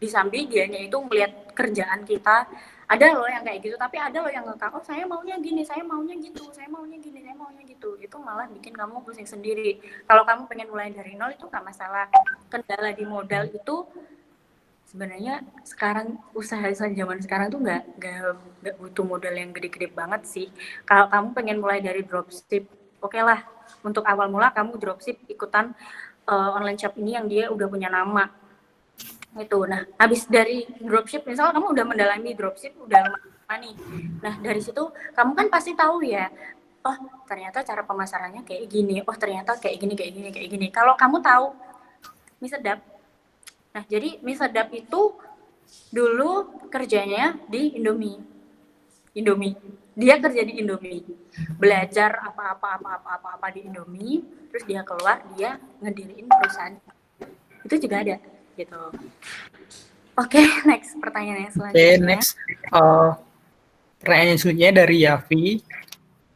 S8: di samping dianya itu melihat kerjaan kita. Ada loh yang kayak gitu, tapi ada loh yang ngekang, saya maunya gini, saya maunya gitu, saya maunya gini, saya maunya gitu. Itu malah bikin kamu pusing sendiri. Kalau kamu pengen mulai dari nol itu nggak masalah. Kendala di modal itu sebenarnya sekarang usaha zaman sekarang tuh nggak butuh modal yang gede-gede banget sih. Kalau kamu pengen mulai dari dropship, oke lah. Untuk awal mula kamu dropship ikutan online shop ini yang dia udah punya nama itu. Nah, habis dari dropship, misal kamu udah mendalami dropship udah lama nih. Nah, dari situ kamu kan pasti tahu ya, oh ternyata cara pemasarannya kayak gini, oh ternyata kayak gini. Kalau kamu tahu mie sedap, nah jadi mie sedap itu dulu kerjanya di Indomie. Dia kerja di Indomie, belajar apa di Indomie, terus dia keluar, dia ngediriin perusahaan. Itu juga ada, gitu. Oke, next pertanyaan yang selanjutnya.
S5: Next. Pertanyaan selanjutnya dari Yavi.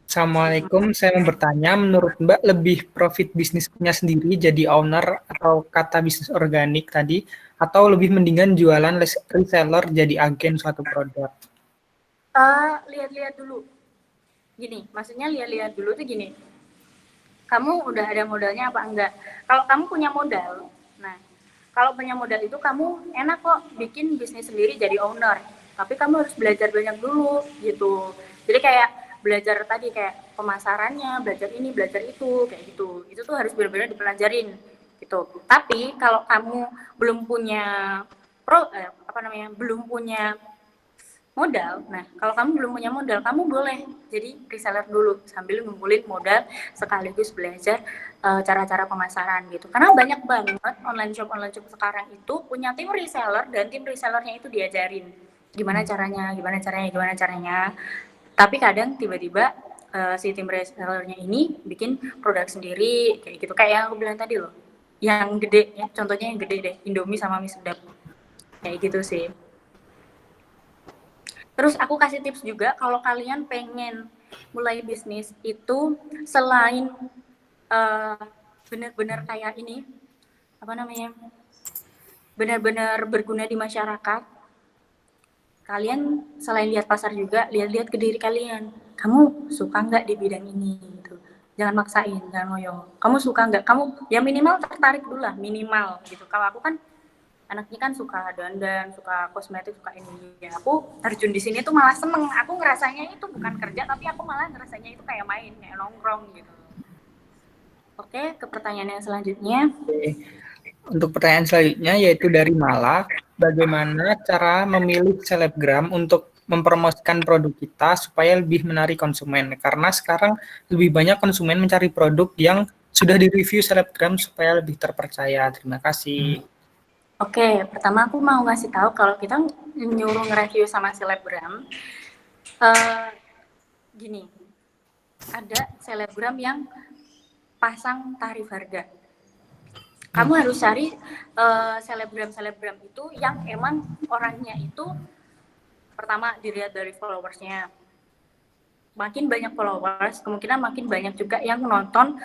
S5: Assalamualaikum, saya mau bertanya, menurut Mbak lebih profit bisnisnya sendiri jadi owner atau kata bisnis organik tadi, atau lebih mendingan jualan reseller jadi agen suatu produk?
S8: Lihat-lihat dulu. Gini, maksudnya lihat-lihat dulu tuh gini. Kamu udah ada modalnya apa enggak? Kalau kamu punya modal, nah kalau punya modal itu kamu enak kok bikin bisnis sendiri jadi owner. Tapi kamu harus belajar banyak dulu gitu. Jadi kayak belajar tadi kayak pemasarannya, belajar ini, belajar itu, kayak gitu. Itu tuh harus benar-benar dipelajarin gitu. Tapi kalau kamu belum punya belum punya modal. Nah, kalau kamu belum punya modal, kamu boleh jadi reseller dulu sambil ngumpulin modal sekaligus belajar cara-cara pemasaran gitu. Karena banyak banget online shop sekarang itu punya tim reseller dan tim resellernya itu diajarin gimana caranya, gimana caranya, gimana caranya. Tapi kadang tiba-tiba si tim resellernya ini bikin produk sendiri kayak gitu. Kayak yang aku bilang tadi loh. Yang gede ya, contohnya yang gede deh, Indomie sama mie sedap. Kayak gitu sih. Terus aku kasih tips juga kalau kalian pengen mulai bisnis itu selain benar-benar kayak ini benar-benar berguna di masyarakat, kalian selain lihat pasar juga lihat-lihat ke diri kalian. Kamu suka nggak di bidang ini gitu. Jangan maksain, jangan ngoyo. Kamu suka nggak? Kamu ya minimal tertarik dulu lah, minimal gitu. Kalau aku kan anaknya kan suka dandan, suka kosmetik, suka ini. Ya aku terjun di sini tuh malah seneng. Aku ngerasanya itu bukan kerja, tapi aku malah ngerasanya itu kayak main, kayak nongkrong gitu. Oke, ke pertanyaan yang selanjutnya.
S5: Oke. Untuk pertanyaan selanjutnya yaitu dari Mala, bagaimana cara memilih selebgram untuk mempromosikan produk kita supaya lebih menarik konsumen? Karena sekarang lebih banyak konsumen mencari produk yang sudah direview selebgram supaya lebih terpercaya. Terima kasih.
S8: Oke, pertama aku mau ngasih tahu kalau kita nyuruh nge-review sama selebgram, gini, ada selebgram yang pasang tarif harga. Kamu harus cari selebgram itu yang emang orangnya itu pertama dilihat dari followersnya. Makin banyak followers, kemungkinan makin banyak juga yang nonton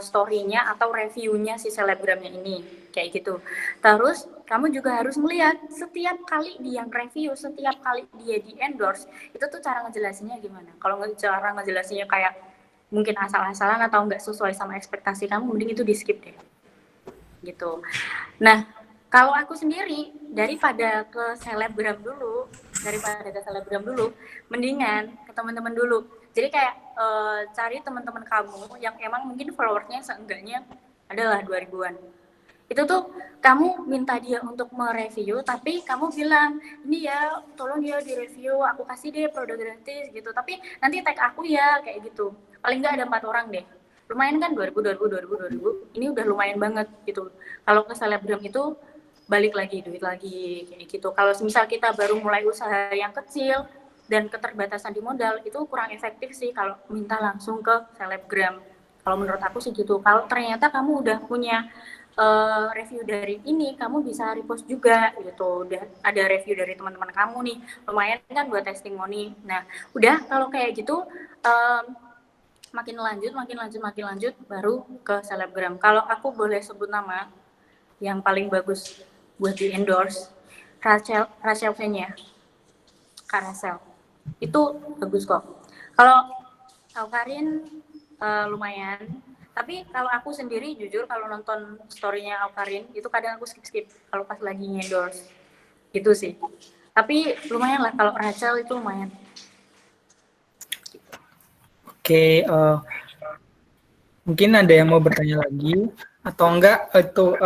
S8: story-nya atau review-nya si selebgramnya ini, kayak gitu. Terus kamu juga harus melihat setiap kali dia review, setiap kali dia di endorse, itu tuh cara ngejelasinnya gimana. Kalau cara ngejelasinnya kayak mungkin asal-asalan atau nggak sesuai sama ekspektasi kamu, mending itu di skip deh. Gitu. Nah, kalau aku sendiri daripada ke selebgram dulu, mendingan ke teman-teman dulu. Jadi kayak cari teman-teman kamu yang emang mungkin followersnya seenggaknya adalah 2000-an. Itu tuh kamu minta dia untuk mereview, tapi kamu bilang, ini ya tolong ya direview, aku kasih deh produk gratis gitu. Tapi nanti tag aku ya, kayak gitu. Paling nggak ada 4 orang deh. Lumayan kan 2000, ini udah lumayan banget gitu. Kalau ke selebgram itu balik lagi duit lagi kayak gitu. Kalau misal kita baru mulai usaha yang kecil dan keterbatasan di modal, itu kurang efektif sih kalau minta langsung ke selebgram. Kalau menurut aku sih gitu. Kalau ternyata kamu udah punya review dari ini, kamu bisa repost juga gitu. Udah ada review dari teman-teman kamu nih, lumayan kan buat testimoni. Nah, udah kalau kayak gitu makin lanjut baru ke selebgram. Kalau aku boleh sebut nama yang paling bagus buat di endorse, Rachel Fenya, Kak Rachel, itu bagus kok. Kalau Aukarin lumayan, tapi kalau aku sendiri jujur kalau nonton story-nya Aukarin itu kadang aku skip kalau pas lagi endorse, gitu sih. Tapi lumayan lah kalau Rachel itu lumayan.
S5: Oke, mungkin ada yang mau bertanya lagi atau enggak itu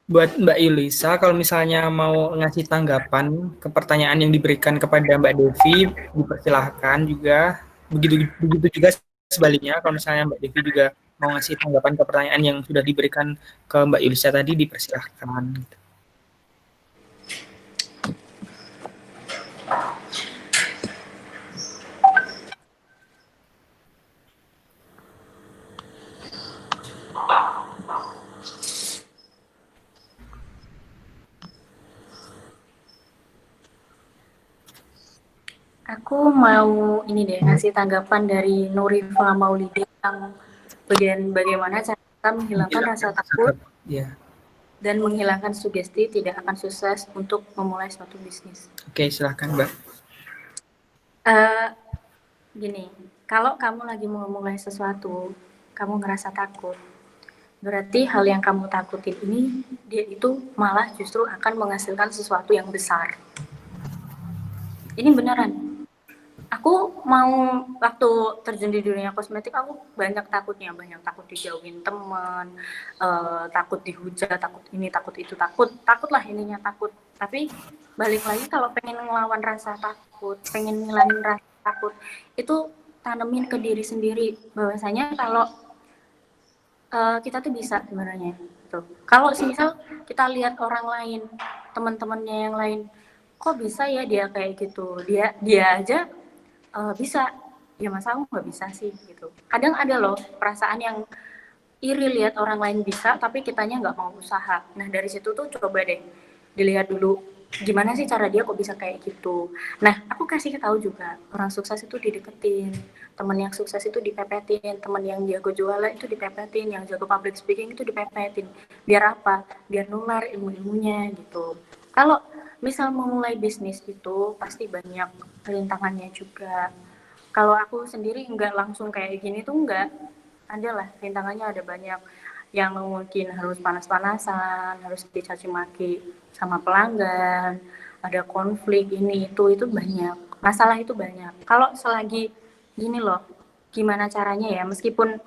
S5: buat Mbak Yulisa, kalau misalnya mau ngasih tanggapan ke pertanyaan yang diberikan kepada Mbak Devi, dipersilahkan juga. Begitu juga sebaliknya, kalau misalnya Mbak Devi juga mau ngasih tanggapan ke pertanyaan yang sudah diberikan ke Mbak Yulisa tadi, dipersilahkan.
S8: Aku mau ini deh ngasih tanggapan dari Nurifa Maulidi yang bagaimana cara kita menghilangkan rasa takut
S5: Ya.
S8: dan menghilangkan sugesti tidak akan sukses untuk memulai suatu bisnis.
S5: Oke, silahkan Mbak.
S8: Gini, kalau kamu lagi mau memulai sesuatu, kamu ngerasa takut, berarti hal yang kamu takutin ini dia itu malah justru akan menghasilkan sesuatu yang besar. Ini beneran. Aku mau waktu terjun di dunia kosmetik, aku banyak takut dijauhin teman, takut dihujat, takut ini, takut itu, takut lah ininya takut. Tapi balik lagi kalau pengen ngelawan rasa takut, pengen ngilangin rasa takut, itu tanemin ke diri sendiri bahwasanya kalau kita tuh bisa sebenarnya. Tuh. Kalau misal kita lihat orang lain, teman-temannya yang lain, kok bisa ya dia kayak gitu, dia aja bisa, ya masa aku nggak bisa sih gitu. Kadang ada loh perasaan yang iri lihat orang lain bisa tapi kitanya nggak mau usaha. Nah dari situ tuh coba deh dilihat dulu gimana sih cara dia kok bisa kayak gitu. Nah aku kasih tahu juga orang sukses itu dideketin, teman yang sukses itu dipepetin, teman yang jago jualan itu dipepetin, yang jago public speaking itu dipepetin. Biar apa? Biar nular ilmu-ilmunya gitu. Kalau misal memulai bisnis itu pasti banyak rintangannya juga. Kalau aku sendiri nggak langsung kayak gini tuh nggak, ada lah rintangannya ada banyak yang mungkin harus panas-panasan, harus dicaci maki sama pelanggan, ada konflik ini itu banyak, masalah itu banyak. Kalau selagi gini loh, gimana caranya ya, meskipun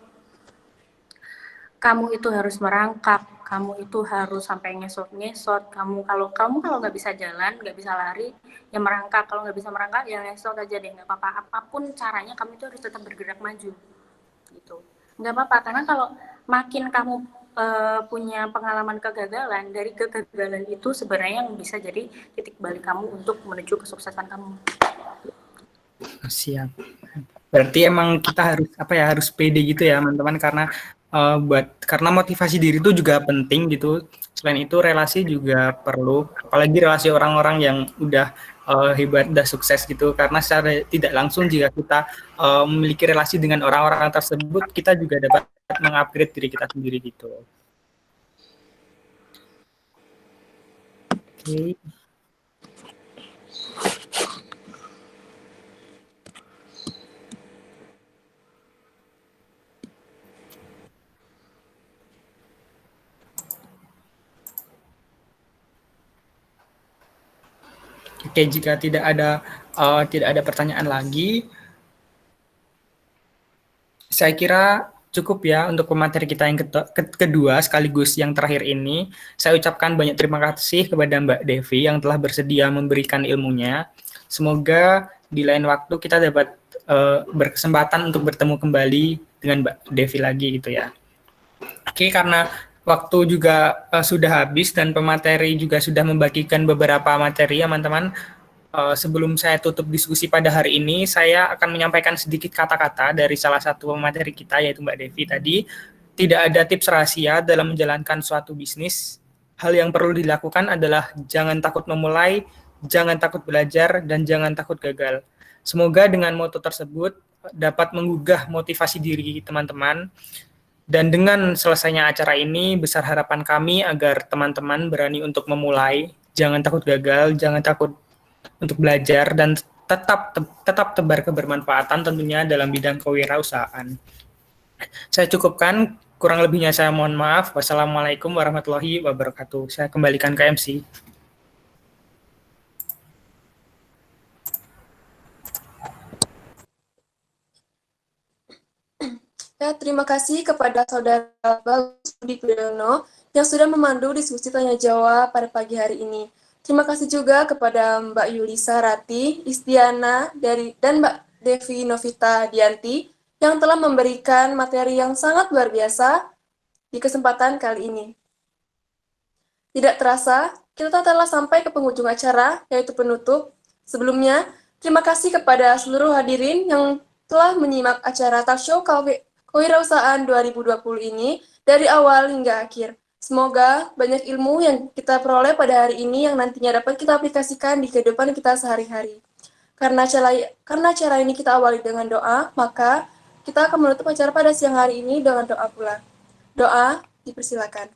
S8: kamu itu harus merangkak, kamu itu harus sampai ngesot-ngesot, kamu kalau nggak bisa jalan, nggak bisa lari, ya merangkak. Kalau nggak bisa merangkak, ya ngesot aja deh, nggak apa-apa. Apapun caranya, kamu itu harus tetap bergerak maju, gitu. Nggak apa-apa, karena kalau makin kamu punya pengalaman kegagalan, dari kegagalan itu sebenarnya yang bisa jadi titik balik kamu untuk menuju kesuksesan kamu.
S5: Siap. Berarti emang kita harus pede gitu ya teman-teman, karena karena motivasi diri itu juga penting gitu. Selain itu relasi juga perlu, apalagi relasi orang-orang yang udah hebat, udah sukses gitu. Karena secara tidak langsung jika kita memiliki relasi dengan orang-orang tersebut, kita juga dapat mengupgrade diri kita sendiri gitu. Oke. Oke, jika tidak ada pertanyaan lagi, saya kira cukup ya untuk pemateri kita yang kedua sekaligus yang terakhir ini. Saya ucapkan banyak terima kasih kepada Mbak Devi yang telah bersedia memberikan ilmunya. Semoga di lain waktu kita dapat berkesempatan untuk bertemu kembali dengan Mbak Devi lagi gitu ya. Oke, karena waktu juga sudah habis dan pemateri juga sudah membagikan beberapa materi ya teman-teman. Sebelum saya tutup diskusi pada hari ini, saya akan menyampaikan sedikit kata-kata dari salah satu pemateri kita, yaitu Mbak Devi tadi. Tidak ada tips rahasia dalam menjalankan suatu bisnis. Hal yang perlu dilakukan adalah jangan takut memulai, jangan takut belajar, dan jangan takut gagal. Semoga dengan moto tersebut dapat menggugah motivasi diri teman-teman. Dan dengan selesainya acara ini, besar harapan kami agar teman-teman berani untuk memulai, jangan takut gagal, jangan takut untuk belajar, dan tetap tebar kebermanfaatan tentunya dalam bidang kewirausahaan. Saya cukupkan, kurang lebihnya saya mohon maaf. Wassalamualaikum warahmatullahi wabarakatuh. Saya kembalikan ke MC.
S1: Ya, terima kasih kepada Saudara Bagus Budi Priyono yang sudah memandu diskusi tanya jawab pada pagi hari ini. Terima kasih juga kepada Mbak Yulisa Rati Istiana dan Mbak Devi Novita Dianti yang telah memberikan materi yang sangat luar biasa di kesempatan kali ini. Tidak terasa, kita telah sampai ke penghujung acara, yaitu penutup. Sebelumnya, terima kasih kepada seluruh hadirin yang telah menyimak acara Talk Show Kewirausahaan 2020 ini dari awal hingga akhir. Semoga banyak ilmu yang kita peroleh pada hari ini yang nantinya dapat kita aplikasikan di kehidupan kita sehari-hari. Karena cara ini kita awali dengan doa, maka kita akan menutup acara pada siang hari ini dengan doa pula. Doa, dipersilakan.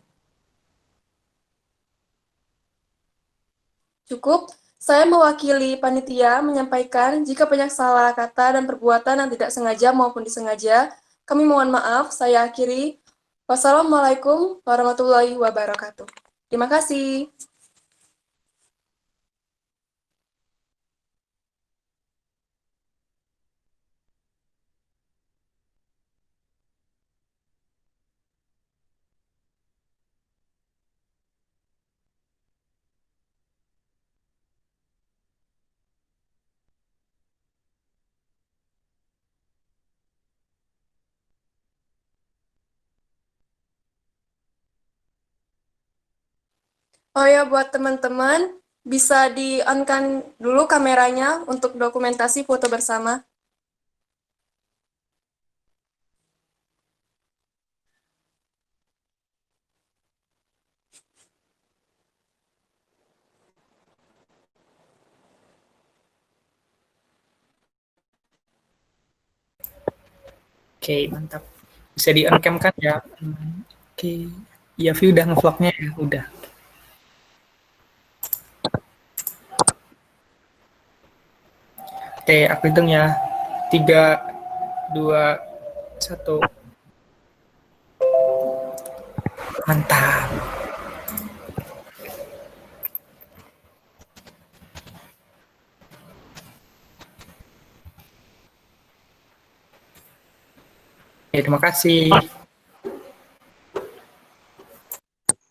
S1: Cukup, saya mewakili panitia menyampaikan jika banyak salah kata dan perbuatan yang tidak sengaja maupun disengaja, kami mohon maaf, saya akhiri. Wassalamualaikum warahmatullahi wabarakatuh. Terima kasih. Oh ya, buat teman-teman, bisa di-on-kan dulu kameranya untuk dokumentasi foto bersama.
S5: Oke, mantap. Bisa di-on-cam kan ya? Oke. Ya, View udah ngevlognya ya? Udah. Oke, aku hitung ya. 3, 2, 1. Mantap. Oke, terima kasih.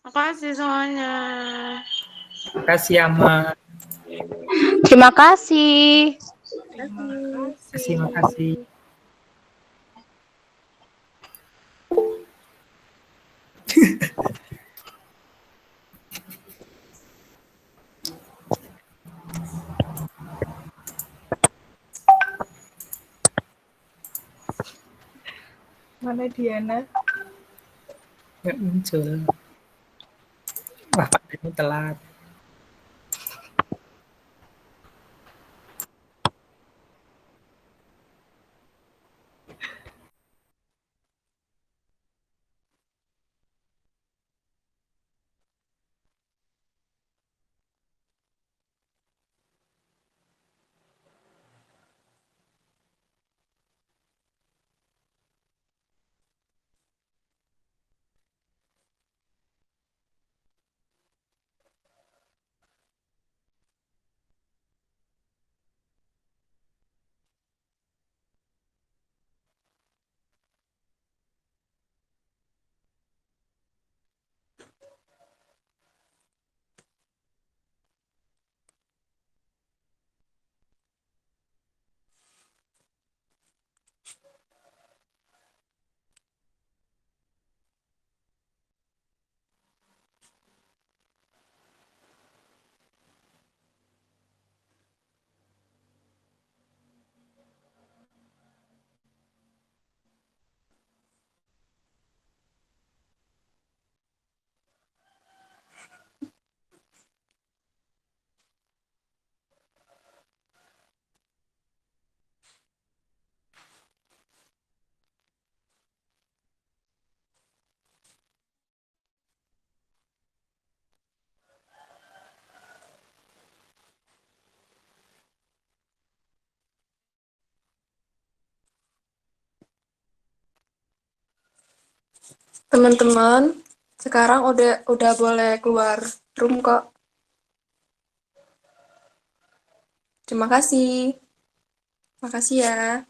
S9: Makasih semuanya.
S5: Terima kasih, Ama.
S9: Terima kasih.
S5: Terima kasih.
S1: Mana Diana?
S5: Nggak muncul. Wah, Pak Dani telat.
S1: Teman-teman, sekarang udah boleh keluar room kok. Terima kasih. Makasih ya.